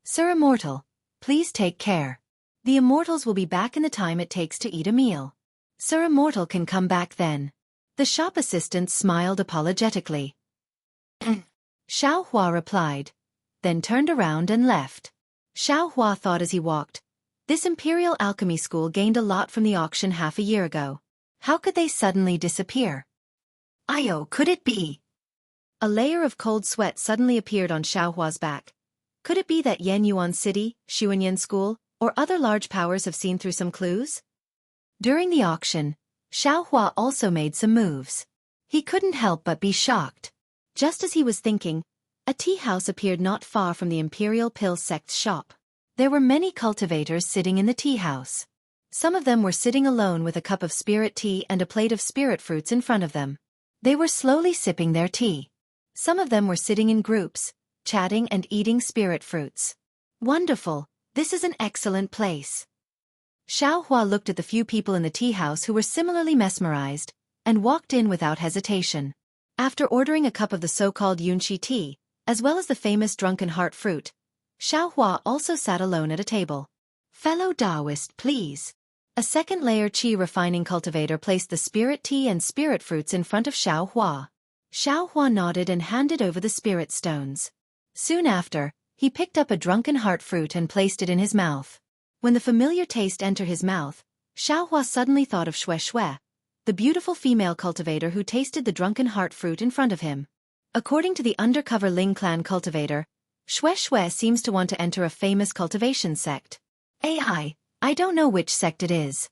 Sir Immortal, please take care. The immortals will be back in the time it takes to eat a meal. Sir Immortal can come back then. The shop assistant smiled apologetically. Xiaohua replied, then turned around and left. Xiaohua thought as he walked, this Imperial Alchemy School gained a lot from the auction half a year ago. How could they suddenly disappear? Could it be? A layer of cold sweat suddenly appeared on Xiaohua's back. Could it be that Yenyuan City, Xuanyan School, or other large powers have seen through some clues? During the auction, Xiaohua also made some moves. He couldn't help but be shocked. Just as he was thinking, a tea house appeared not far from the Imperial Pill Sect's shop. There were many cultivators sitting in the tea house. Some of them were sitting alone with a cup of spirit tea and a plate of spirit fruits in front of them. They were slowly sipping their tea. Some of them were sitting in groups, chatting and eating spirit fruits. Wonderful, this is an excellent place. Xiaohua looked at the few people in the tea house who were similarly mesmerized, and walked in without hesitation. After ordering a cup of the so-called Yunxi tea, as well as the famous drunken heart fruit, Xiaohua also sat alone at a table. Fellow Taoist, please. A second-layer qi refining cultivator placed the spirit tea and spirit fruits in front of Xiao Hua. Xiao Hua nodded and handed over the spirit stones. Soon after, he picked up a drunken heart fruit and placed it in his mouth. When the familiar taste entered his mouth, Xiao Hua suddenly thought of Shui, the beautiful female cultivator who tasted the drunken heart fruit in front of him. According to the undercover Ling clan cultivator, Shui seems to want to enter a famous cultivation sect. I don't know which sect it is.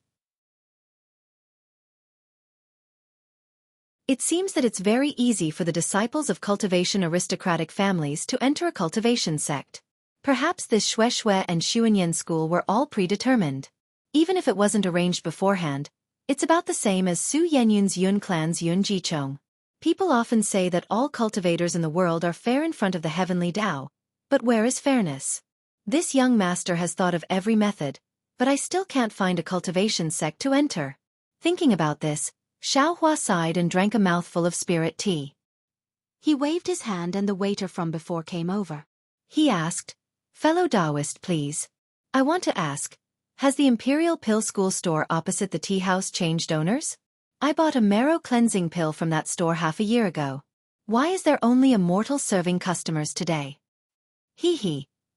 It seems that it's very easy for the disciples of cultivation aristocratic families to enter a cultivation sect. Perhaps this Shui and Xuanyan school were all predetermined. Even if it wasn't arranged beforehand, it's about the same as Su Yenyun's Yun clan's Yun Jichong. People often say that all cultivators in the world are fair in front of the heavenly Tao, but where is fairness? This young master has thought of every method, but I still can't find a cultivation sect to enter. Thinking about this, Xiao Hua sighed and drank a mouthful of spirit tea. He waved his hand and the waiter from before came over. He asked, "Fellow Taoist, please. I want to ask, has the Imperial Pill School store opposite the tea house changed owners? I bought a marrow cleansing pill from that store half a year ago. Why is there only Immortal serving customers today?"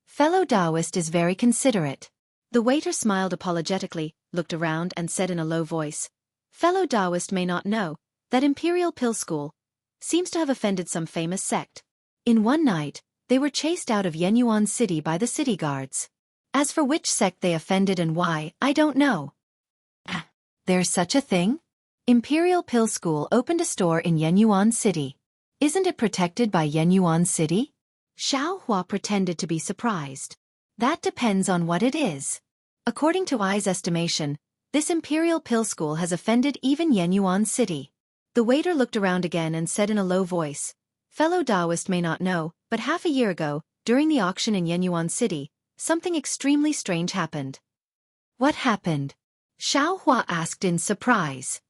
Fellow Taoist is very considerate. The waiter smiled apologetically, looked around and said in a low voice, "Fellow Taoist may not know that Imperial Pill School seems to have offended some famous sect. In one night, they were chased out of Yenyuan City by the city guards. As for which sect they offended and why, I don't know." There's such a thing? Imperial Pill School opened a store in Yenyuan City. Isn't it protected by Yenyuan City? Xiao Hua pretended to be surprised. That depends on what it is. According to I's estimation, this Imperial Pill School has offended even Yenyuan City. The waiter looked around again and said in a low voice, "Fellow Taoist may not know, but half a year ago, during the auction in Yenyuan City, something extremely strange happened." What happened? Xiao Hua asked in surprise.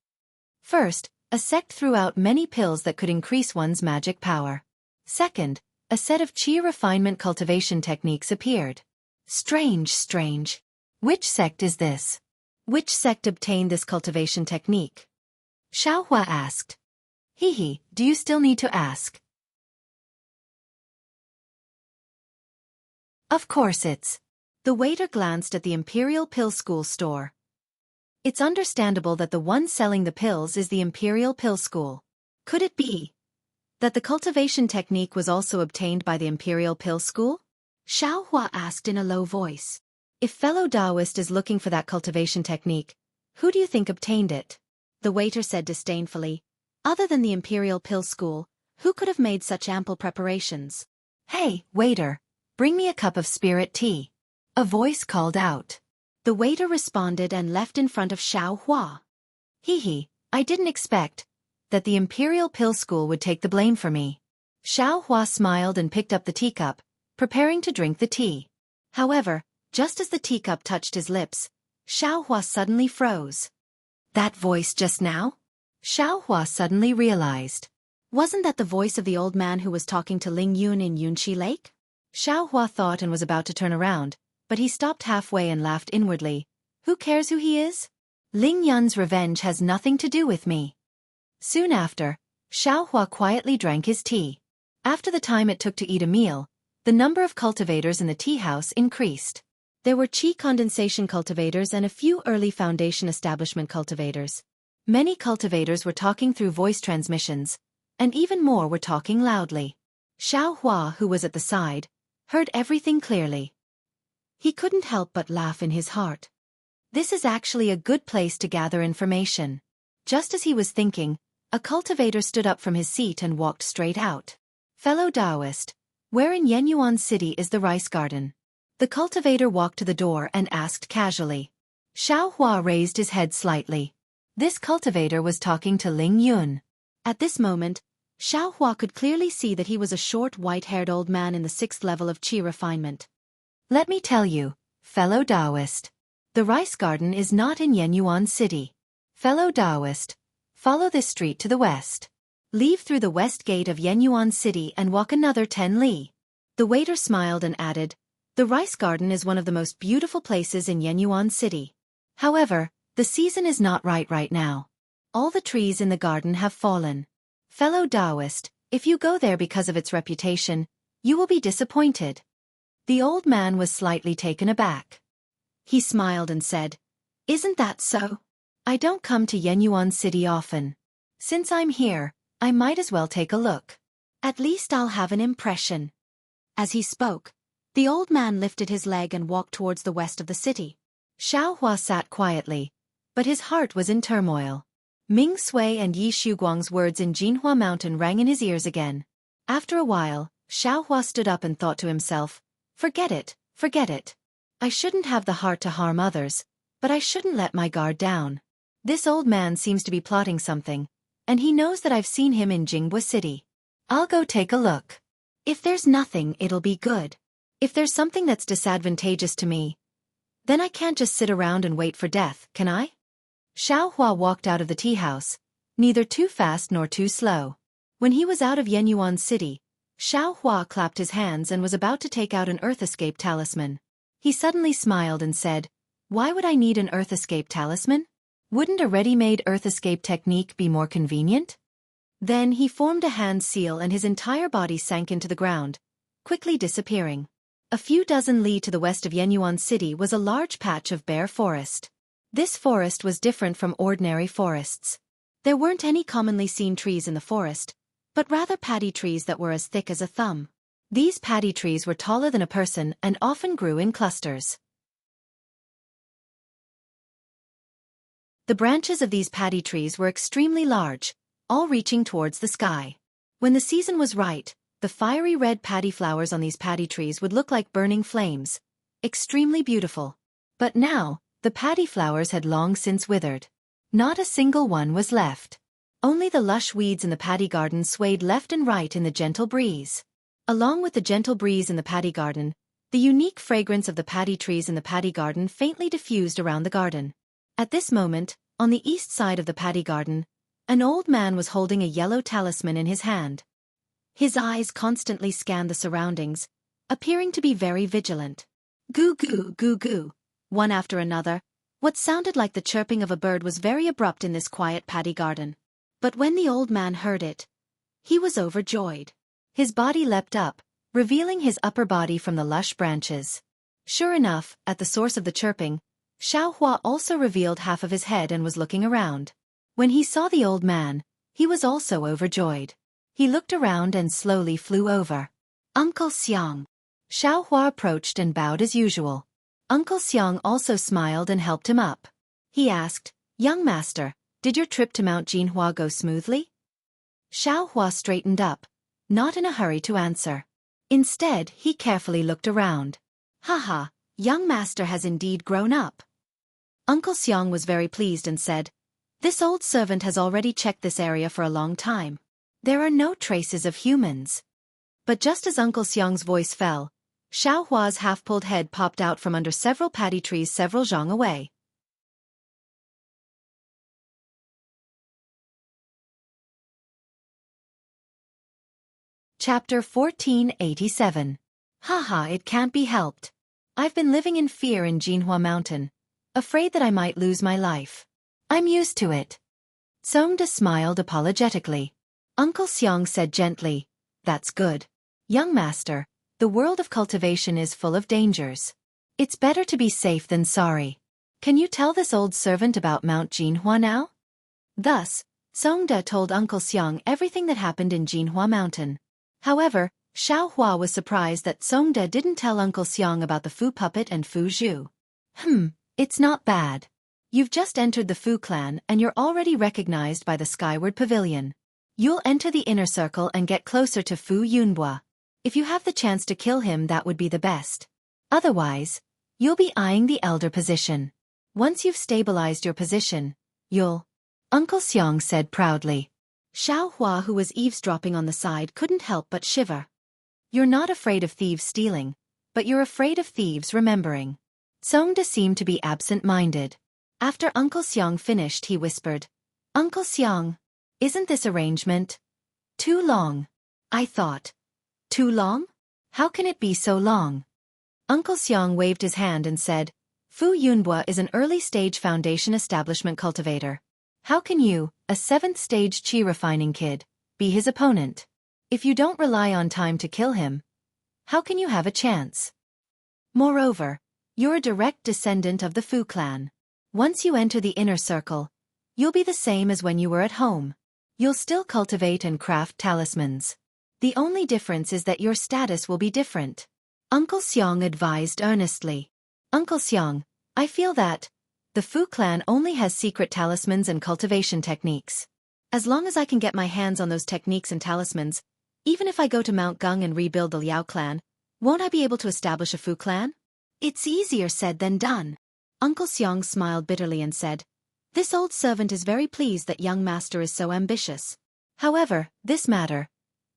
First, a sect threw out many pills that could increase one's magic power. Second, a set of qi refinement cultivation techniques appeared. Strange. Which sect is this? Which sect obtained this cultivation technique? Xiao Hua asked. Do you still need to ask? Of course it's. The waiter glanced at the Imperial Pill School store. It's understandable that the one selling the pills is the Imperial Pill School. Could it be that the cultivation technique was also obtained by the Imperial Pill School? Xiao Hua asked in a low voice. If fellow Taoist is looking for that cultivation technique, who do you think obtained it? The waiter said disdainfully. Other than the Imperial Pill School, who could have made such ample preparations? Hey, waiter, bring me a cup of spirit tea. A voice called out. The waiter responded and left in front of Xiao Hua. I didn't expect that the Imperial Pill School would take the blame for me. Xiao Hua smiled and picked up the teacup, preparing to drink the tea. However, just as the teacup touched his lips, Xiao Hua suddenly froze. That voice just now? Xiao Hua suddenly realized. Wasn't that the voice of the old man who was talking to Ling Yun in Yunqi Lake? Xiao Hua thought and was about to turn around, but he stopped halfway and laughed inwardly. Who cares who he is? Ling Yun's revenge has nothing to do with me. Soon after, Xiao Hua quietly drank his tea. After the time it took to eat a meal, the number of cultivators in the tea house increased. There were qi condensation cultivators and a few early foundation establishment cultivators. Many cultivators were talking through voice transmissions, and even more were talking loudly. Xiao Hua, who was at the side, heard everything clearly. He couldn't help but laugh in his heart. This is actually a good place to gather information. Just as he was thinking, a cultivator stood up from his seat and walked straight out. Fellow Taoist, where in Yenyuan City is the rice garden? The cultivator walked to the door and asked casually. Xiao Hua raised his head slightly. This cultivator was talking to Ling Yun. At this moment, Xiao Hua could clearly see that he was a short white-haired old man in the 6th level of qi refinement. Let me tell you, fellow Taoist, the rice garden is not in Yenyuan City. Fellow Taoist, follow this street to the west. Leave through the west gate of Yenyuan City and walk another 10 li. The waiter smiled and added, the rice garden is one of the most beautiful places in Yenyuan City. However, The season is not right now. All the trees in the garden have fallen. Fellow Taoist, if you go there because of its reputation, you will be disappointed. The old man was slightly taken aback. He smiled and said, "Isn't that so? I don't come to Yenyuan City often. Since I'm here, I might as well take a look. At least I'll have an impression." As he spoke, the old man lifted his leg and walked towards the west of the city. Xiaohua sat quietly, but his heart was in turmoil. Ming Sui and Yi Shuguang's words in Jinhua Mountain rang in his ears again. After a while, Xiaohua stood up and thought to himself, forget it. I shouldn't have the heart to harm others, but I shouldn't let my guard down. This old man seems to be plotting something, and he knows that I've seen him in Jianghu City. I'll go take a look. If there's nothing, it'll be good. If there's something that's disadvantageous to me, then I can't just sit around and wait for death, can I? Xiaohua walked out of the tea house, neither too fast nor too slow. When he was out of Yenyuan City, Xiaohua clapped his hands and was about to take out an Earth Escape talisman. He suddenly smiled and said, "Why would I need an Earth Escape talisman? Wouldn't a ready-made Earth Escape technique be more convenient?" Then he formed a hand seal and his entire body sank into the ground, quickly disappearing. A few dozen li to the west of Yenyuan City was a large patch of bare forest. This forest was different from ordinary forests. There weren't any commonly seen trees in the forest, but rather paddy trees that were as thick as a thumb. These paddy trees were taller than a person and often grew in clusters. The branches of these paddy trees were extremely large, all reaching towards the sky. When the season was right, the fiery red paddy flowers on these paddy trees would look like burning flames, extremely beautiful. But now, the paddy flowers had long since withered. Not a single one was left. Only the lush weeds in the paddy garden swayed left and right in the gentle breeze. Along with the gentle breeze in the paddy garden, the unique fragrance of the paddy trees in the paddy garden faintly diffused around the garden. At this moment, on the east side of the paddy garden, an old man was holding a yellow talisman in his hand. His eyes constantly scanned the surroundings, appearing to be very vigilant. Goo goo goo goo. One after another, what sounded like the chirping of a bird was very abrupt in this quiet paddy garden. But when the old man heard it, he was overjoyed. His body leapt up, revealing his upper body from the lush branches. Sure enough, at the source of the chirping, Xiaohua also revealed half of his head and was looking around. When he saw the old man, he was also overjoyed. He looked around and slowly flew over. "Uncle Xiang." Xiaohua approached and bowed as usual. Uncle Xiang also smiled and helped him up. He asked, "Young master, did your trip to Mount Jinhua go smoothly?" Xiaohua straightened up, not in a hurry to answer. Instead, he carefully looked around. "Haha, young master has indeed grown up." Uncle Xiang was very pleased and said, "This old servant has already checked this area for a long time. There are no traces of humans." But just as Uncle Xiang's voice fell, Xiaohua's half-pulled head popped out from under several paddy trees several zhang away. Chapter 1487. Haha, it can't be helped. I've been living in fear in Jinhua Mountain, afraid that I might lose my life. I'm used to it. Songda smiled apologetically. Uncle Xiang said gently, "That's good. Young master, the world of cultivation is full of dangers. It's better to be safe than sorry. Can you tell this old servant about Mount Jinhua now?" Thus, Songda told Uncle Xiang everything that happened in Jinhua Mountain. However, Xiaohua was surprised that Songda didn't tell Uncle Xiang about the Fu puppet and Fu Zhu. It's not bad. You've just entered the Fu clan and you're already recognized by the Skyward Pavilion. You'll enter the inner circle and get closer to Fu Yunbua. If you have the chance to kill him, that would be the best. Otherwise, you'll be eyeing the elder position. Once you've stabilized your position, you'll... Uncle Xiang said proudly. Xiaohua, who was eavesdropping on the side, couldn't help but shiver. You're not afraid of thieves stealing, but you're afraid of thieves remembering. Songda seemed to be absent-minded. After Uncle Xiang finished, he whispered, "Uncle Xiang, isn't this arrangement too long?" I thought, "Too long? How can it be so long?" Uncle Xiang waved his hand and said, Fu Yunbua is an early-stage foundation establishment cultivator. How can you, a 7th-stage qi refining kid, be his opponent? If you don't rely on time to kill him, how can you have a chance? Moreover, you're a direct descendant of the Fu clan. Once you enter the inner circle, you'll be the same as when you were at home. You'll still cultivate and craft talismans. The only difference is that your status will be different. Uncle Xiang advised earnestly. Uncle Xiang, I feel that the Fu clan only has secret talismans and cultivation techniques. As long as I can get my hands on those techniques and talismans, even if I go to Mount Gung and rebuild the Liao clan, won't I be able to establish a Fu clan? It's easier said than done. Uncle Xiang smiled bitterly and said, this old servant is very pleased that young master is so ambitious. However, this matter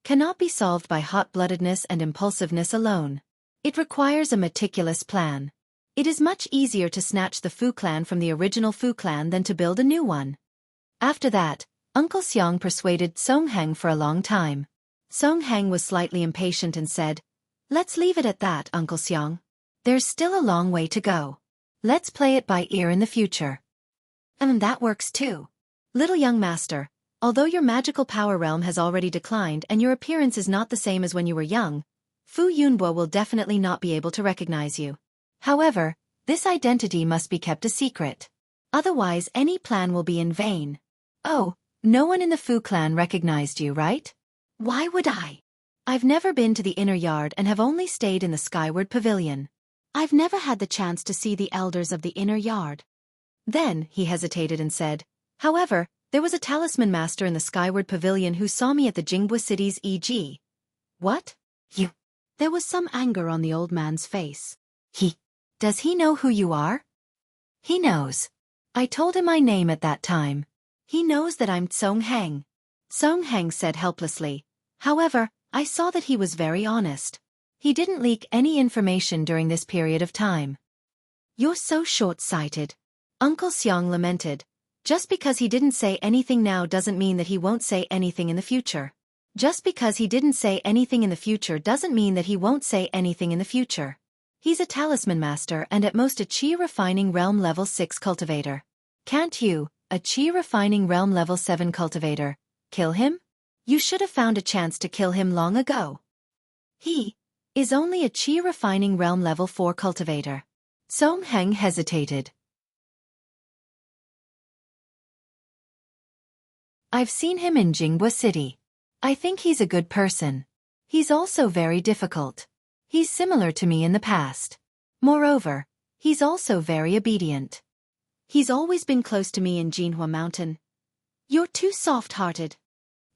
cannot be solved by hot-bloodedness and impulsiveness alone. It requires a meticulous plan. It is much easier to snatch the Fu clan from the original Fu clan than to build a new one. After that, Uncle Xiang persuaded Song Heng for a long time. Song Heng was slightly impatient and said, let's leave it at that, Uncle Xiang. There's still a long way to go. Let's play it by ear in the future. And that works too. Little young master, although your magical power realm has already declined and your appearance is not the same as when you were young, Fu Yunbua will definitely not be able to recognize you. However, this identity must be kept a secret. Otherwise any plan will be in vain. Oh, no one in the Fu clan recognized you, right? Why would I? I've never been to the inner yard and have only stayed in the skyward pavilion. I've never had the chance to see the elders of the inner yard. Then, he hesitated and said, however, there was a talisman master in the skyward pavilion who saw me at the Jianghu city's E.G. What? You? There was some anger on the old man's face. Does he know who you are? He knows. I told him my name at that time. He knows that I'm Song Heng. Song Heng said helplessly. However, I saw that he was very honest. He didn't leak any information during this period of time. You're so short-sighted. Uncle Xiang lamented. Just because he didn't say anything now doesn't mean that he won't say anything in the future. Just because he didn't say anything in the future doesn't mean that he won't say anything in the future. He's a talisman master and at most a Qi refining realm level 6 cultivator. Can't you, a Qi refining realm level 7 cultivator, kill him? You should have found a chance to kill him long ago. He is only a Qi refining realm level 4 cultivator. Song Heng hesitated. I've seen him in Jianghu City. I think he's a good person. He's also very difficult. He's similar to me in the past. Moreover, he's also very obedient. He's always been close to me in Jianghu Mountain. You're too soft-hearted.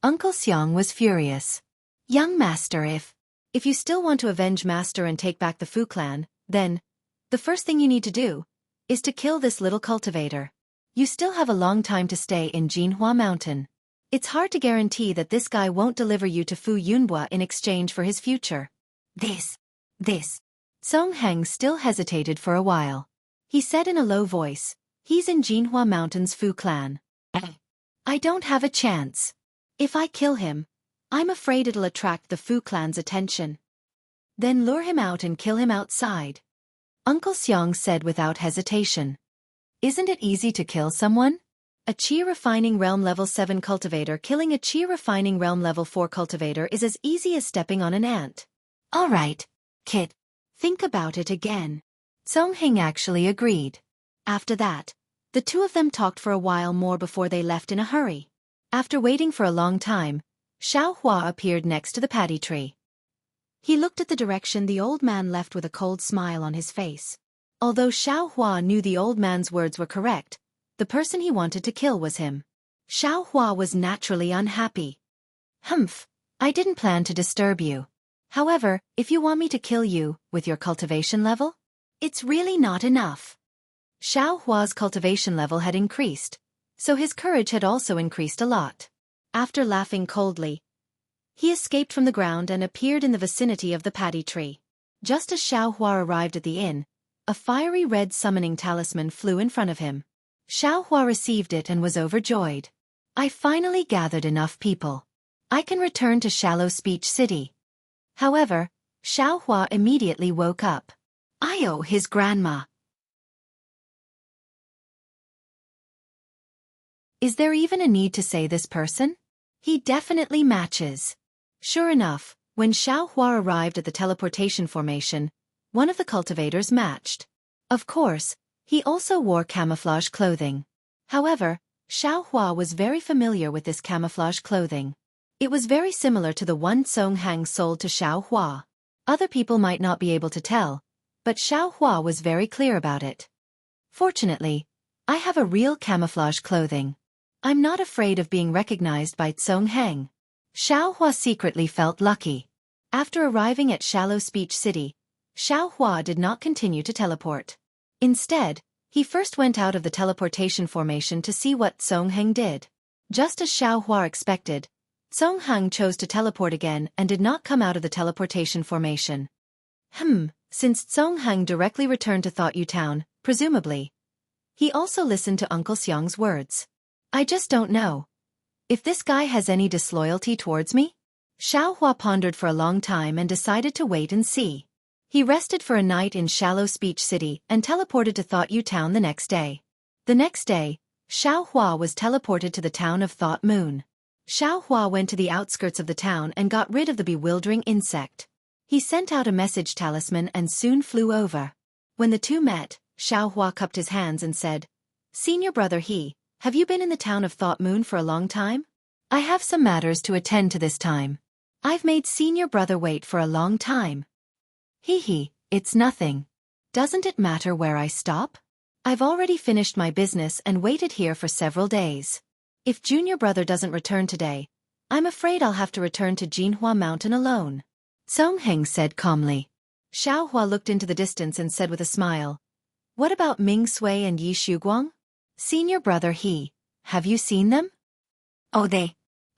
Uncle Xiang was furious. Young master, if you still want to avenge master and take back the Fu clan, then the first thing you need to do is to kill this little cultivator. You still have a long time to stay in Jianghu Mountain. It's hard to guarantee that this guy won't deliver you to Fu Yunbua in exchange for his future. This. Song Heng still hesitated for a while. He said in a low voice, he's in Jianghu Mountain's Fu clan. I don't have a chance. If I kill him, I'm afraid it'll attract the Fu clan's attention. Then lure him out and kill him outside. Uncle Xiang said without hesitation. Isn't it easy to kill someone? A Qi refining realm level 7 cultivator killing a Qi refining realm level 4 cultivator is as easy as stepping on an ant. All right, kid. Think about it again. Song Heng actually agreed. After that, the two of them talked for a while more before they left in a hurry. After waiting for a long time, Xiao Hua appeared next to the paddy tree. He looked at the direction the old man left with a cold smile on his face. Although Xiao Hua knew the old man's words were correct, the person he wanted to kill was him. Xiao Hua was naturally unhappy. Humph, I didn't plan to disturb you. However, if you want me to kill you, with your cultivation level, it's really not enough. Xiao Hua's cultivation level had increased, so his courage had also increased a lot. After laughing coldly, he escaped from the ground and appeared in the vicinity of the paddy tree. Just as Xiao Hua arrived at the inn, a fiery red summoning talisman flew in front of him. Xiao Hua received it and was overjoyed. I finally gathered enough people. I can return to Shallow Speech City. However, Xiao Hua immediately woke up. I owe his grandma. Is there even a need to say this person? He definitely matches. Sure enough, when Xiaohua arrived at the teleportation formation, one of the cultivators matched. Of course, he also wore camouflage clothing. However, Xiaohua was very familiar with this camouflage clothing. It was very similar to the one Song Hang sold to Xiaohua. Other people might not be able to tell, but Xiaohua was very clear about it. Fortunately, I have a real camouflage clothing. I'm not afraid of being recognized by Song Hang. Xiaohua secretly felt lucky. After arriving at Shallow Speech City, Xiaohua did not continue to teleport. Instead, he first went out of the teleportation formation to see what Song Hang did. Just as Xiaohua expected, Song Hang chose to teleport again and did not come out of the teleportation formation. Since Song Hang directly returned to Thought Yu Town, presumably, he also listened to Uncle Xiang's words. I just don't know. If this guy has any disloyalty towards me? Xiaohua pondered for a long time and decided to wait and see. He rested for a night in Shallow Speech City and teleported to Thought Yu Town the next day. The next day, Xiaohua was teleported to the town of Thought Moon. Xiaohua went to the outskirts of the town and got rid of the bewildering insect. He sent out a message talisman and soon flew over. When the two met, Xiaohua cupped his hands and said, Senior brother He, have you been in the town of Thought Moon for a long time? I have some matters to attend to this time. I've made senior brother wait for a long time. He, it's nothing. Doesn't it matter where I stop? I've already finished my business and waited here for several days. If junior brother doesn't return today, I'm afraid I'll have to return to Jianghu Mountain alone. Song Heng said calmly. Xiaohua looked into the distance and said with a smile, What about Ming Sui and Yi Shuguang? Senior brother He, have you seen them? Oh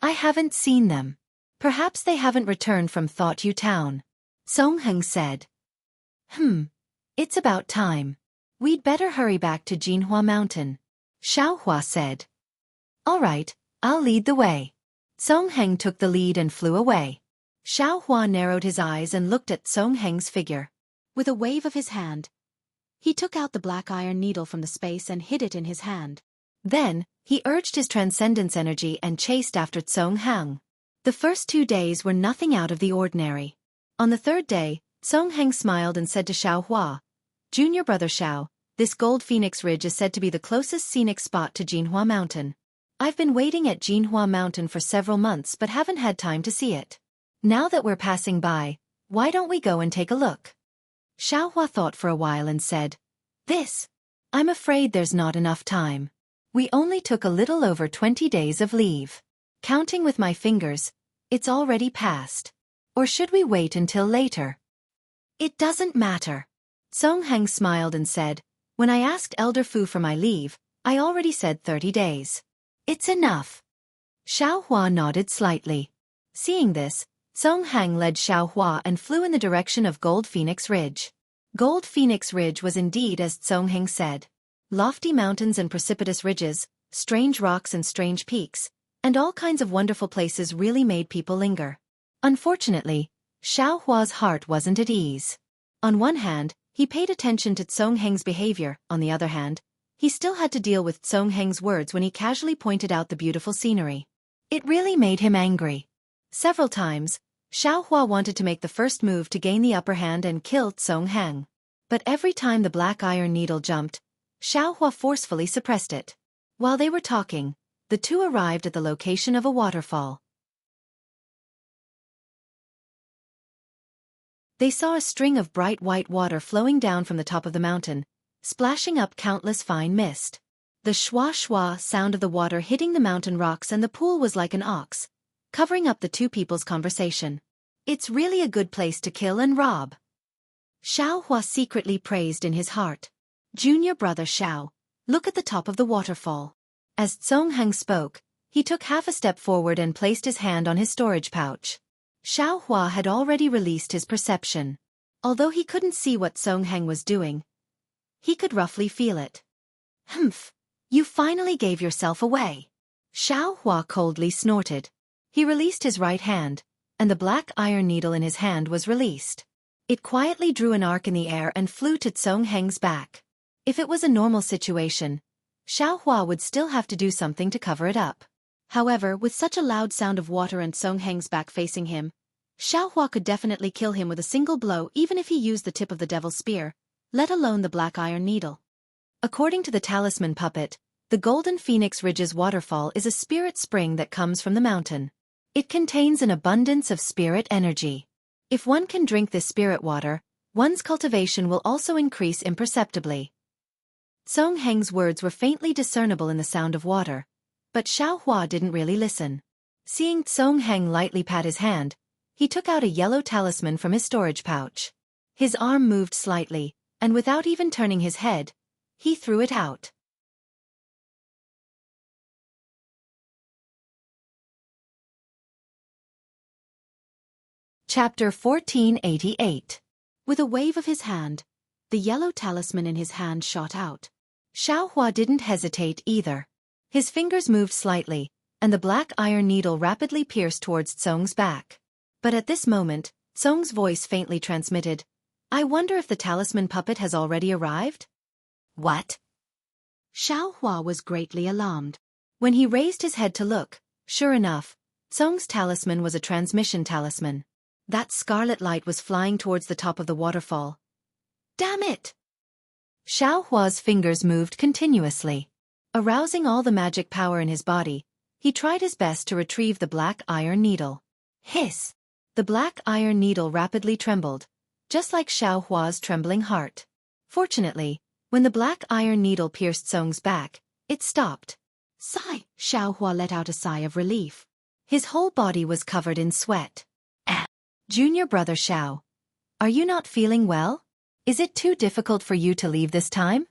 I haven't seen them. Perhaps they haven't returned from Thought Yu Town. Song Heng said. It's about time. We'd better hurry back to Jianghu Mountain. Xiaohua said. All right, I'll lead the way. Song Heng took the lead and flew away. Xiaohua narrowed his eyes and looked at Song Heng's figure. With a wave of his hand, he took out the black iron needle from the space and hid it in his hand. Then, he urged his transcendence energy and chased after Song Heng. The first 2 days were nothing out of the ordinary. On the third day, Song Heng smiled and said to Xiaohua, Junior brother Xiao, this Gold Phoenix Ridge is said to be the closest scenic spot to Jianghu Mountain. I've been waiting at Jianghu Mountain for several months but haven't had time to see it. Now that we're passing by, why don't we go and take a look? Xiaohua thought for a while and said, I'm afraid there's not enough time. We only took a little over 20 days of leave. Counting with my fingers, it's already passed. Or should we wait until later? It doesn't matter. Song Heng smiled and said, When I asked Elder Fu for my leave, I already said 30 days. It's enough. Xiaohua nodded slightly. Seeing this, Song Heng led Xiaohua and flew in the direction of Gold Phoenix Ridge. Gold Phoenix Ridge was indeed as Song Heng said. Lofty mountains and precipitous ridges, strange rocks and strange peaks, and all kinds of wonderful places really made people linger. Unfortunately, Xiaohua's heart wasn't at ease. On one hand, he paid attention to Song Heng's behavior, on the other hand, he still had to deal with Song Heng's words when he casually pointed out the beautiful scenery. It really made him angry. Several times, Xiaohua wanted to make the first move to gain the upper hand and kill Song Heng. But every time the black iron needle jumped, Xiaohua forcefully suppressed it. While they were talking, the two arrived at the location of a waterfall. They saw a string of bright white water flowing down from the top of the mountain, splashing up countless fine mist. The shwa-shwa sound of the water hitting the mountain rocks and the pool was like an ox, covering up the two people's conversation. It's really a good place to kill and rob. Xiaohua secretly praised in his heart. Junior brother Xiao, look at the top of the waterfall. As Song Heng spoke, he took half a step forward and placed his hand on his storage pouch. Xiaohua had already released his perception. Although he couldn't see what Song Heng was doing, he could roughly feel it. You finally gave yourself away. Xiaohua coldly snorted. He released his right hand, and the black iron needle in his hand was released. It quietly drew an arc in the air and flew to Song Heng's back. If it was a normal situation, Xiaohua would still have to do something to cover it up. However, with such a loud sound of water and Song Heng's back facing him, Xiaohua could definitely kill him with a single blow even if he used the tip of the devil's spear, let alone the black iron needle. According to the talisman puppet, the Golden Phoenix Ridge's waterfall is a spirit spring that comes from the mountain. It contains an abundance of spirit energy. If one can drink this spirit water, one's cultivation will also increase imperceptibly. Song Heng's words were faintly discernible in the sound of water, but Xiaohua didn't really listen. Seeing Song Heng lightly pat his hand, he took out a yellow talisman from his storage pouch. His arm moved slightly, and without even turning his head, he threw it out. Chapter 1488. With a wave of his hand, the yellow talisman in his hand shot out. Xiaohua didn't hesitate either. His fingers moved slightly, and the black iron needle rapidly pierced towards Song's back. But at this moment, Song's voice faintly transmitted, "I wonder if the talisman puppet has already arrived?" "What?" Xiaohua was greatly alarmed. When he raised his head to look, sure enough, Song's talisman was a transmission talisman. That scarlet light was flying towards the top of the waterfall. Damn it! Xiaohua's fingers moved continuously. Arousing all the magic power in his body, he tried his best to retrieve the black iron needle. Hiss! The black iron needle rapidly trembled, just like Xiaohua's trembling heart. Fortunately, when the black iron needle pierced Song's back, it stopped. Sigh! Xiaohua let out a sigh of relief. His whole body was covered in sweat. Junior brother Xiao, are you not feeling well? Is it too difficult for you to leave this time?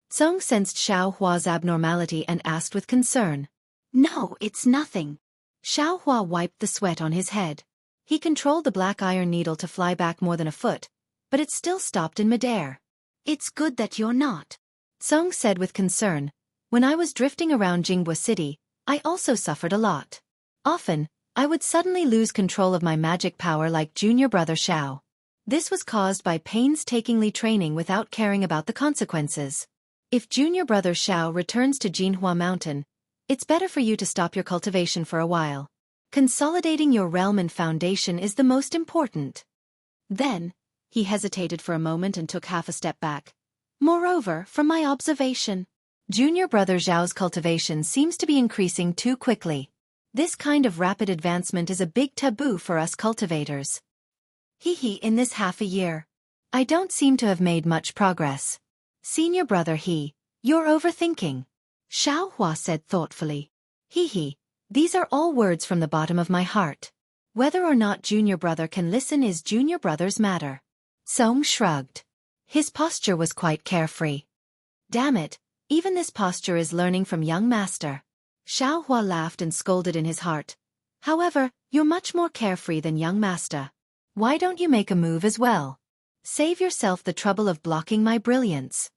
Song sensed Xiaohua's abnormality and asked with concern. No, it's nothing. Xiaohua wiped the sweat on his head. He controlled the black iron needle to fly back more than a foot, but it still stopped in midair. It's good that you're not. Song said with concern. When I was drifting around Jianghu City, I also suffered a lot. Often, I would suddenly lose control of my magic power like junior brother Xiao. This was caused by painstakingly training without caring about the consequences. If junior brother Xiao returns to Jianghu Mountain, it's better for you to stop your cultivation for a while. Consolidating your realm and foundation is the most important. Then, he hesitated for a moment and took half a step back. Moreover, from my observation, junior brother Xiao's cultivation seems to be increasing too quickly. This kind of rapid advancement is a big taboo for us cultivators. In this half a year, I don't seem to have made much progress. Senior brother you're overthinking. Xiaohua said thoughtfully. These are all words from the bottom of my heart. Whether or not junior brother can listen is junior brother's matter. Song shrugged. His posture was quite carefree. Damn it, even this posture is learning from young master. Xiaohua laughed and scolded in his heart. However, you're much more carefree than young master. Why don't you make a move as well? Save yourself the trouble of blocking my brilliance.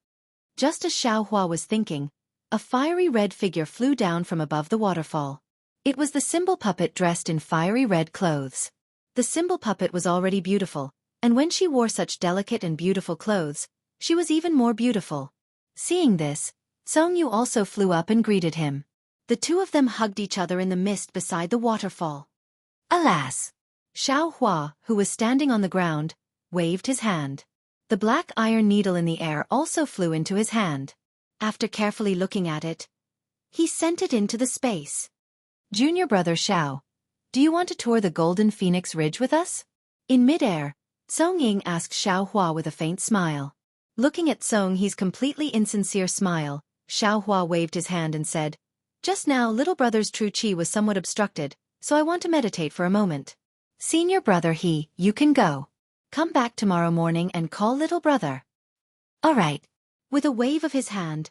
Just as Xiaohua was thinking, a fiery red figure flew down from above the waterfall. It was the symbol puppet dressed in fiery red clothes. The symbol puppet was already beautiful, and when she wore such delicate and beautiful clothes, she was even more beautiful. Seeing this, Song Yu also flew up and greeted him. The two of them hugged each other in the mist beside the waterfall. Alas! Xiaohua, who was standing on the ground, waved his hand. The black iron needle in the air also flew into his hand. After carefully looking at it, he sent it into the space. Junior brother Xiao, do you want to tour the Golden Phoenix Ridge with us? In midair, Song Ying asked Xiaohua with a faint smile. Looking at Song He's completely insincere smile, Xiaohua waved his hand and said, Just now little brother's true chi was somewhat obstructed, so I want to meditate for a moment. Senior brother you can go. Come back tomorrow morning and call little brother. All right. With a wave of his hand,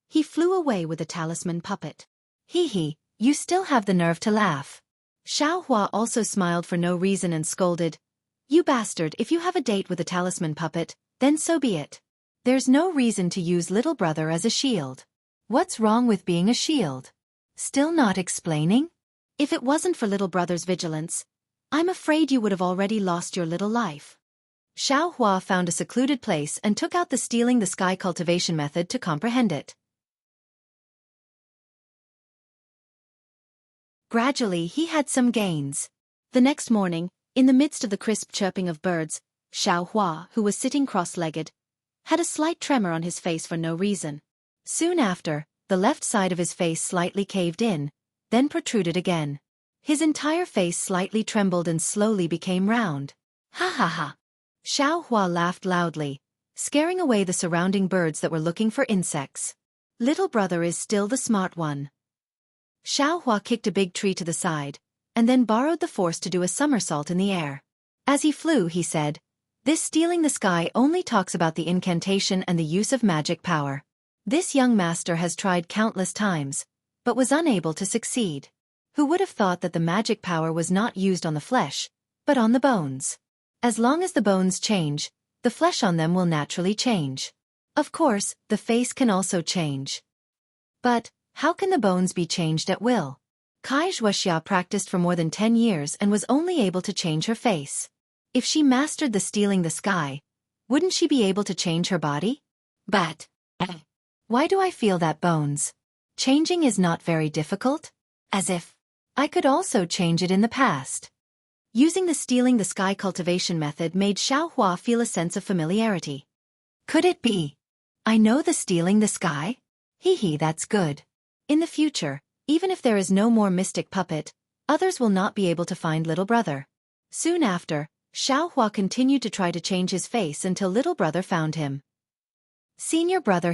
he flew away with the talisman puppet. You still have the nerve to laugh. Xiaohua also smiled for no reason and scolded, You bastard, if you have a date with a talisman puppet, then so be it. There's no reason to use little brother as a shield. What's wrong with being a shield? Still not explaining? If it wasn't for little brother's vigilance, I'm afraid you would have already lost your little life. Xiaohua found a secluded place and took out the stealing the sky cultivation method to comprehend it. Gradually he had some gains. The next morning, in the midst of the crisp chirping of birds, Xianxia, who was sitting cross-legged, had a slight tremor on his face for no reason. Soon after, the left side of his face slightly caved in, then protruded again. His entire face slightly trembled and slowly became round. Ha ha ha! Xianxia laughed loudly, scaring away the surrounding birds that were looking for insects. Little brother is still the smart one. Xianxia kicked a big tree to the side, and then borrowed the force to do a somersault in the air. As he flew, he said, "This stealing the sky only talks about the incantation and the use of magic power. This young master has tried countless times, but was unable to succeed. Who would have thought that the magic power was not used on the flesh, but on the bones? As long as the bones change, the flesh on them will naturally change. Of course, the face can also change. But, how can the bones be changed at will? Wuxia practiced for more than 10 years and was only able to change her face. If she mastered the stealing the sky, wouldn't she be able to change her body? But, why do I feel that bones changing is not very difficult? As if I could also change it in the past." Using the stealing the sky cultivation method made Xianxia feel a sense of familiarity. Could it be? I know the stealing the sky? Hee, that's good. In the future, even if there is no more mystic puppet, others will not be able to find little brother. Soon after, Xianxia continued to try to change his face until little brother found him. "Senior brother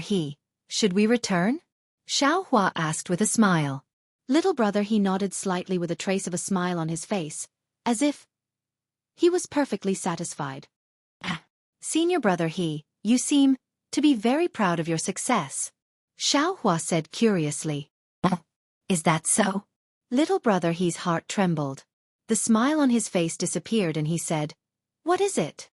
should we return?" Xianxia asked with a smile. Little brother nodded slightly with a trace of a smile on his face, as if he was perfectly satisfied. "Senior brother you seem to be very proud of your success," Xianxia said curiously. "Is that so?" Little brother heart trembled. The smile on his face disappeared and he said, "What is it?"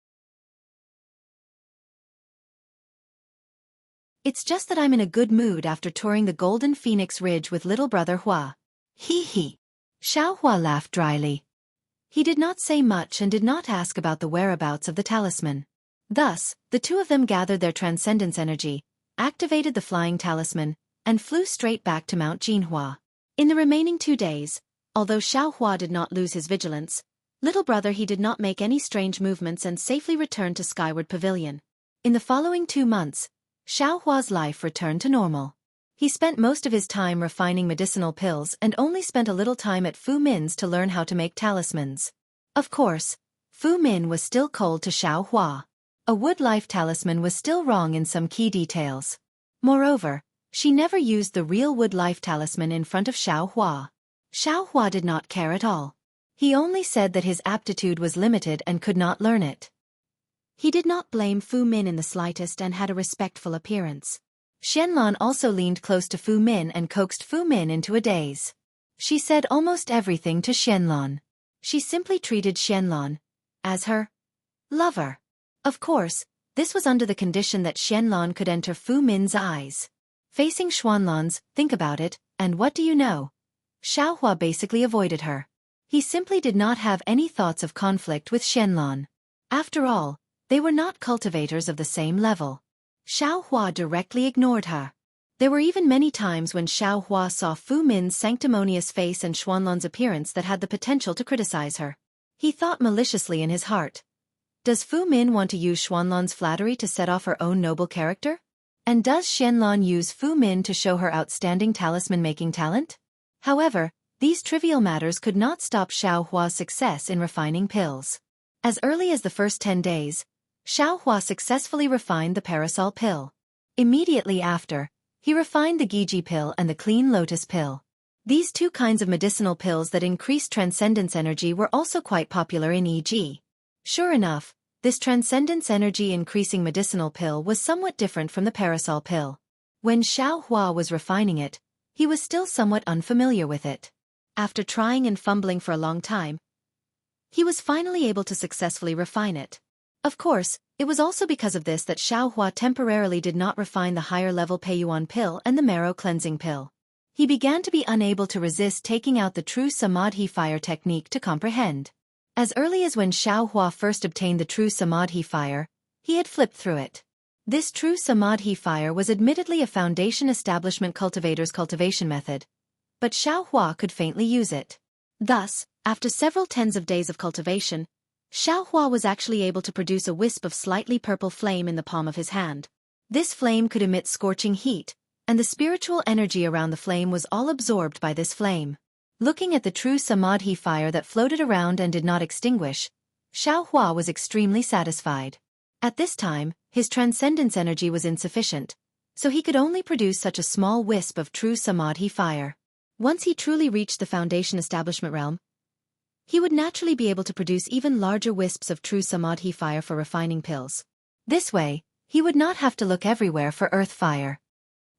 "It's just that I'm in a good mood after touring the Golden Phoenix Ridge with little brother Hua." Xianxia laughed dryly. He did not say much and did not ask about the whereabouts of the talisman. Thus, the two of them gathered their transcendence energy, activated the flying talisman, and flew straight back to Mount Jianghu. In the remaining 2 days, although Xianxia did not lose his vigilance, little brother did not make any strange movements and safely returned to Skyward Pavilion. In the following 2 months, Xiaohua's life returned to normal. He spent most of his time refining medicinal pills and only spent a little time at Fu Min's to learn how to make talismans. Of course, Fu Min was still cold to Xiaohua. A wood life talisman was still wrong in some key details. Moreover, she never used the real wood life talisman in front of Xiaohua. Xiaohua did not care at all. He only said that his aptitude was limited and could not learn it. He did not blame Fu Min in the slightest and had a respectful appearance. Xianlan also leaned close to Fu Min and coaxed Fu Min into a daze. She said almost everything to Xianlan. She simply treated Xianlan as her lover. Of course, this was under the condition that Xianlan could enter Fu Min's eyes. Facing Xuanlan's, think about it, and what do you know? Xiaohua basically avoided her. He simply did not have any thoughts of conflict with Xianlan. After all, they were not cultivators of the same level. Xiaohua directly ignored her. There were even many times when Xiaohua saw Fu Min's sanctimonious face and Xuanlan's appearance that had the potential to criticize her. He thought maliciously in his heart. Does Fu Min want to use Xuanlan's flattery to set off her own noble character? And does Xianlan use Fu Min to show her outstanding talisman-making talent? However, these trivial matters could not stop Xiaohua's success in refining pills. As early as the first 10 days, Xiaohua successfully refined the parasol pill. Immediately after, he refined the Giji pill and the clean lotus pill. These 2 kinds of medicinal pills that increased transcendence energy were also quite popular in EG. Sure enough, this transcendence energy increasing medicinal pill was somewhat different from the parasol pill. When Xiaohua was refining it, he was still somewhat unfamiliar with it. After trying and fumbling for a long time, he was finally able to successfully refine it. Of course, it was also because of this that Xiaohua temporarily did not refine the higher-level Peiyuan pill and the marrow cleansing pill. He began to be unable to resist taking out the true Samadhi fire technique to comprehend. As early as when Xiaohua first obtained the true Samadhi fire, he had flipped through it. This true Samadhi fire was admittedly a foundation establishment cultivator's cultivation method, but Xiaohua could faintly use it. Thus, after several tens of days of cultivation, Xiaohua was actually able to produce a wisp of slightly purple flame in the palm of his hand. This flame could emit scorching heat, and the spiritual energy around the flame was all absorbed by this flame. Looking at the true samadhi fire that floated around and did not extinguish, Xiaohua was extremely satisfied. At this time, his transcendence energy was insufficient, so he could only produce such a small wisp of true samadhi fire. Once he truly reached the foundation establishment realm, he would naturally be able to produce even larger wisps of true samadhi fire for refining pills. This way, he would not have to look everywhere for earth fire.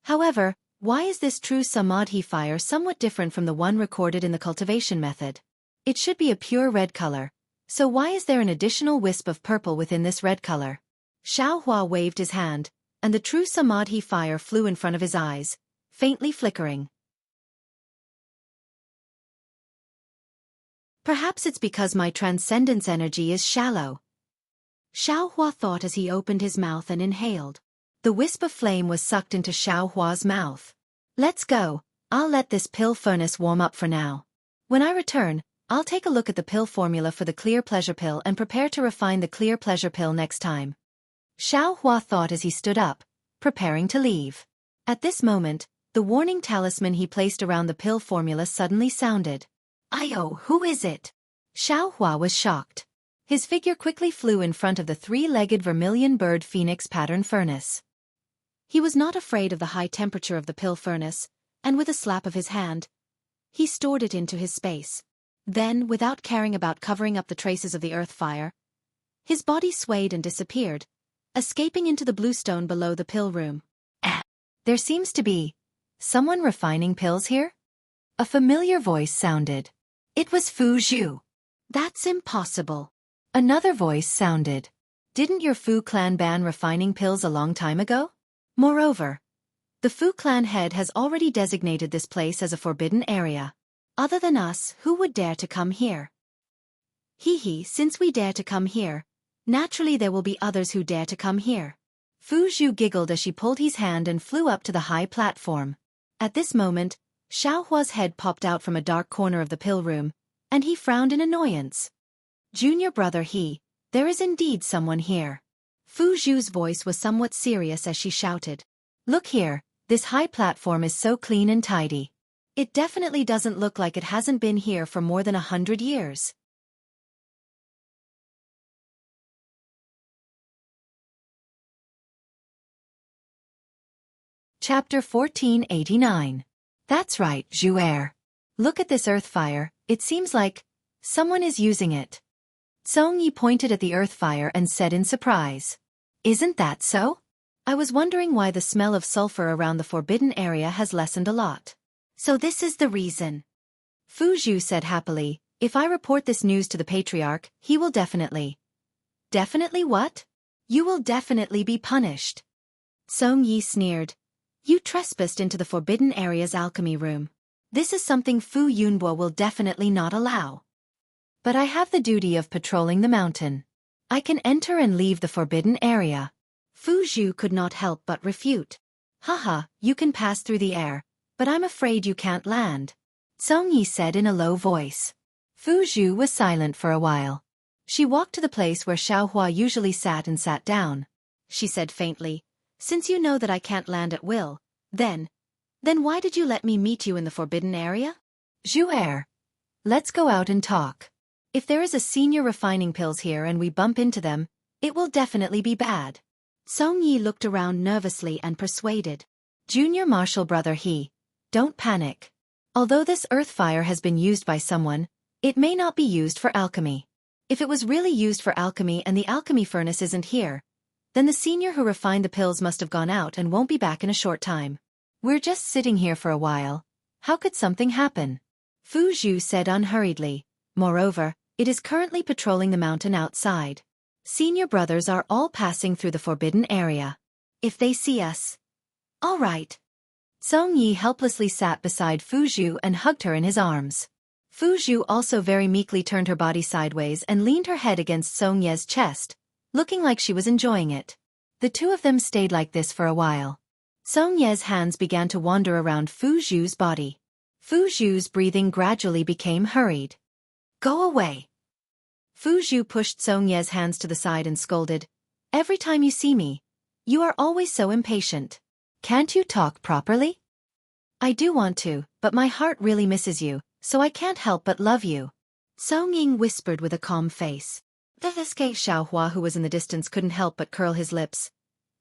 However, why is this true samadhi fire somewhat different from the one recorded in the cultivation method? It should be a pure red color, so why is there an additional wisp of purple within this red color? Xiaohua waved his hand, and the true samadhi fire flew in front of his eyes, faintly flickering. Perhaps it's because my transcendence energy is shallow. Xiaohua thought as he opened his mouth and inhaled. The wisp of flame was sucked into Xiaohua's mouth. Let's go, I'll let this pill furnace warm up for now. When I return, I'll take a look at the pill formula for the clear pleasure pill and prepare to refine the clear pleasure pill next time. Xiaohua thought as he stood up, preparing to leave. At this moment, the warning talisman he placed around the pill formula suddenly sounded. "Ayo, who is it?" Xiaohua was shocked. His figure quickly flew in front of the three-legged vermilion bird phoenix pattern furnace. He was not afraid of the high temperature of the pill furnace, and with a slap of his hand, he stored it into his space. Then, without caring about covering up the traces of the earth fire, his body swayed and disappeared, escaping into the bluestone below the pill room. There seems to be someone refining pills here? A familiar voice sounded. It was Fu Zhu. That's impossible. Another voice sounded. Didn't your Fu clan ban refining pills a long time ago? Moreover, the Fu clan head has already designated this place as a forbidden area. Other than us, who would dare to come here? Since we dare to come here, naturally there will be others who dare to come here. Fu Zhu giggled as she pulled his hand and flew up to the high platform. At this moment, Xiaohua's head popped out from a dark corner of the pill room, and he frowned in annoyance. Junior brother there is indeed someone here. Fu Zhu's voice was somewhat serious as she shouted. Look here, this high platform is so clean and tidy. It definitely doesn't look like it hasn't been here for more than 100 years. Chapter 1489. That's right, Zhu'er. Look at this earth fire, it seems like someone is using it. Zhongyi pointed at the earth fire and said in surprise. Isn't that so? I was wondering why the smell of sulfur around the forbidden area has lessened a lot. So this is the reason. Fu Zhu said happily, if I report this news to the patriarch, he will definitely. Definitely what? You will definitely be punished. Zhongyi sneered. You trespassed into the forbidden area's alchemy room. This is something Fu Yunbo will definitely not allow. But I have the duty of patrolling the mountain. I can enter and leave the forbidden area. Fu Zhu could not help but refute. Haha, you can pass through the air, but I'm afraid you can't land. Zhongyi said in a low voice. Fu Zhu was silent for a while. She walked to the place where Xiaohua usually sat and sat down. She said faintly, since you know that I can't land at will, then why did you let me meet you in the forbidden area? Zhu'er. Let's go out and talk. If there is a senior refining pills here and we bump into them, it will definitely be bad. Zhongyi looked around nervously and persuaded. Junior martial brother don't panic. Although this earth fire has been used by someone, it may not be used for alchemy. If it was really used for alchemy and the alchemy furnace isn't here, then the senior who refined the pills must have gone out and won't be back in a short time. We're just sitting here for a while. How could something happen? Fu Zhu said unhurriedly. Moreover, it is currently patrolling the mountain outside. Senior brothers are all passing through the forbidden area. If they see us. All right. Zhongyi helplessly sat beside Fu Zhu and hugged her in his arms. Fu Zhu also very meekly turned her body sideways and leaned her head against Zhongyi's chest, looking like she was enjoying it. The two of them stayed like this for a while. Zhongyi's hands began to wander around Fu Zhu's body. Fu Zhu's breathing gradually became hurried. Go away. Fu Zhu pushed Song Ye's hands to the side and scolded. Every time you see me, you are always so impatient. Can't you talk properly? I do want to, but my heart really misses you, so I can't help but love you. Song Ying whispered with a calm face. The Xiaohua who was in the distance couldn't help but curl his lips.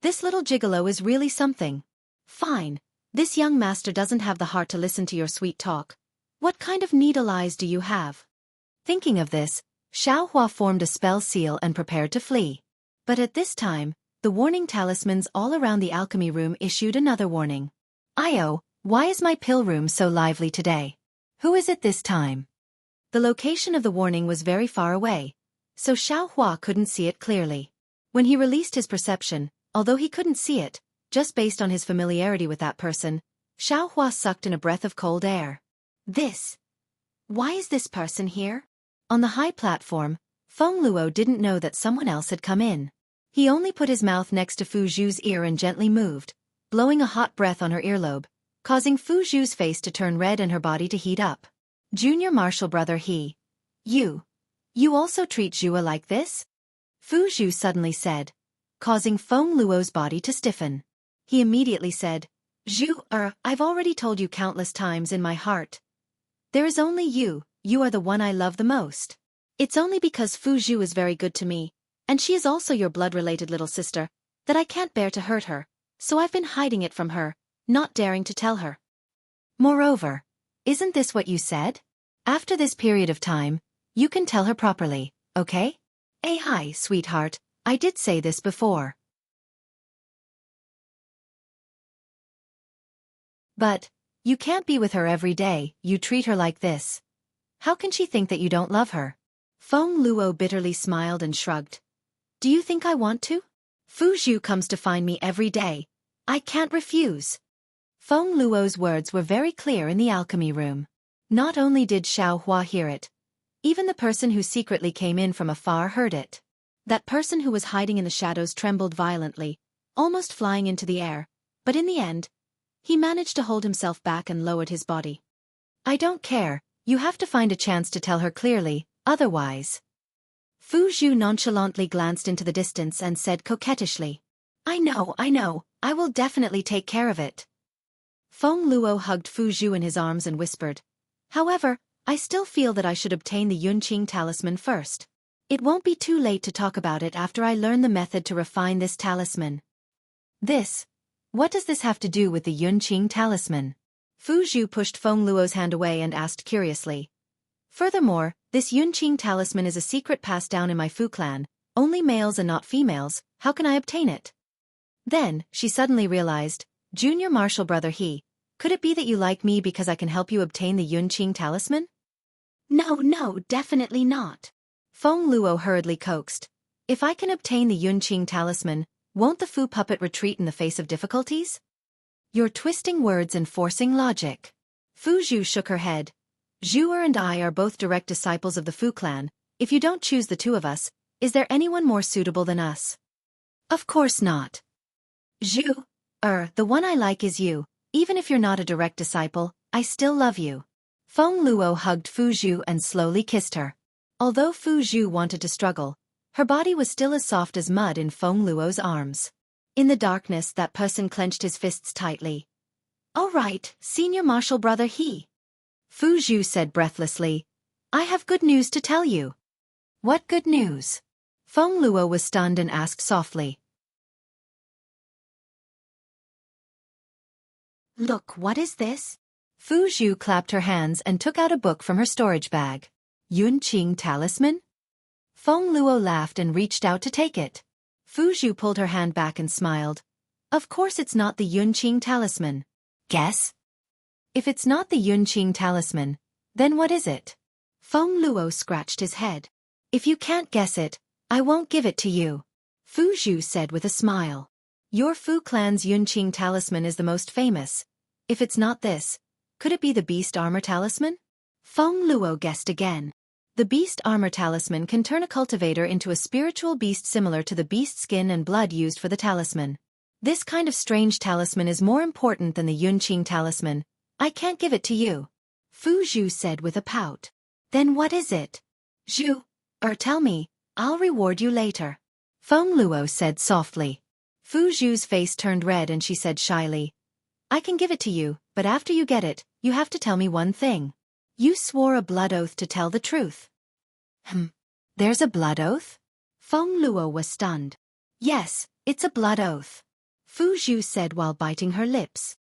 This little gigolo is really something. Fine. This young master doesn't have the heart to listen to your sweet talk. What kind of needle eyes do you have? Thinking of this, Xiaohua formed a spell seal and prepared to flee. But at this time, the warning talismans all around the alchemy room issued another warning. Io, why is my pill room so lively today? Who is it this time? The location of the warning was very far away, so Xiaohua couldn't see it clearly. When he released his perception, although he couldn't see it, just based on his familiarity with that person, Xiaohua sucked in a breath of cold air. Why is this person here? On the high platform, Feng Luo didn't know that someone else had come in. He only put his mouth next to Fu Zhu's ear and gently moved, blowing a hot breath on her earlobe, causing Fu Zhu's face to turn red and her body to heat up. Junior martial brother You also treat Zhua like this? Fu Zhu suddenly said, causing Feng Luo's body to stiffen. He immediately said, I've already told you countless times in my heart. There is only you are the one I love the most. It's only because Fu Zhu is very good to me, and she is also your blood-related little sister, that I can't bear to hurt her, so I've been hiding it from her, not daring to tell her. Moreover, isn't this what you said? After this period of time, you can tell her properly, okay? Hi, sweetheart, I did say this before. But you can't be with her every day, you treat her like this. How can she think that you don't love her? Feng Luo bitterly smiled and shrugged. Do you think I want to? Fu Zhu comes to find me every day. I can't refuse. Feng Luo's words were very clear in the alchemy room. Not only did Xiaohua hear it, even the person who secretly came in from afar heard it. That person who was hiding in the shadows trembled violently, almost flying into the air, but in the end, he managed to hold himself back and lowered his body. I don't care, you have to find a chance to tell her clearly, otherwise. Fu Zhu nonchalantly glanced into the distance and said coquettishly, I know, I will definitely take care of it. Feng Luo hugged Fu Zhu in his arms and whispered, However, I still feel that I should obtain the Yunqing talisman first. It won't be too late to talk about it after I learn the method to refine this talisman. What does this have to do with the Yunqing talisman? Fu Zhu pushed Feng Luo's hand away and asked curiously. Furthermore, this Yunqing talisman is a secret passed down in my Fu clan, only males and not females, how can I obtain it? Then, she suddenly realized, Junior martial brother could it be that you like me because I can help you obtain the Yunqing talisman? No, definitely not. Feng Luo hurriedly coaxed. If I can obtain the Yunqing talisman, won't the Fu puppet retreat in the face of difficulties? You're twisting words and forcing logic. Fu Zhu shook her head. Zhuer and I are both direct disciples of the Fu clan. If you don't choose the two of us, is there anyone more suitable than us? Of course not. The one I like is you. Even if you're not a direct disciple, I still love you. Feng Luo hugged Fu Zhu and slowly kissed her. Although Fu Zhu wanted to struggle, her body was still as soft as mud in Feng Luo's arms. In the darkness, that person clenched his fists tightly. All right, senior martial brother Fu Zhu said breathlessly. I have good news to tell you. What good news? Feng Luo was stunned and asked softly. Look, what is this? Fu Zhu clapped her hands and took out a book from her storage bag. Yunqing talisman? Feng Luo laughed and reached out to take it. Fu Zhu pulled her hand back and smiled. Of course it's not the Yunqing talisman. Guess? If it's not the Yunqing talisman, then what is it? Feng Luo scratched his head. If you can't guess it, I won't give it to you. Fu Zhu said with a smile. Your Fu clan's Yunqing talisman is the most famous. If it's not this, could it be the beast armor talisman? Feng Luo guessed again. The beast armor talisman can turn a cultivator into a spiritual beast similar to the beast skin and blood used for the talisman. This kind of strange talisman is more important than the Yunqing talisman. I can't give it to you. Fu Zhu said with a pout. Then what is it? Zhu, tell me, I'll reward you later. Feng Luo said softly. Fu Zhu's face turned red and she said shyly, I can give it to you, but after you get it, you have to tell me one thing. You swore a blood oath to tell the truth. There's a blood oath? Feng Luo was stunned. Yes, it's a blood oath. Fu Zhu said while biting her lips.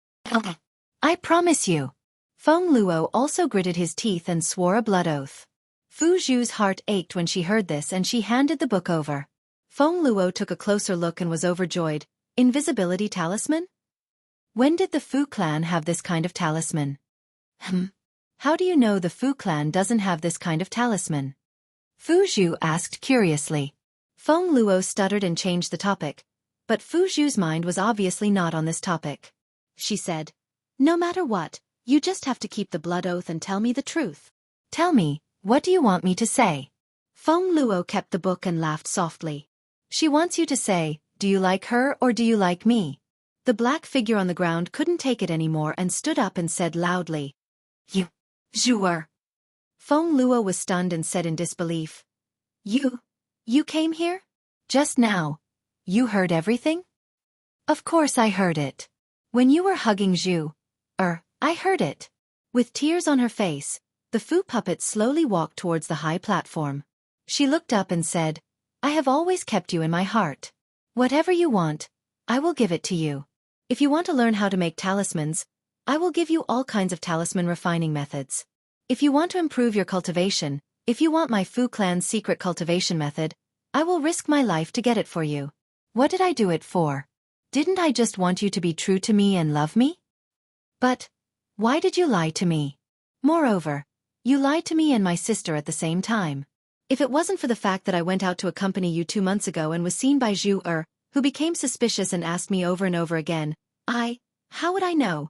I promise you. Feng Luo also gritted his teeth and swore a blood oath. Fu Zhu's heart ached when she heard this and she handed the book over. Feng Luo took a closer look and was overjoyed. Invisibility talisman? When did the Fu clan have this kind of talisman? How do you know the Fu clan doesn't have this kind of talisman? Fu Zhu asked curiously. Feng Luo stuttered and changed the topic, but Fu Zhu's mind was obviously not on this topic. She said, no matter what, you just have to keep the blood oath and tell me the truth. Tell me, what do you want me to say? Feng Luo kept the book and laughed softly. She wants you to say, do you like her or do you like me? The black figure on the ground couldn't take it anymore and stood up and said loudly, You, Zhuer. Feng Luo was stunned and said in disbelief, You came here? Just now. You heard everything? Of course I heard it. When you were hugging Zhu, I heard it. With tears on her face, the Fu puppet slowly walked towards the high platform. She looked up and said, I have always kept you in my heart. Whatever you want, I will give it to you. If you want to learn how to make talismans, I will give you all kinds of talisman refining methods. If you want to improve your cultivation, if you want my Fu clan's secret cultivation method, I will risk my life to get it for you. What did I do it for? Didn't I just want you to be true to me and love me? But why did you lie to me? Moreover, you lied to me and my sister at the same time. If it wasn't for the fact that I went out to accompany you 2 months ago and was seen by Zhu, who became suspicious and asked me over and over again, how would I know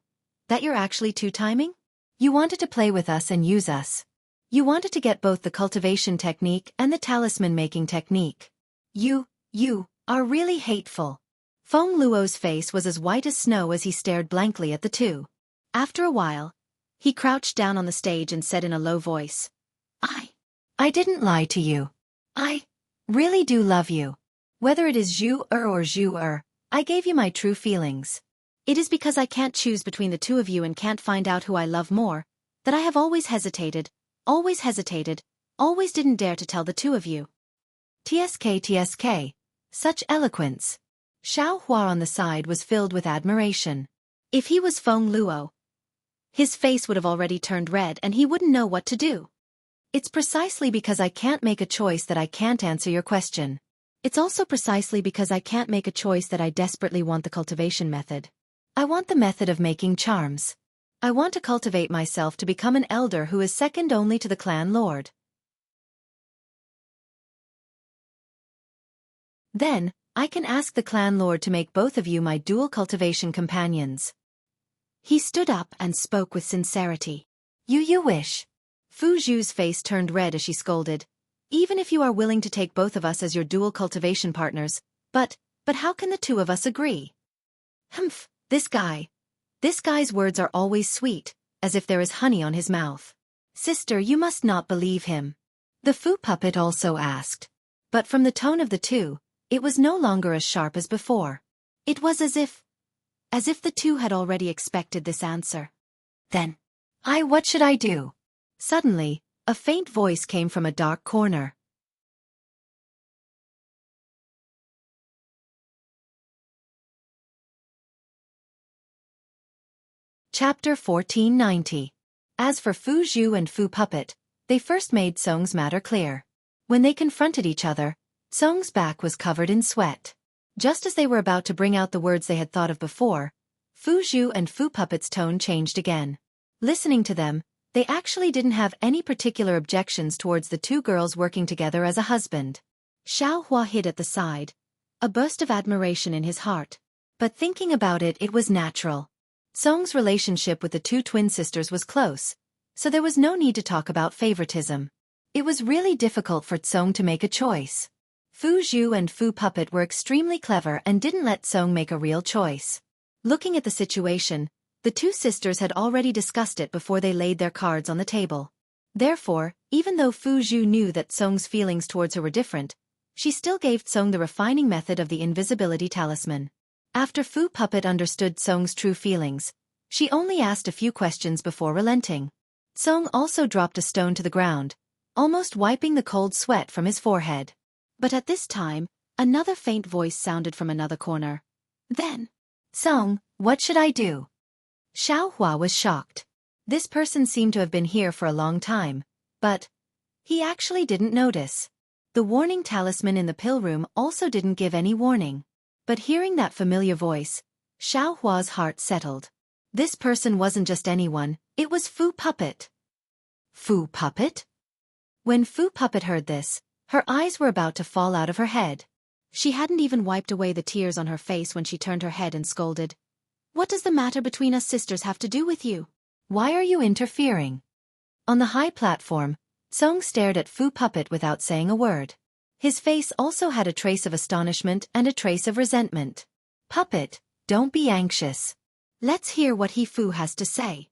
that you're actually two-timing? You wanted to play with us and use us. You wanted to get both the cultivation technique and the talisman-making technique. You are really hateful. Feng Luo's face was as white as snow as he stared blankly at the two. After a while, he crouched down on the stage and said in a low voice, I didn't lie to you. I really do love you. Whether it is Zhu or Zhu, I gave you my true feelings. It is because I can't choose between the two of you and can't find out who I love more, that I have always hesitated, always didn't dare to tell the two of you. TSK, such eloquence. Xiao Hua on the side was filled with admiration. If he was Feng Luo, his face would have already turned red and he wouldn't know what to do. It's precisely because I can't make a choice that I can't answer your question. It's also precisely because I can't make a choice that I desperately want the cultivation method. I want the method of making charms. I want to cultivate myself to become an elder who is second only to the clan lord. Then, I can ask the clan lord to make both of you my dual cultivation companions. He stood up and spoke with sincerity. You wish. Fu Zhu's face turned red as she scolded. Even if you are willing to take both of us as your dual cultivation partners, but how can the two of us agree? This guy's words are always sweet, as if there is honey on his mouth. Sister, you must not believe him. The Fu puppet also asked. But from the tone of the two, it was no longer as sharp as before. It was as if the two had already expected this answer. Then, what should I do? Suddenly, a faint voice came from a dark corner. Chapter 1490. As for Fu Zhu and Fu Puppet, they first made Song's matter clear. When they confronted each other, Song's back was covered in sweat. Just as they were about to bring out the words they had thought of before, Fu Zhu and Fu Puppet's tone changed again. Listening to them, they actually didn't have any particular objections towards the two girls working together as a husband. Xiao Hua hid at the side, a burst of admiration in his heart. But thinking about it, it was natural. Song's relationship with the two twin sisters was close, so there was no need to talk about favoritism. It was really difficult for Song to make a choice. Fu Zhu and Fu Puppet were extremely clever and didn't let Song make a real choice. Looking at the situation, The two sisters had already discussed it before they laid their cards on the table. Therefore, even though Fu Zhu knew that Song's feelings towards her were different, she still gave Song the refining method of the invisibility talisman. After Fu Puppet understood Song's true feelings, she only asked a few questions before relenting. Song also dropped a stone to the ground, almost wiping the cold sweat from his forehead. But at this time, another faint voice sounded from another corner. Then, Song, what should I do? Xiaohua was shocked. This person seemed to have been here for a long time, but he actually didn't notice. The warning talisman in the pill room also didn't give any warning. But hearing that familiar voice, Xiaohua's heart settled. This person wasn't just anyone, it was Fu Puppet. Fu Puppet? When Fu Puppet heard this, her eyes were about to fall out of her head. She hadn't even wiped away the tears on her face when she turned her head and scolded. What does the matter between us sisters have to do with you? Why are you interfering? On the high platform, Song stared at Fu Puppet without saying a word. His face also had a trace of astonishment and a trace of resentment. Puppet, don't be anxious. Let's hear what he Fu has to say.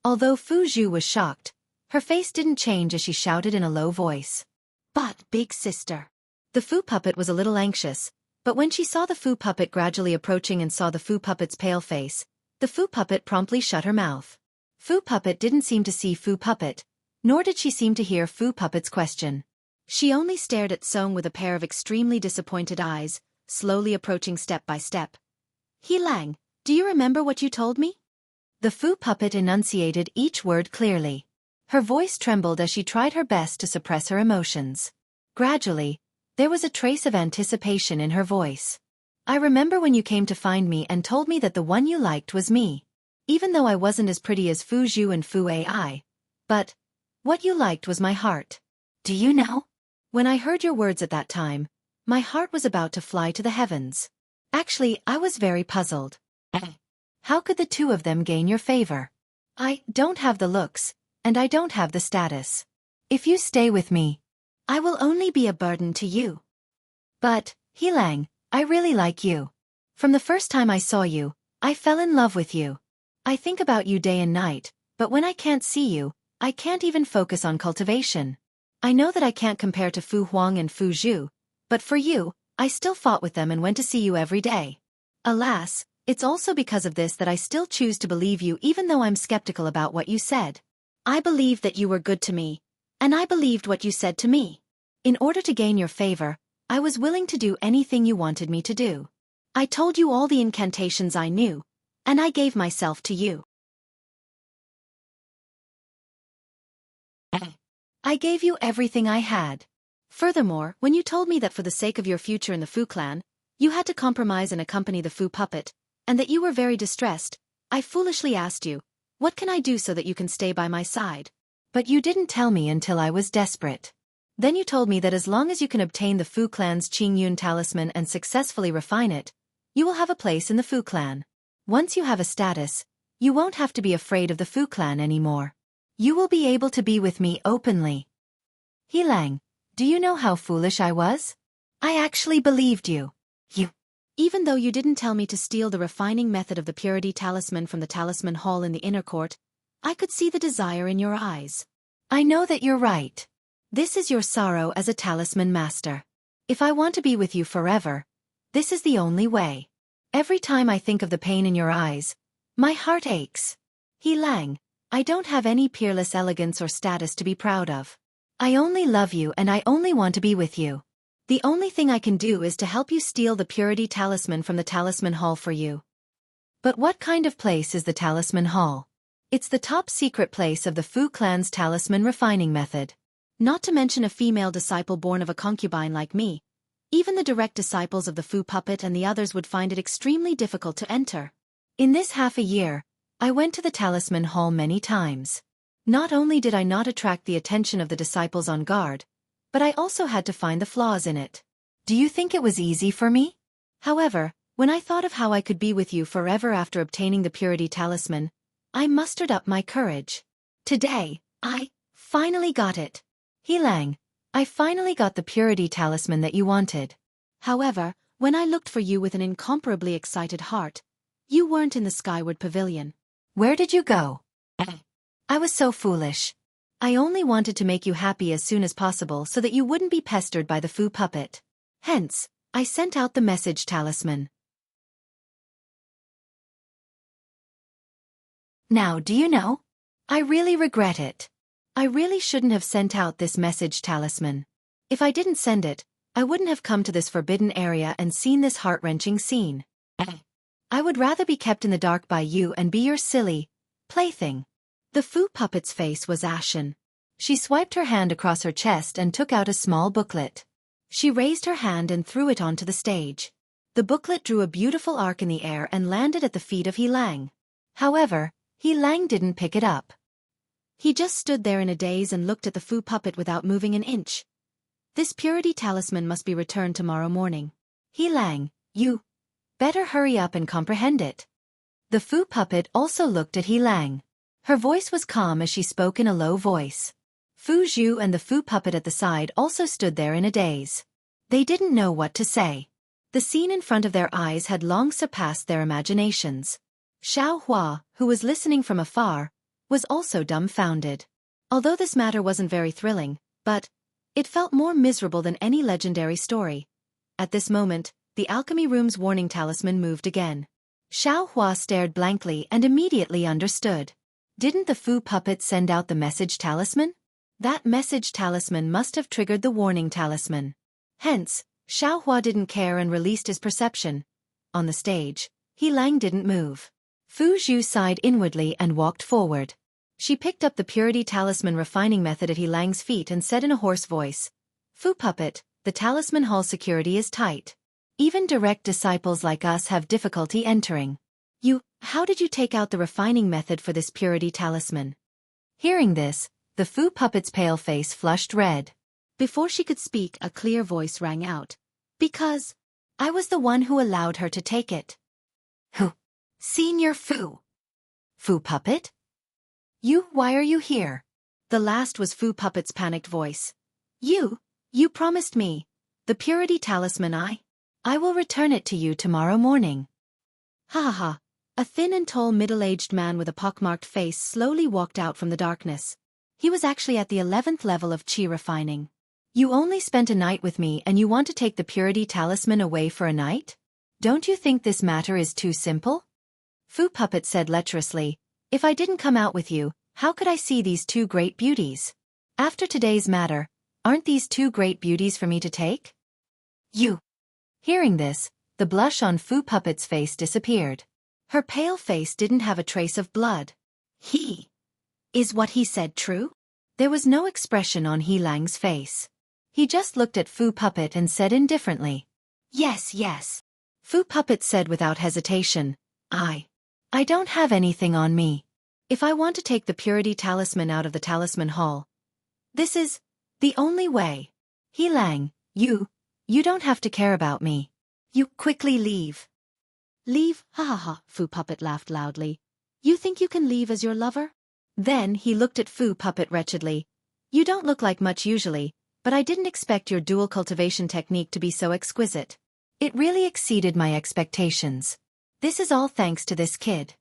Although Fu Zhu was shocked, her face didn't change as she shouted in a low voice. But, big sister. The Fu Puppet was a little anxious, but when she saw the Fu Puppet gradually approaching and saw the Fu Puppet's pale face, the Fu Puppet promptly shut her mouth. Fu Puppet didn't seem to see Fu Puppet, nor did she seem to hear Fu Puppet's question. She only stared at Song with a pair of extremely disappointed eyes, slowly approaching step by step. He Lang, do you remember what you told me? The Fu Puppet enunciated each word clearly. Her voice trembled as she tried her best to suppress her emotions. Gradually, there was a trace of anticipation in her voice. I remember when you came to find me and told me that the one you liked was me. Even though I wasn't as pretty as Fu Zhu and Fu Ai. But what you liked was my heart. Do you know? When I heard your words at that time, my heart was about to fly to the heavens. Actually, I was very puzzled. How could the two of them gain your favor? I don't have the looks, and I don't have the status. If you stay with me, I will only be a burden to you. But, Helang, I really like you. From the first time I saw you, I fell in love with you. I think about you day and night, but when I can't see you, I can't even focus on cultivation. I know that I can't compare to Fu Huang and Fu Zhu, but for you, I still fought with them and went to see you every day. Alas, it's also because of this that I still choose to believe you even though I'm skeptical about what you said. I believed that you were good to me, and I believed what you said to me. In order to gain your favor, I was willing to do anything you wanted me to do. I told you all the incantations I knew, and I gave myself to you. I gave you everything I had. Furthermore, when you told me that for the sake of your future in the Fu clan, you had to compromise and accompany the Fu Puppet, and that you were very distressed, I foolishly asked you, what can I do so that you can stay by my side? But you didn't tell me until I was desperate. Then you told me that as long as you can obtain the Fu clan's Qingyun talisman and successfully refine it, you will have a place in the Fu clan. Once you have a status, you won't have to be afraid of the Fu clan anymore. You will be able to be with me openly. Helang, do you know how foolish I was? I actually believed you. Even though you didn't tell me to steal the refining method of the purity talisman from the talisman hall in the inner court, I could see the desire in your eyes. I know that you're right. This is your sorrow as a talisman master. If I want to be with you forever, this is the only way. Every time I think of the pain in your eyes, my heart aches. Helang, I don't have any peerless elegance or status to be proud of. I only love you and I only want to be with you. The only thing I can do is to help you steal the purity talisman from the talisman hall for you. But what kind of place is the talisman hall? It's the top secret place of the Fu clan's talisman refining method. Not to mention a female disciple born of a concubine like me. Even the direct disciples of the Fu Puppet and the others would find it extremely difficult to enter. In this half a year, I went to the talisman hall many times. Not only did I not attract the attention of the disciples on guard, but I also had to find the flaws in it. Do you think it was easy for me? However, when I thought of how I could be with you forever after obtaining the purity talisman, I mustered up my courage. Today, I finally got it. Helang, I finally got the purity talisman that you wanted. However, when I looked for you with an incomparably excited heart, you weren't in the skyward pavilion. Where did you go? I was so foolish. I only wanted to make you happy as soon as possible so that you wouldn't be pestered by the Fu puppet. Hence, I sent out the message talisman. Now do you know? I really regret it. I really shouldn't have sent out this message talisman. If I didn't send it, I wouldn't have come to this forbidden area and seen this heart-wrenching scene. I would rather be kept in the dark by you and be your silly plaything. The Fu puppet's face was ashen. She swiped her hand across her chest and took out a small booklet. She raised her hand and threw it onto the stage. The booklet drew a beautiful arc in the air and landed at the feet of He Lang. However, He Lang didn't pick it up. He just stood there in a daze and looked at the Fu puppet without moving an inch. This purity talisman must be returned tomorrow morning. He Lang, you better hurry up and comprehend it. The Fu puppet also looked at He Lang. Her voice was calm as she spoke in a low voice. Fu Zhu and the Fu puppet at the side also stood there in a daze. They didn't know what to say. The scene in front of their eyes had long surpassed their imaginations. Xiao Hua, who was listening from afar, was also dumbfounded. Although this matter wasn't very thrilling, but it felt more miserable than any legendary story. At this moment, the alchemy room's warning talisman moved again. Xiao Hua stared blankly and immediately understood. Didn't the Fu puppet send out the message talisman? That message talisman must have triggered the warning talisman. Hence, Xiao Hua didn't care and released his perception. On the stage, He Lang didn't move. Fu Zhu sighed inwardly and walked forward. She picked up the purity talisman refining method at He Lang's feet and said in a hoarse voice, "Fu puppet, the talisman hall security is tight. Even direct disciples like us have difficulty entering. How did you take out the refining method for this purity talisman?" Hearing this, the Fu puppet's pale face flushed red. Before she could speak, a clear voice rang out. "Because I was the one who allowed her to take it." "Who? Senior Fu? Fu puppet? Why are you here?" The last was Fu puppet's panicked voice. You promised me the purity talisman. I will return it to you tomorrow morning." Ha ha ha. A thin and tall middle-aged man with a pockmarked face slowly walked out from the darkness. He was actually at the 11th level of Qi refining. "You only spent a night with me and you want to take the purity talisman away for a night? Don't you think this matter is too simple?" Fu puppet said lecherously, "If I didn't come out with you, how could I see these two great beauties? After today's matter, aren't these two great beauties for me to take?" Hearing this, the blush on Fu puppet's face disappeared. Her pale face didn't have a trace of blood. Is what he said true? There was no expression on He Lang's face. He just looked at Fu puppet and said indifferently, Yes. Fu puppet said without hesitation, I don't have anything on me. If I want to take the purity talisman out of the talisman hall, this is the only way. He Lang, you don't have to care about me. You quickly leave." "Leave? Ha ha ha," Fu puppet laughed loudly. "You think you can leave as your lover?" Then he looked at Fu puppet wretchedly. "You don't look like much usually, but I didn't expect your dual cultivation technique to be so exquisite. It really exceeded my expectations. This is all thanks to this kid.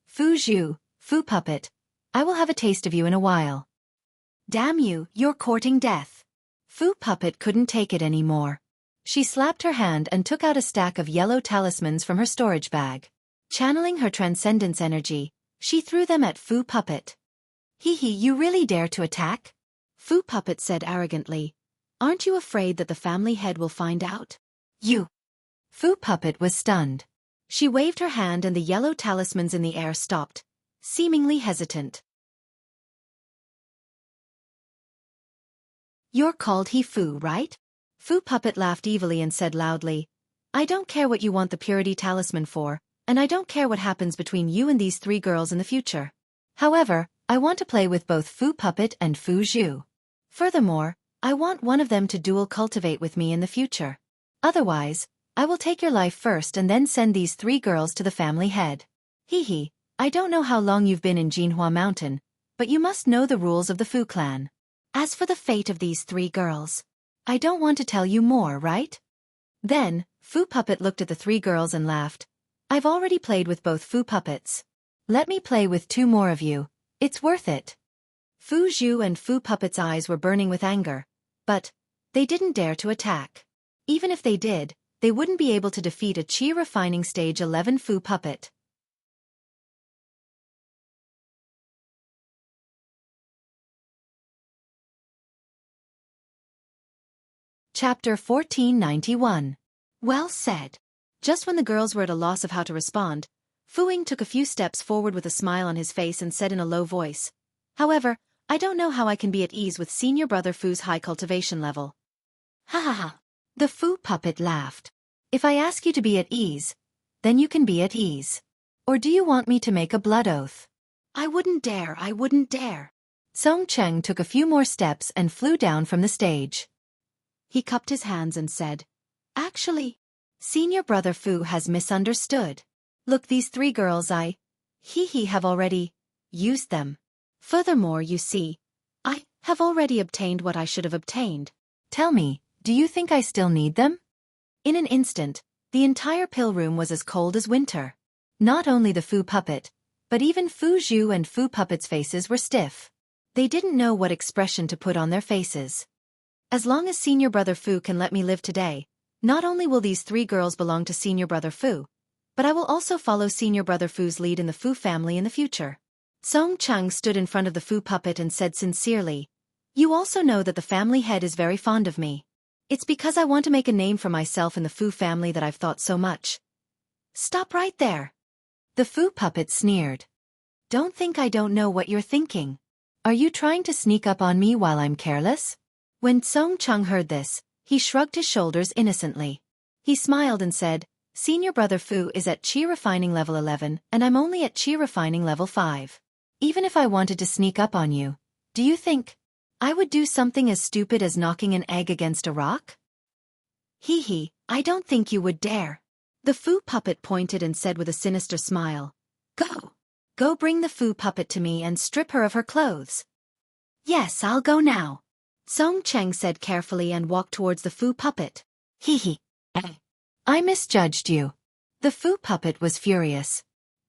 Fu Zhu, Fu puppet, I will have a taste of you in a while." "Damn you, you're courting death." Fu puppet couldn't take it anymore. She slapped her hand and took out a stack of yellow talismans from her storage bag. Channeling her transcendence energy, she threw them at Fu puppet. You really dare to attack?" Fu puppet said arrogantly. "Aren't you afraid that the family head will find out?" Fu puppet was stunned. She waved her hand and the yellow talismans in the air stopped, seemingly hesitant. "You're called Fu, right?" Fu puppet laughed evilly and said loudly, "I don't care what you want the purity talisman for, and I don't care what happens between you and these three girls in the future. However, I want to play with both Fu puppet and Fu Zhu. Furthermore, I want one of them to dual cultivate with me in the future. Otherwise, I will take your life first and then send these three girls to the family head. I don't know how long you've been in Jinhua Mountain, but you must know the rules of the Fu clan. As for the fate of these three girls, I don't want to tell you more, right?" Then, Fu puppet looked at the three girls and laughed. "I've already played with both Fu puppets. Let me play with 2 more of you. It's worth it. Fu Zhu and Fu Puppet's eyes were burning with anger, but they didn't dare to attack. Even if they did, they wouldn't be able to defeat a Qi refining stage 11 Fu Puppet. Chapter 1491. Well said. Just when the girls were at a loss of how to respond, Fu Ying took a few steps forward with a smile on his face and said in a low voice, "However, I don't know how I can be at ease with senior brother Fu's high cultivation level." Ha ha ha. The Fu Puppet laughed. "If I ask you to be at ease, then you can be at ease. Or do you want me to make a blood oath?" I wouldn't dare. Song Cheng took a few more steps and flew down from the stage. He cupped his hands and said, "Actually, senior brother Fu has misunderstood. Look, these 3 girls have already used them. Furthermore, you see, I have already obtained what I should have obtained. Tell me, do you think I still need them?" In an instant, the entire pill room was as cold as winter. Not only the Fu Puppet, but even Fu Zhu and Fu Puppet's faces were stiff. They didn't know what expression to put on their faces. As long as senior brother Fu can let me live today, not only will these 3 girls belong to senior brother Fu, but I will also follow senior brother Fu's lead in the Fu family in the future. Song Cheng stood in front of the Fu Puppet and said sincerely, "You also know that the family head is very fond of me. It's because I want to make a name for myself in the Fu family that I've thought so much." "Stop right there." The Fu Puppet sneered. "Don't think I don't know what you're thinking. Are you trying to sneak up on me while I'm careless?" When Song Cheng heard this, he shrugged his shoulders innocently. He smiled and said, "Senior brother Fu is at Qi refining level 11 and I'm only at Qi refining level 5. Even if I wanted to sneak up on you, do you think I would do something as stupid as knocking an egg against a rock?" Hee, I don't think you would dare." The Fu Puppet pointed and said with a sinister smile, Go bring the Fu Puppet to me and strip her of her clothes." "Yes, I'll go now," Song Cheng said carefully and walked towards the Fu Puppet. Hee. I misjudged you." The Fu Puppet was furious.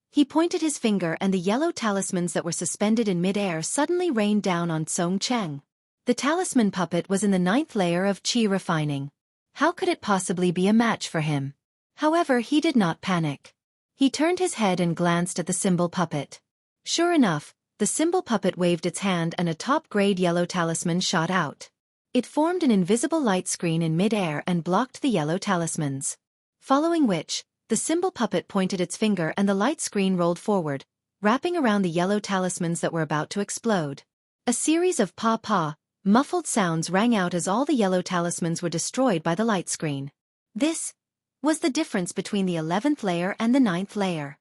He pointed his finger and the yellow talismans that were suspended in mid-air suddenly rained down on Song Cheng. The talisman puppet was in the 9th layer of Qi refining. How could it possibly be a match for him? However, he did not panic. He turned his head and glanced at the symbol puppet. Sure enough, the symbol puppet waved its hand and a top-grade yellow talisman shot out. It formed an invisible light screen in mid-air and blocked the yellow talismans. Following which, the symbol puppet pointed its finger and the light screen rolled forward, wrapping around the yellow talismans that were about to explode. A series of pa-pa, muffled sounds rang out as all the yellow talismans were destroyed by the light screen. This was the difference between the 11th layer and the 9th layer.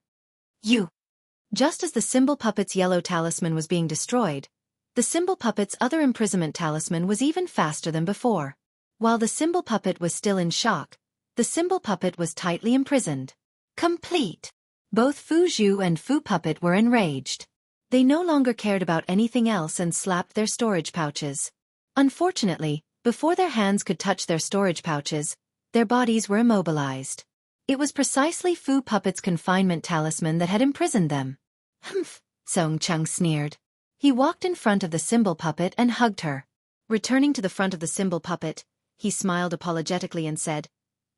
Just as the symbol puppet's yellow talisman was being destroyed, the symbol puppet's other imprisonment talisman was even faster than before. While the symbol puppet was still in shock, the symbol puppet was tightly imprisoned. Complete. Both Fu Zhu and Fu Puppet were enraged. They no longer cared about anything else and slapped their storage pouches. Unfortunately, before their hands could touch their storage pouches, their bodies were immobilized. It was precisely Fu Puppet's confinement talisman that had imprisoned them. "Humph," Song Cheng sneered. He walked in front of the symbol puppet and hugged her. Returning to the front of the symbol puppet, he smiled apologetically and said,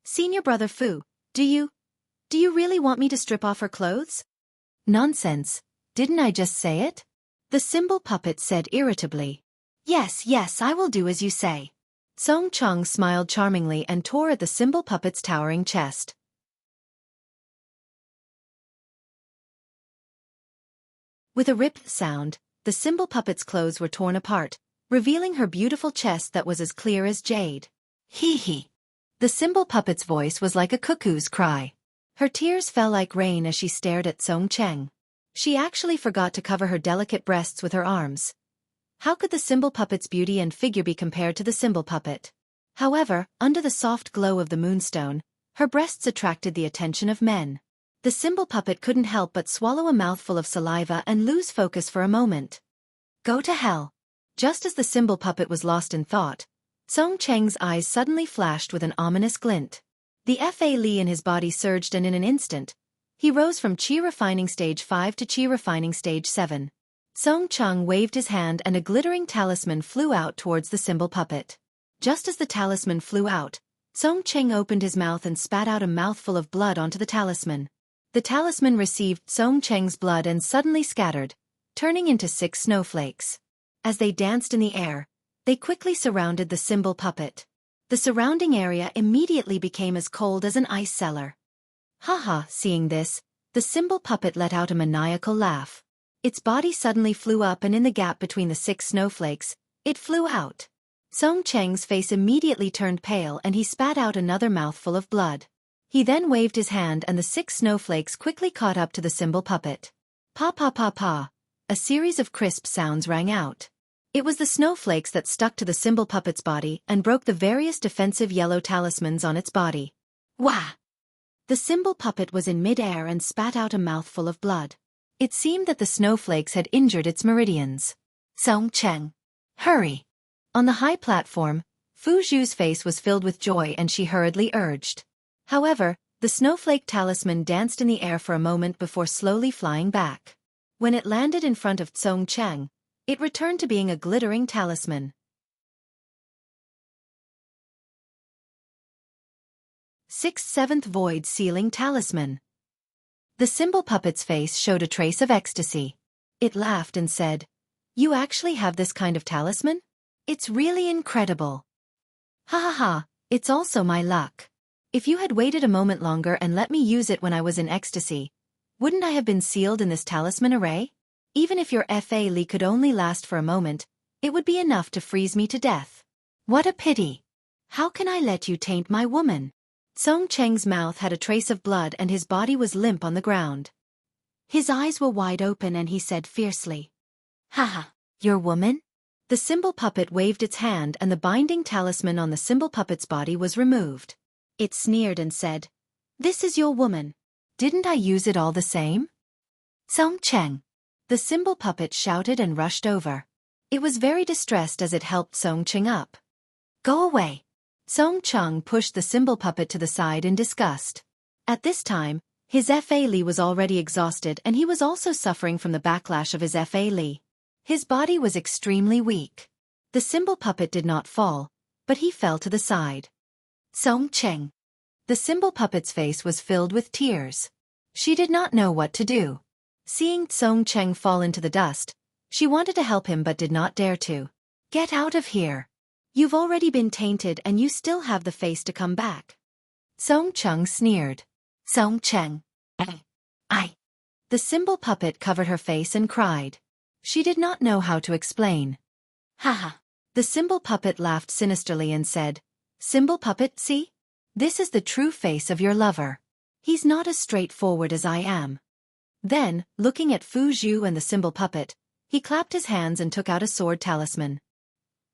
"Senior brother Fu, do you really want me to strip off her clothes?" "Nonsense, didn't I just say it?" The symbol puppet said irritably. Yes, I will do as you say." Song Cheng smiled charmingly and tore at the symbol puppet's towering chest. With a ripped sound, the symbol puppet's clothes were torn apart, revealing her beautiful chest that was as clear as jade. Hee. The symbol puppet's voice was like a cuckoo's cry. Her tears fell like rain as she stared at Song Cheng. She actually forgot to cover her delicate breasts with her arms. How could the symbol puppet's beauty and figure be compared to the symbol puppet? However, under the soft glow of the moonstone, her breasts attracted the attention of men. The symbol puppet couldn't help but swallow a mouthful of saliva and lose focus for a moment. Go to hell. Just as the symbol puppet was lost in thought, Song Cheng's eyes suddenly flashed with an ominous glint. The Fa Li in his body surged and in an instant, He rose from Qi Refining Stage 5 to Qi Refining Stage 7. Song Cheng waved his hand and a glittering talisman flew out towards the symbol puppet. Just as the talisman flew out, Song Cheng opened his mouth and spat out a mouthful of blood onto the talisman. The talisman received Song Cheng's blood and suddenly scattered, turning into 6 snowflakes. As they danced in the air, they quickly surrounded the symbol puppet. The surrounding area immediately became as cold as an ice cellar. Haha, seeing this, the symbol puppet let out a maniacal laugh. Its body suddenly flew up and in the gap between the 6 snowflakes, it flew out. Song Cheng's face immediately turned pale and he spat out another mouthful of blood. He then waved his hand and the 6 snowflakes quickly caught up to the symbol puppet. Pa pa pa pa. A series of crisp sounds rang out. It was the snowflakes that stuck to the symbol puppet's body and broke the various defensive yellow talismans on its body. Wah! The symbol puppet was in mid-air and spat out a mouthful of blood. It seemed that the snowflakes had injured its meridians. Song Cheng. Hurry! On the high platform, Fu Zhu's face was filled with joy and she hurriedly urged. However, the snowflake talisman danced in the air for a moment before slowly flying back. When it landed in front of Song Cheng, it returned to being a glittering talisman. 6th 7th Void Sealing Talisman. The symbol puppet's face showed a trace of ecstasy. It laughed and said, "You actually have this kind of talisman? It's really incredible. Ha ha ha, it's also my luck. If you had waited a moment longer and let me use it when I was in ecstasy, wouldn't I have been sealed in this talisman array? Even if your Fa Li could only last for a moment, it would be enough to freeze me to death. What a pity. How can I let you taint my woman?" Song Cheng's mouth had a trace of blood and his body was limp on the ground. His eyes were wide open and he said fiercely, "Haha, your woman?" The symbol puppet waved its hand and the binding talisman on the symbol puppet's body was removed. It sneered and said, "This is your woman. Didn't I use it all the same?" Song Cheng. The symbol puppet shouted and rushed over. It was very distressed as it helped Song Cheng up. "Go away." Song Cheng pushed the symbol puppet to the side in disgust. At this time, his Fa Li was already exhausted and he was also suffering from the backlash of his Fa Li. His body was extremely weak. The symbol puppet did not fall, but he fell to the side. Song Cheng. The symbol puppet's face was filled with tears. She did not know what to do. Seeing Song Cheng fall into the dust, she wanted to help him but did not dare to. "Get out of here. You've already been tainted and you still have the face to come back." Song Cheng sneered. Song Cheng. I. The symbol puppet covered her face and cried. She did not know how to explain. Haha. The symbol puppet laughed sinisterly and said, "Symbol puppet, see? This is the true face of your lover. He's not as straightforward as I am." Then, looking at Fu Zhu and the symbol puppet, he clapped his hands and took out a sword talisman.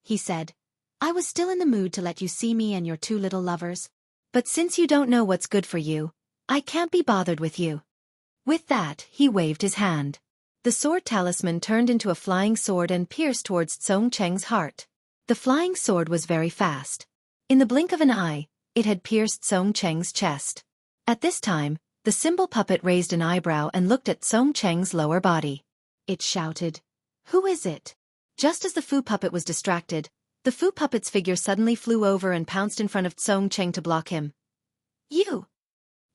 He said, "I was still in the mood to let you see me and your 2 little lovers. But since you don't know what's good for you, I can't be bothered with you." With that, he waved his hand. The sword talisman turned into a flying sword and pierced towards Song Cheng's heart. The flying sword was very fast. In the blink of an eye, it had pierced Song Cheng's chest. At this time, the symbol puppet raised an eyebrow and looked at Song Cheng's lower body. It shouted, "Who is it?" Just as the Fu puppet was distracted, the Fu puppet's figure suddenly flew over and pounced in front of Song Cheng to block him. "You!"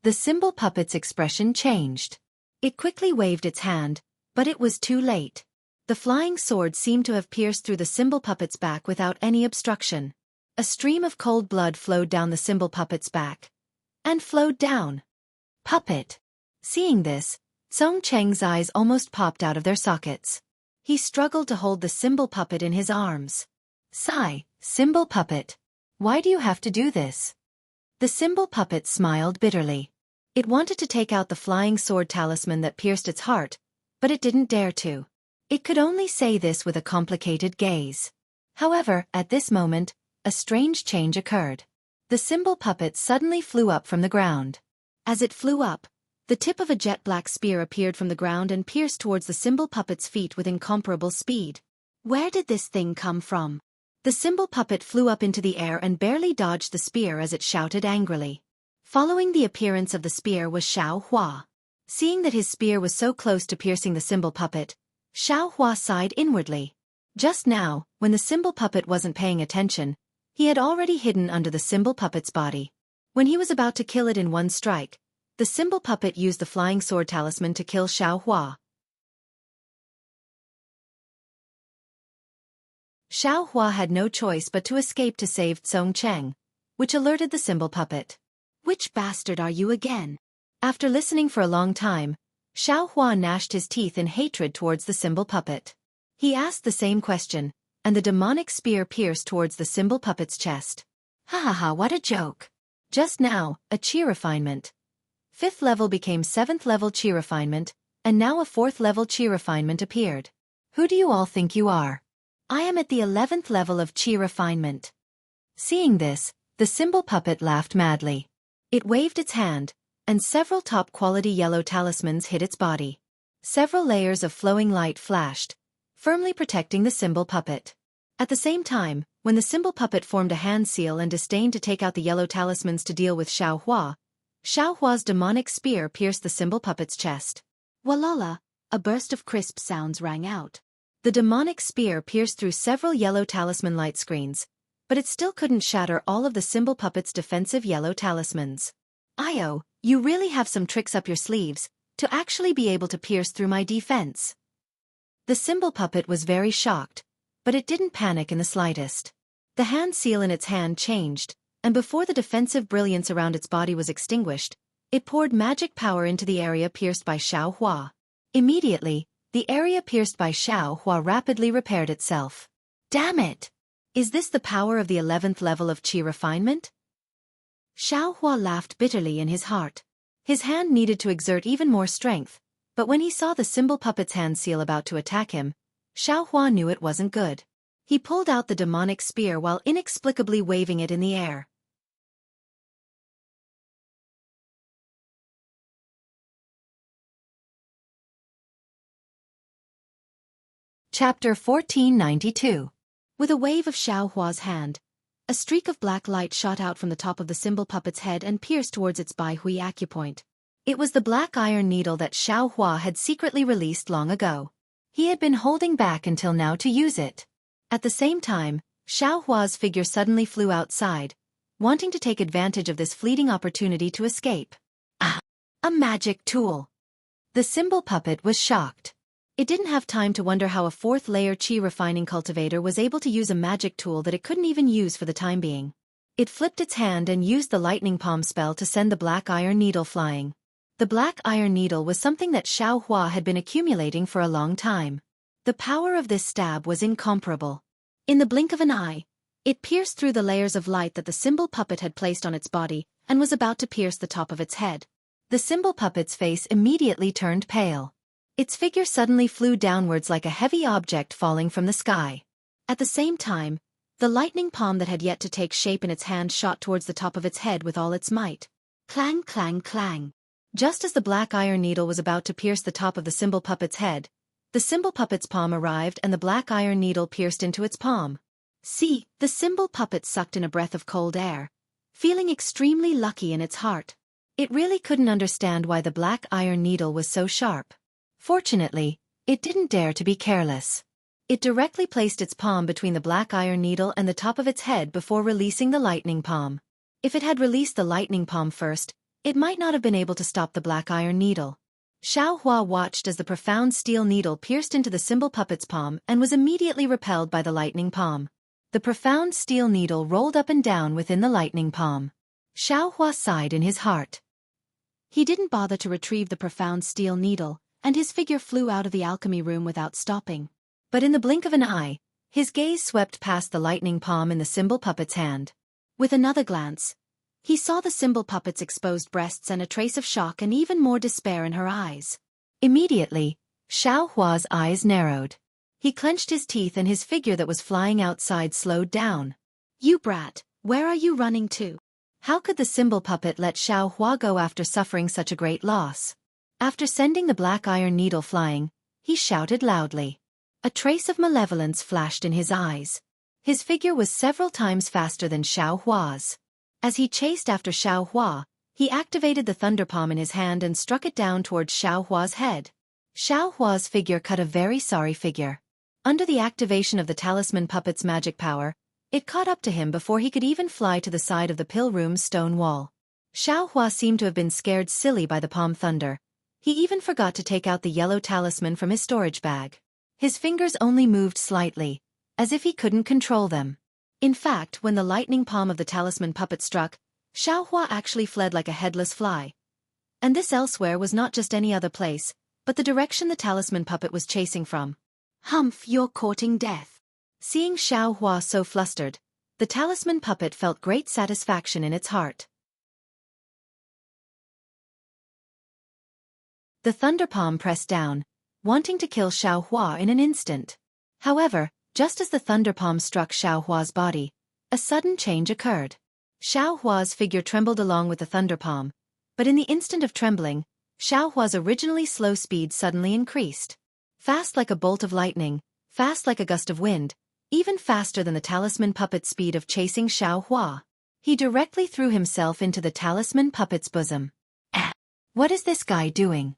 The symbol puppet's expression changed. It quickly waved its hand, but it was too late. The flying sword seemed to have pierced through the symbol puppet's back without any obstruction. A stream of cold blood flowed down the symbol puppet's back. And flowed down. Puppet. Seeing this, Song Cheng's eyes almost popped out of their sockets. He struggled to hold the symbol puppet in his arms. "Sigh, symbol puppet. Why do you have to do this?" The symbol puppet smiled bitterly. It wanted to take out the flying sword talisman that pierced its heart, but it didn't dare to. It could only say this with a complicated gaze. However, at this moment, a strange change occurred. The symbol puppet suddenly flew up from the ground. As it flew up, the tip of a jet-black spear appeared from the ground and pierced towards the symbol puppet's feet with incomparable speed. Where did this thing come from? The symbol puppet flew up into the air and barely dodged the spear as it shouted angrily. Following the appearance of the spear was Xiao Hua. Seeing that his spear was so close to piercing the symbol puppet, Xiaohua sighed inwardly. Just now, when the symbol puppet wasn't paying attention, he had already hidden under the symbol puppet's body. When he was about to kill it in one strike, the symbol puppet used the flying sword talisman to kill Xiaohua. Xiaohua had no choice but to escape to save Cheng, which alerted the symbol puppet. "Which bastard are you again?" After listening for a long time, Xiaohua gnashed his teeth in hatred towards the symbol puppet. He asked the same question, and the demonic spear pierced towards the symbol puppet's chest. "Ha ha ha, what a joke. Just now, a chi refinement. 5th level became 7th level chi refinement, and now a 4th level chi refinement appeared. Who do you all think you are? I am at the 11th level of chi refinement." Seeing this, the symbol puppet laughed madly. It waved its hand, and several top-quality yellow talismans hit its body. Several layers of flowing light flashed, firmly protecting the symbol puppet. At the same time, when the symbol puppet formed a hand seal and disdained to take out the yellow talismans to deal with Xiaohua's demonic spear pierced the symbol puppet's chest. Walala, a burst of crisp sounds rang out. The demonic spear pierced through several yellow talisman light screens, but it still couldn't shatter all of the symbol puppet's defensive yellow talismans. "Io, you really have some tricks up your sleeves, to actually be able to pierce through my defense." The symbol puppet was very shocked, but it didn't panic in the slightest. The hand seal in its hand changed, and before the defensive brilliance around its body was extinguished, it poured magic power into the area pierced by Xiaohua. Immediately, the area pierced by Xiaohua rapidly repaired itself. "Damn it! Is this the power of the 11th level of chi refinement?" Xiaohua laughed bitterly in his heart. His hand needed to exert even more strength, but when he saw the symbol puppet's hand seal about to attack him, Xiaohua knew it wasn't good. He pulled out the demonic spear while inexplicably waving it in the air. Chapter 1492. With a wave of Xiaohua's hand, a streak of black light shot out from the top of the symbol puppet's head and pierced towards its Baihui acupoint. It was the black iron needle that Xiaohua had secretly released long ago. He had been holding back until now to use it. At the same time, Xiaohua's figure suddenly flew outside, wanting to take advantage of this fleeting opportunity to escape. "Ah! A magic tool!" The symbol puppet was shocked. It didn't have time to wonder how a 4th-layer chi refining cultivator was able to use a magic tool that it couldn't even use for the time being. It flipped its hand and used the lightning palm spell to send the black iron needle flying. The black iron needle was something that Xiaohua had been accumulating for a long time. The power of this stab was incomparable. In the blink of an eye, it pierced through the layers of light that the symbol puppet had placed on its body and was about to pierce the top of its head. The symbol puppet's face immediately turned pale. Its figure suddenly flew downwards like a heavy object falling from the sky. At the same time, the lightning palm that had yet to take shape in its hand shot towards the top of its head with all its might. Clang, clang, clang. Just as the black iron needle was about to pierce the top of the symbol puppet's head, the symbol puppet's palm arrived and the black iron needle pierced into its palm. See, the symbol puppet sucked in a breath of cold air, feeling extremely lucky in its heart. It really couldn't understand why the black iron needle was so sharp. Fortunately, it didn't dare to be careless. It directly placed its palm between the black iron needle and the top of its head before releasing the lightning palm. If it had released the lightning palm first, it might not have been able to stop the black iron needle. Xiaohua watched as the profound steel needle pierced into the symbol puppet's palm and was immediately repelled by the lightning palm. The profound steel needle rolled up and down within the lightning palm. Xiaohua sighed in his heart. He didn't bother to retrieve the profound steel needle, and his figure flew out of the alchemy room without stopping. But in the blink of an eye, his gaze swept past the lightning palm in the symbol puppet's hand. With another glance, he saw the symbol puppet's exposed breasts and a trace of shock and even more despair in her eyes. Immediately, Xiaohua's eyes narrowed. He clenched his teeth and his figure that was flying outside slowed down. "You brat, where are you running to?" How could the symbol puppet let Xiaohua go after suffering such a great loss? After sending the black iron needle flying, he shouted loudly. A trace of malevolence flashed in his eyes. His figure was several times faster than Xiaohua's. As he chased after Xiaohua, He activated the thunder palm in his hand and struck it down towards Xiaohua's head. Xiaohua's figure cut a very sorry figure. Under the activation of the talisman puppet's magic power, it caught up to him before he could even fly to the side of the pill room's stone wall. Xiaohua seemed to have been scared silly by the palm thunder. He even forgot to take out the yellow talisman from his storage bag. His fingers only moved slightly, as if he couldn't control them. In fact, when the lightning palm of the talisman puppet struck, Xiaohua actually fled like a headless fly. And this elsewhere was not just any other place, but the direction the talisman puppet was chasing from. Humph, you're courting death. Seeing Xiaohua so flustered, the talisman puppet felt great satisfaction in its heart. The thunder palm pressed down, wanting to kill Xiaohua in an instant. However, just as the thunder palm struck Xiaohua's body, a sudden change occurred. Xiaohua's figure trembled along with the thunder palm, but in the instant of trembling, Xiaohua's originally slow speed suddenly increased. Fast like a bolt of lightning, fast like a gust of wind, even faster than the talisman puppet's speed of chasing Xiaohua. He directly threw himself into the talisman puppet's bosom. What is this guy doing?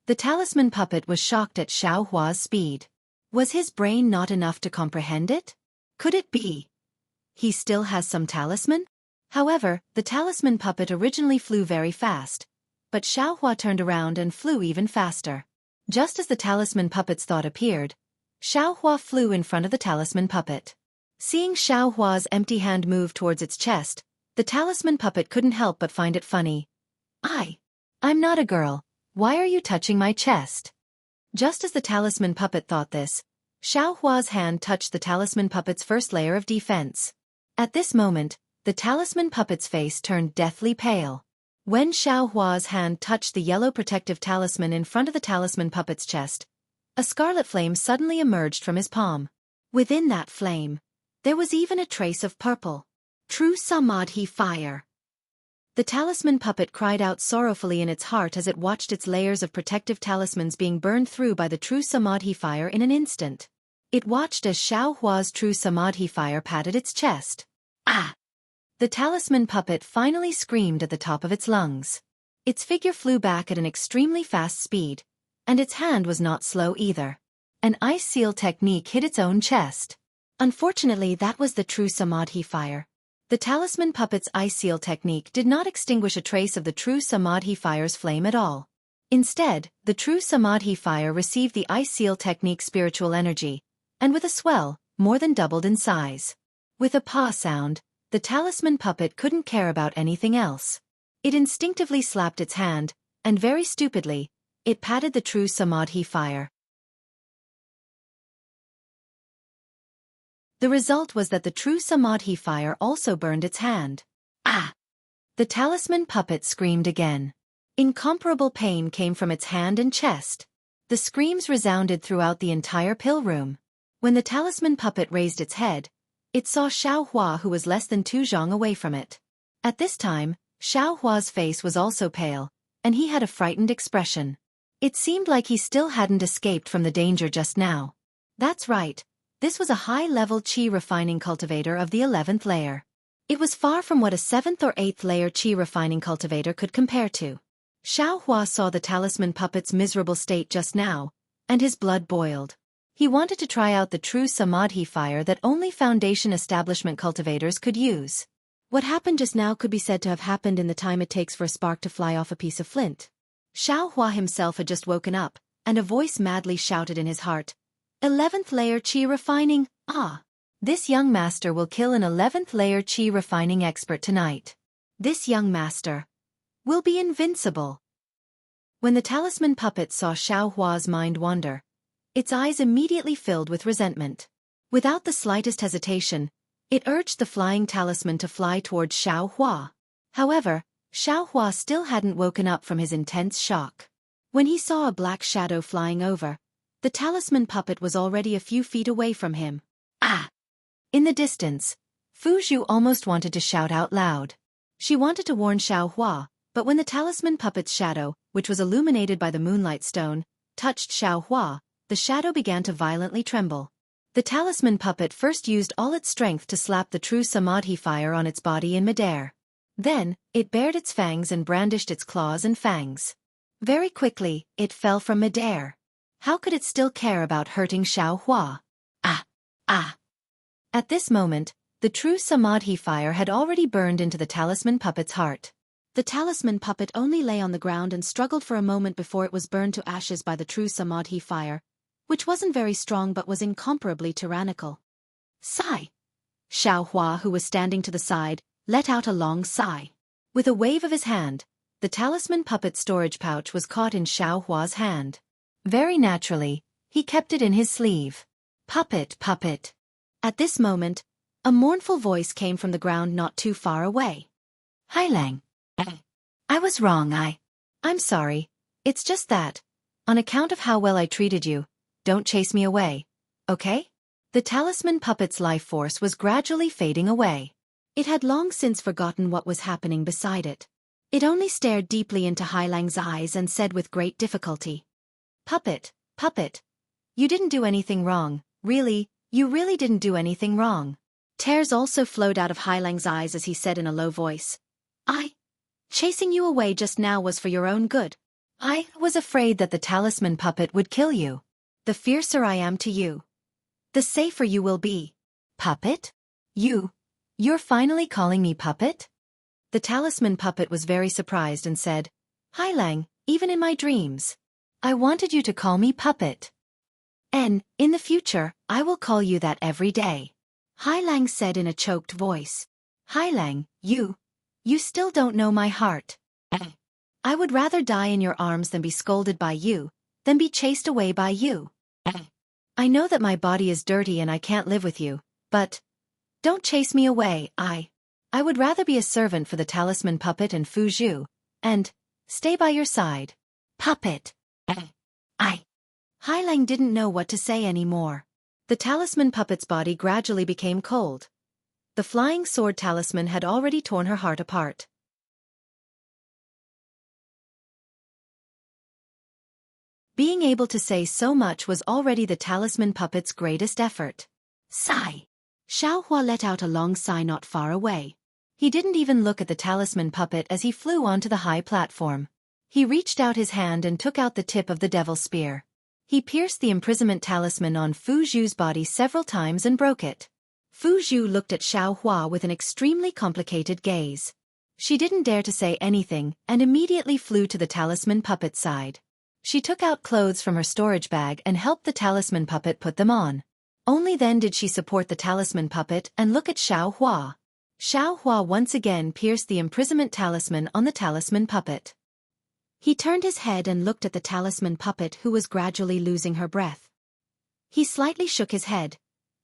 The talisman puppet was shocked at Xiaohua's speed. Was his brain not enough to comprehend it? Could it be he still has some talisman? However, the talisman puppet originally flew very fast, but Xiaohua turned around and flew even faster. Just as the talisman puppet's thought appeared, Xiaohua flew in front of the talisman puppet. Seeing Xiaohua's empty hand move towards its chest, the talisman puppet couldn't help but find it funny. I'm not a girl. Why are you touching my chest? Just as the talisman puppet thought this, Xiaohua's hand touched the talisman puppet's first layer of defense. At this moment, the talisman puppet's face turned deathly pale. When Xiaohua's hand touched the yellow protective talisman in front of the talisman puppet's chest, a scarlet flame suddenly emerged from his palm. Within that flame, there was even a trace of purple. True Samadhi fire. The talisman puppet cried out sorrowfully in its heart as it watched its layers of protective talismans being burned through by the true Samadhi fire in an instant. It watched as Xiaohua's true Samadhi fire patted its chest. The talisman puppet finally screamed at the top of its lungs. Its figure flew back at an extremely fast speed, and its hand was not slow either. An ice seal technique hit its own chest. Unfortunately, that was the true Samadhi fire. The talisman puppet's ice seal technique did not extinguish a trace of the true Samadhi fire's flame at all. Instead, the true Samadhi fire received the ice seal technique's spiritual energy, and with a swell, more than doubled in size. With a paw sound, the talisman puppet couldn't care about anything else. It instinctively slapped its hand, and very stupidly, it patted the true Samadhi fire. The result was that the true Samadhi fire also burned its hand. The talisman puppet screamed again. Incomparable pain came from its hand and chest. The screams resounded throughout the entire pill room. When the talisman puppet raised its head, it saw Xiaohua, who was less than 2 zhang away from it. At this time, Xiaohua's face was also pale, and he had a frightened expression. It seemed like he still hadn't escaped from the danger just now. That's right, this was a high-level qi refining cultivator of the 11th layer. It was far from what a 7th or 8th layer qi refining cultivator could compare to. Xiaohua saw the talisman puppet's miserable state just now, and his blood boiled. He wanted to try out the true Samadhi fire that only Foundation establishment cultivators could use. What happened just now could be said to have happened in the time it takes for a spark to fly off a piece of flint. Xiaohua himself had just woken up, and a voice madly shouted in his heart, 11th layer qi refining, This young master will kill an 11th layer qi refining expert tonight. This young master will be invincible. When the talisman puppet saw Xiaohua's mind wander, its eyes immediately filled with resentment. Without the slightest hesitation, it urged the flying talisman to fly towards Xiaohua. However, Xiaohua still hadn't woken up from his intense shock. When he saw a black shadow flying over, the talisman puppet was already a few feet away from him. In the distance, Fuzhu almost wanted to shout out loud. She wanted to warn Xiaohua, but when the talisman puppet's shadow, which was illuminated by the moonlight stone, touched Xiaohua, the shadow began to violently tremble. The talisman puppet first used all its strength to slap the true Samadhi fire on its body in midair. Then, it bared its fangs and brandished its claws and fangs. Very quickly, it fell from midair. How could it still care about hurting Xiaohua? Ah! Ah! At this moment, the true samadhi fire had already burned into the talisman puppet's heart. The talisman puppet only lay on the ground and struggled for a moment before it was burned to ashes by the true samadhi fire, which wasn't very strong but was incomparably tyrannical. Sigh! Xiaohua, who was standing to the side, let out a long sigh. With a wave of his hand, the talisman puppet's storage pouch was caught in Xiaohua's hand. Very naturally, he kept it in his sleeve. Puppet, puppet. At this moment, a mournful voice came from the ground not too far away. Hailang. I was wrong, I'm sorry. It's just that, on account of how well I treated you, don't chase me away, okay? The talisman puppet's life force was gradually fading away. It had long since forgotten what was happening beside it. It only stared deeply into Hailang's eyes and said with great difficulty, Puppet, puppet. You didn't do anything wrong, really, you really didn't do anything wrong. Tears also flowed out of Hailang's eyes as he said in a low voice, Chasing you away just now was for your own good. I was afraid that the talisman puppet would kill you. The fiercer I am to you, the safer you will be. Puppet? You're finally calling me puppet? The talisman puppet was very surprised and said, Hailang, even in my dreams, I wanted you to call me puppet. And, in the future, I will call you that every day. Hailang said in a choked voice. Hailang, you still don't know my heart. I would rather die in your arms than be scolded by you, than be chased away by you. I know that my body is dirty and I can't live with you, but don't chase me away. I would rather be a servant for the talisman puppet and Fu Zhu, and stay by your side. Puppet. Hailang didn't know what to say anymore. The talisman puppet's body gradually became cold. The flying sword talisman had already torn her heart apart. Being able to say so much was already the talisman puppet's greatest effort. Sigh. Xiaohua let out a long sigh not far away. He didn't even look at the talisman puppet as he flew onto the high platform. He reached out his hand and took out the tip of the devil's spear. He pierced the imprisonment talisman on Fu Zhu's body several times and broke it. Fu Zhu looked at Xiaohua with an extremely complicated gaze. She didn't dare to say anything and immediately flew to the talisman puppet's side. She took out clothes from her storage bag and helped the talisman puppet put them on. Only then did she support the talisman puppet and look at Xiaohua. Xiaohua once again pierced the imprisonment talisman on the talisman puppet. He turned his head and looked at the talisman puppet who was gradually losing her breath. He slightly shook his head,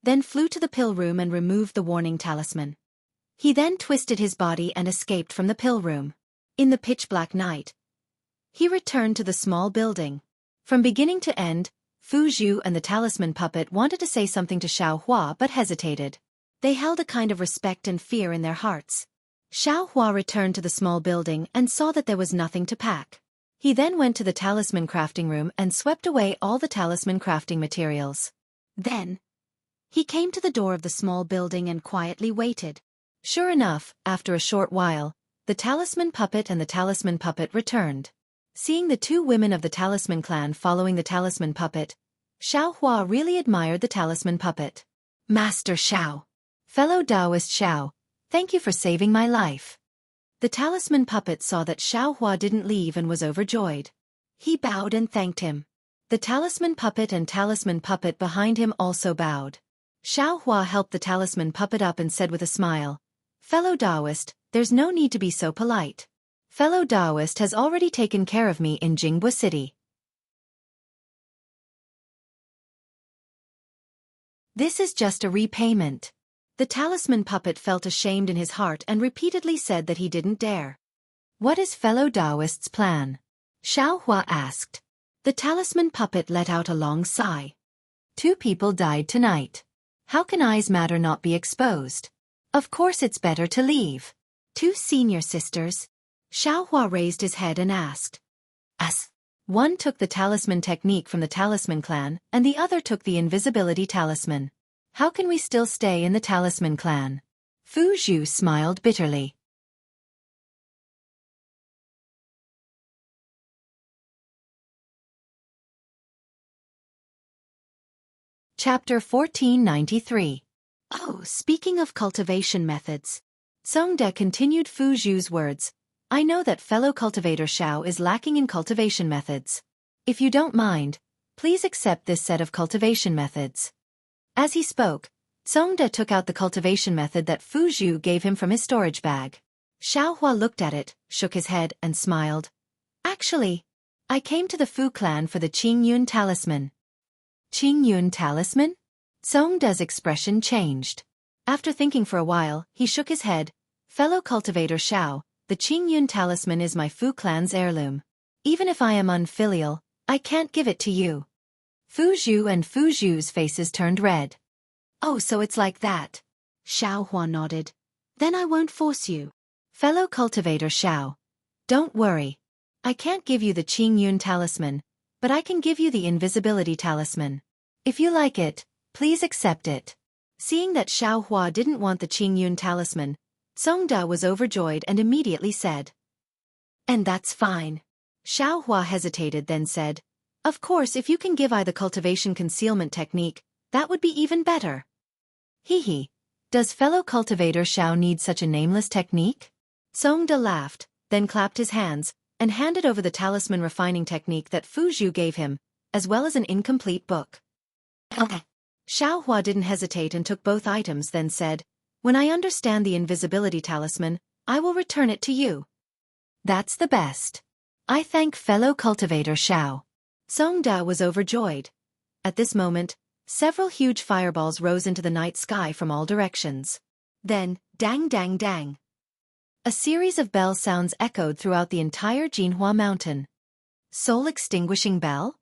then flew to the pill room and removed the warning talisman. He then twisted his body and escaped from the pill room. In the pitch-black night, he returned to the small building. From beginning to end, Fu Zhu and the talisman puppet wanted to say something to Xiaohua but hesitated. They held a kind of respect and fear in their hearts. Xiaohua returned to the small building and saw that there was nothing to pack. He then went to the talisman crafting room and swept away all the talisman crafting materials. Then, he came to the door of the small building and quietly waited. Sure enough, after a short while, the talisman puppet and the talisman puppet returned. Seeing the two women of the talisman clan following the talisman puppet, Xiaohua really admired the talisman puppet. Master Xiao. Fellow Taoist Xiao, thank you for saving my life. The talisman puppet saw that Xiaohua didn't leave and was overjoyed. He bowed and thanked him. The talisman puppet and talisman puppet behind him also bowed. Xiaohua helped the talisman puppet up and said with a smile, Fellow Taoist, there's no need to be so polite. Fellow Taoist has already taken care of me in Jianghu City. This is just a repayment. The talisman puppet felt ashamed in his heart and repeatedly said that he didn't dare. What is fellow Taoist's plan? Xiaohua asked. The talisman puppet let out a long sigh. 2 people died tonight. How can eyes matter not be exposed? Of course it's better to leave. 2 senior sisters. Xiaohua raised his head and asked. Us. One took the talisman technique from the talisman clan and the other took the invisibility talisman. How can we still stay in the talisman clan? Fu Zhu smiled bitterly. Chapter 1493. Oh, speaking of cultivation methods. Songde continued Fu Zhu's words. I know that fellow cultivator Xiao is lacking in cultivation methods. If you don't mind, please accept this set of cultivation methods. As he spoke, Songde took out the cultivation method that Fu Zhu gave him from his storage bag. Xiaohua looked at it, shook his head, and smiled. Actually, I came to the Fu clan for the Qingyun talisman. Qingyun talisman? Songde's expression changed. After thinking for a while, he shook his head. Fellow cultivator Xiao, the Qingyun talisman is my Fu clan's heirloom. Even if I am unfilial, I can't give it to you. Fu Zhu and Fu Zhu's faces turned red. Oh, so it's like that. Xiaohua nodded. Then I won't force you. Fellow cultivator Xiao. Don't worry. I can't give you the Qingyun talisman, but I can give you the invisibility talisman. If you like it, please accept it. Seeing that Xiaohua didn't want the Qingyun talisman, Songde was overjoyed and immediately said. And that's fine. Xiaohua hesitated then said, of course if you can give I the cultivation concealment technique, that would be even better. Hee. Does fellow cultivator Xiao need such a nameless technique? Songde laughed, then clapped his hands, and handed over the talisman refining technique that Fu Zhu gave him, as well as an incomplete book. Xiaohua didn't hesitate and took both items then said, when I understand the invisibility talisman, I will return it to you. That's the best. I thank fellow cultivator Xiao. Songde was overjoyed. At this moment, several huge fireballs rose into the night sky from all directions. Then, dang dang dang. A series of bell sounds echoed throughout the entire Jianghu mountain. Soul-extinguishing bell?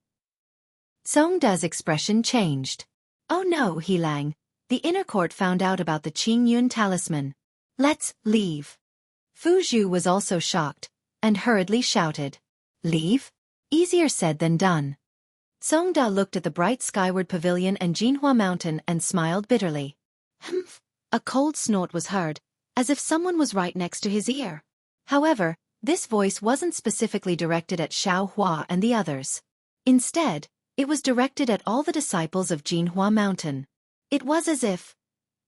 Songde's expression changed. Oh no, Helang. The inner court found out about the Qingyun talisman. Let's leave. Fu Zhu was also shocked, and hurriedly shouted. Leave? Easier said than done. Songde looked at the bright skyward pavilion and Jianghu mountain and smiled bitterly. Humph. A cold snort was heard, as if someone was right next to his ear. However, this voice wasn't specifically directed at Xiaohua and the others. Instead, it was directed at all the disciples of Jianghu mountain. It was as if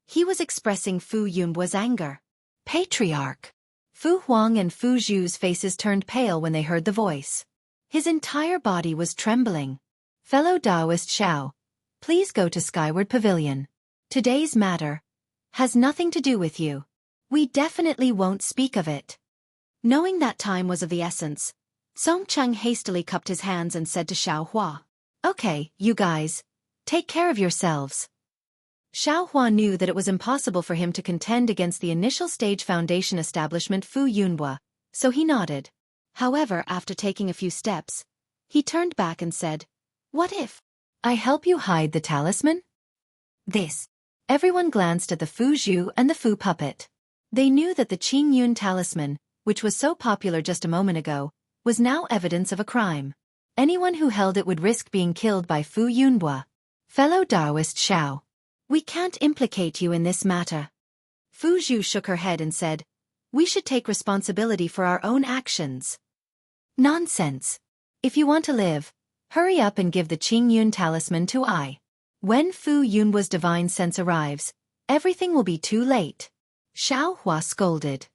he was expressing Fu Yunbu's anger. Patriarch. Fu Huang and Fu Zhu's faces turned pale when they heard the voice. His entire body was trembling. Fellow Taoist Xiao, please go to Skyward Pavilion. Today's matter has nothing to do with you. We definitely won't speak of it. Knowing that time was of the essence, Song Cheng hastily cupped his hands and said to Xiaohua, okay, you guys, take care of yourselves. Xiaohua knew that it was impossible for him to contend against the initial stage foundation establishment Fu Yunbu, so he nodded. However, after taking a few steps, he turned back and said, what if I help you hide the talisman? This. Everyone glanced at the Fu Zhu and the Fu puppet. They knew that the Qingyun talisman, which was so popular just a moment ago, was now evidence of a crime. Anyone who held it would risk being killed by Fu Yunbu. Fellow Taoist Xiao. We can't implicate you in this matter. Fu Zhu shook her head and said, we should take responsibility for our own actions. Nonsense. If you want to live, hurry up and give the Qingyun talisman to I. When Fu Yunbu's divine sense arrives, everything will be too late. Xiaohua scolded.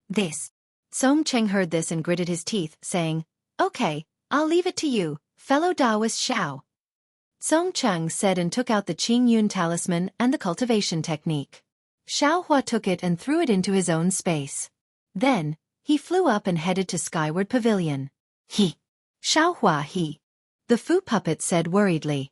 This. Song Cheng heard this and gritted his teeth, saying, okay, I'll leave it to you, fellow Taoist Xiao. Song Cheng said and took out the Qingyun talisman and the cultivation technique. Xiaohua took it and threw it into his own space. Then, he flew up and headed to Skyward Pavilion. He. Xiaohua he. The Fu puppet said worriedly.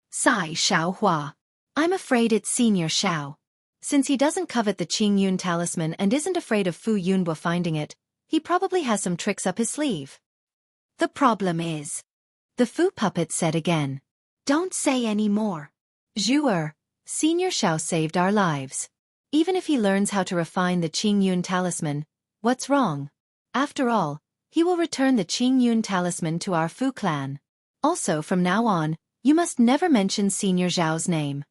Sigh Xiaohua. I'm afraid it's Senior Xiao. Since he doesn't covet the Qingyun talisman and isn't afraid of Fu Yunbu finding it, he probably has some tricks up his sleeve. The problem is, the Fu puppet said again. Don't say any more. Zhu Senior Xiao saved our lives. Even if he learns how to refine the Qingyun talisman, what's wrong? After all, he will return the Qingyun talisman to our Fu clan. Also from now on, you must never mention Senior Zhao's name.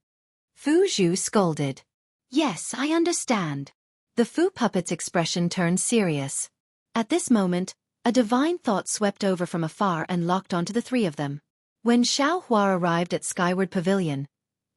Fu Zhu scolded. Yes, I understand. The Fu puppet's expression turned serious. At this moment, A divine thought swept over from afar and locked onto the three of them. When Xianxia arrived at Skyward Pavilion,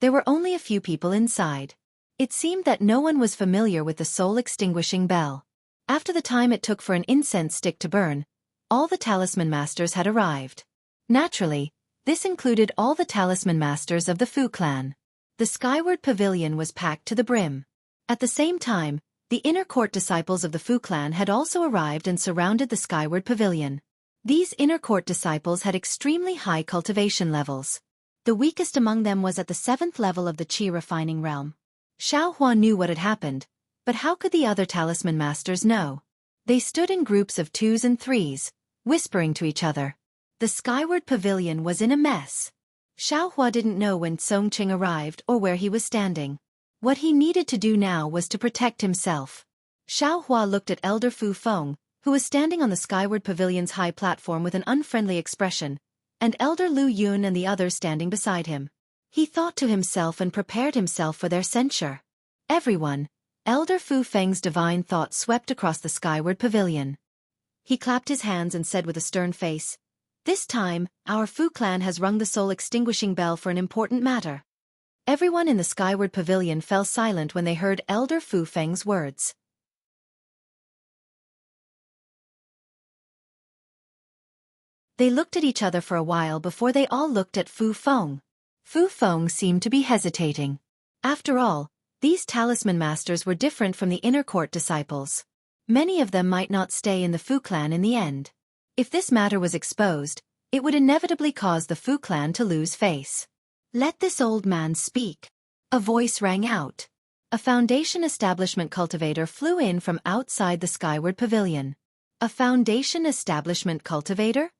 there were only a few people inside. It seemed that no one was familiar with the soul-extinguishing bell. After the time it took for an incense stick to burn, all the talisman masters had arrived. Naturally, this included all the talisman masters of the Fu clan. The Skyward Pavilion was packed to the brim. At the same time, the inner court disciples of the Fu clan had also arrived and surrounded the Skyward Pavilion. These inner court disciples had extremely high cultivation levels. The weakest among them was at the 7th level of the Qi refining realm. Xiaohua knew what had happened, but how could the other talisman masters know? They stood in groups of 2s and 3s, whispering to each other. The Skyward Pavilion was in a mess. Xiaohua didn't know when Songqing arrived or where he was standing. What he needed to do now was to protect himself. Xiaohua looked at Elder Fu Feng, who was standing on the Skyward Pavilion's high platform with an unfriendly expression, and Elder Lu Yun and the others standing beside him. He thought to himself and prepared himself for their censure. Everyone, Elder Fu Feng's divine thought swept across the Skyward Pavilion. He clapped his hands and said with a stern face, "This time, our Fu clan has rung the soul-extinguishing bell for an important matter." Everyone in the Skyward Pavilion fell silent when they heard Elder Fu Feng's words. They looked at each other for a while before they all looked at Fu Feng. Fu Feng seemed to be hesitating. After all, these talisman masters were different from the inner court disciples. Many of them might not stay in the Fu clan in the end. If this matter was exposed, it would inevitably cause the Fu clan to lose face. "Let this old man speak." A voice rang out. A Foundation Establishment cultivator flew in from outside the Skyward Pavilion. A Foundation Establishment cultivator?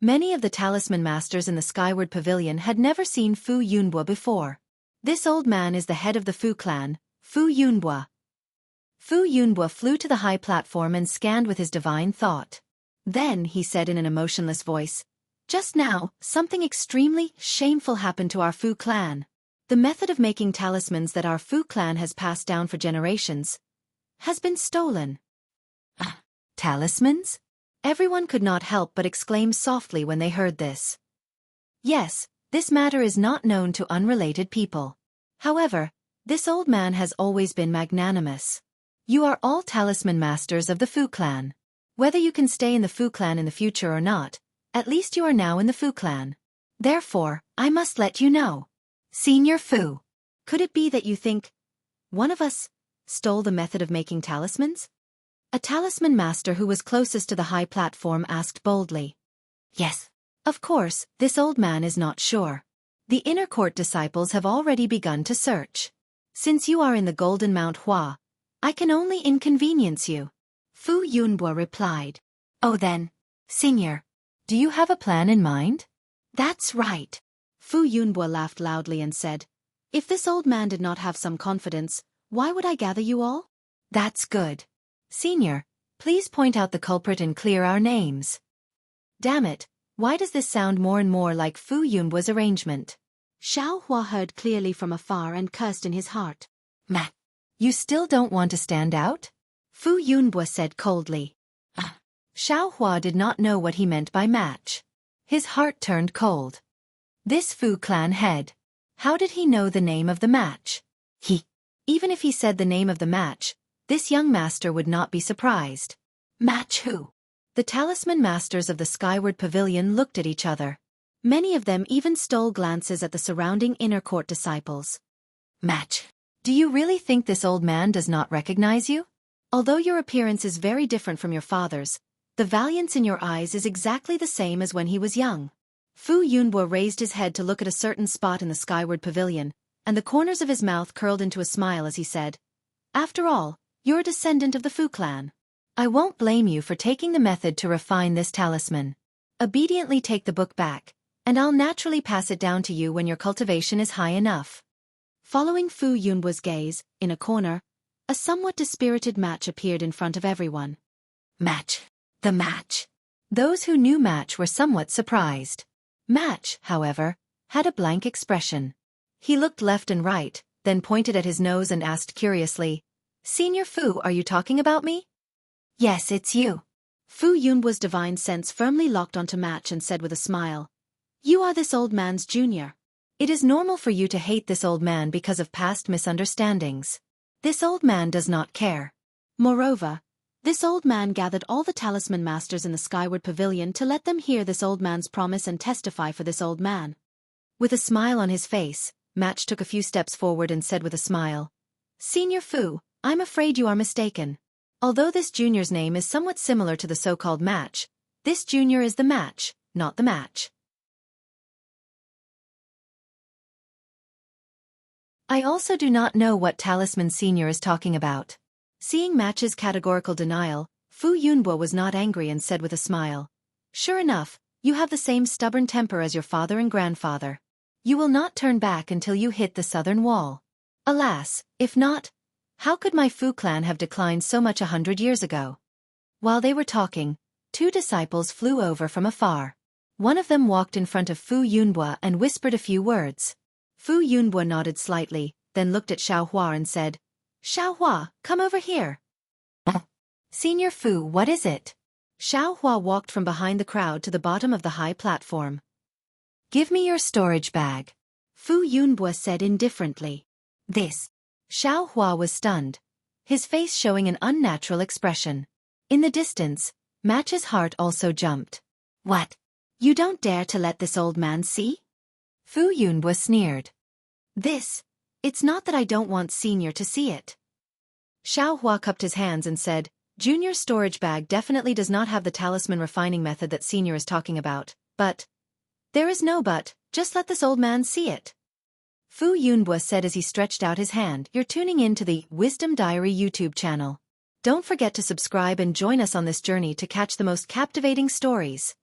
Many of the talisman masters in the Skyward Pavilion had never seen Fu Yunbo before. This old man is the head of the Fu clan, Fu Yunbo. Fu Yunbo flew to the high platform and scanned with his divine thought. Then he said in an emotionless voice, "Just now, something extremely shameful happened to our Fu clan. The method of making talismans that our Fu clan has passed down for generations has been stolen." Talismans? Everyone could not help but exclaim softly when they heard this. Yes, this matter is not known to unrelated people. However, this old man has always been magnanimous. You are all talisman masters of the Fu clan. Whether you can stay in the Fu clan in the future or not, at least you are now in the Fu clan. Therefore, I must let you know. Senior Fu, could it be that you think one of us stole the method of making talismans? A talisman master who was closest to the high platform asked boldly. Yes. Of course, this old man is not sure. The inner court disciples have already begun to search. Since you are in the Golden Mount Hua, I can only inconvenience you. Fu Yunbo replied. Oh then, Senior, do you have a plan in mind? That's right. Fu Yunbo laughed loudly and said, if this old man did not have some confidence, why would I gather you all? That's good. Senior, please point out the culprit and clear our names. Damn it, why does this sound more and more like Fu Yunbo's arrangement? Xiao Hua heard clearly from afar and cursed in his heart. Ma, you still don't want to stand out? Fu Yunbo said coldly. Xiao Hua did not know what he meant by match. His heart turned cold. This Fu clan head. How did he know the name of the match? Even if he said the name of the match, this young master would not be surprised. Match who? The talisman masters of the Skyward Pavilion looked at each other. Many of them even stole glances at the surrounding inner court disciples. Match. Do you really think this old man does not recognize you? Although your appearance is very different from your father's, the valiance in your eyes is exactly the same as when he was young. Fu Yunbo raised his head to look at a certain spot in the Skyward Pavilion, and the corners of his mouth curled into a smile as he said, After all, you're a descendant of the Fu clan. I won't blame you for taking the method to refine this talisman. Obediently take the book back, and I'll naturally pass it down to you when your cultivation is high enough. Following Fu Yunbo's gaze, in a corner, a somewhat dispirited Match appeared in front of everyone. Match. The Match. Those who knew Match were somewhat surprised. Match, however, had a blank expression. He looked left and right, then pointed at his nose and asked curiously, Senior Fu, are you talking about me? Yes, it's you. Fu Yunbu's divine sense firmly locked onto Match and said with a smile, "You are this old man's junior. It is normal for you to hate this old man because of past misunderstandings. This old man does not care. Moreover, this old man gathered all the talisman masters in the Skyward Pavilion to let them hear this old man's promise and testify for this old man." With a smile on his face, Match took a few steps forward and said with a smile, "Senior Fu, I'm afraid you are mistaken. Although this junior's name is somewhat similar to the so-called Match, this junior is the Match, not the Match. I also do not know what Talisman Senior is talking about." Seeing Match's categorical denial, Fu Yunbo was not angry and said with a smile, "Sure enough, you have the same stubborn temper as your father and grandfather. You will not turn back until you hit the southern wall. Alas, if not, how could my Fu clan have declined so much 100 years ago?" While they were talking, two disciples flew over from afar. One of them walked in front of Fu Yunbo and whispered a few words. Fu Yunbo nodded slightly, then looked at Xiaohua and said, "Xiaohua, come over here." "Senior Fu, what is it?" Xiaohua walked from behind the crowd to the bottom of the high platform. "Give me your storage bag," Fu Yunbo said indifferently. "This." Xiaohua was stunned, his face showing an unnatural expression. In the distance, Match's heart also jumped. "What? You don't dare to let this old man see?" Fu Yunbo sneered. It's not that I don't want Senior to see it." Xiaohua cupped his hands and said, "Junior's storage bag definitely does not have the talisman refining method that Senior is talking about, but..." "There is no but, just let this old man see it." Fu Yunbo said as he stretched out his hand. "You're tuning in to the Wisdom Diary YouTube channel. Don't forget to subscribe and join us on this journey to catch the most captivating stories.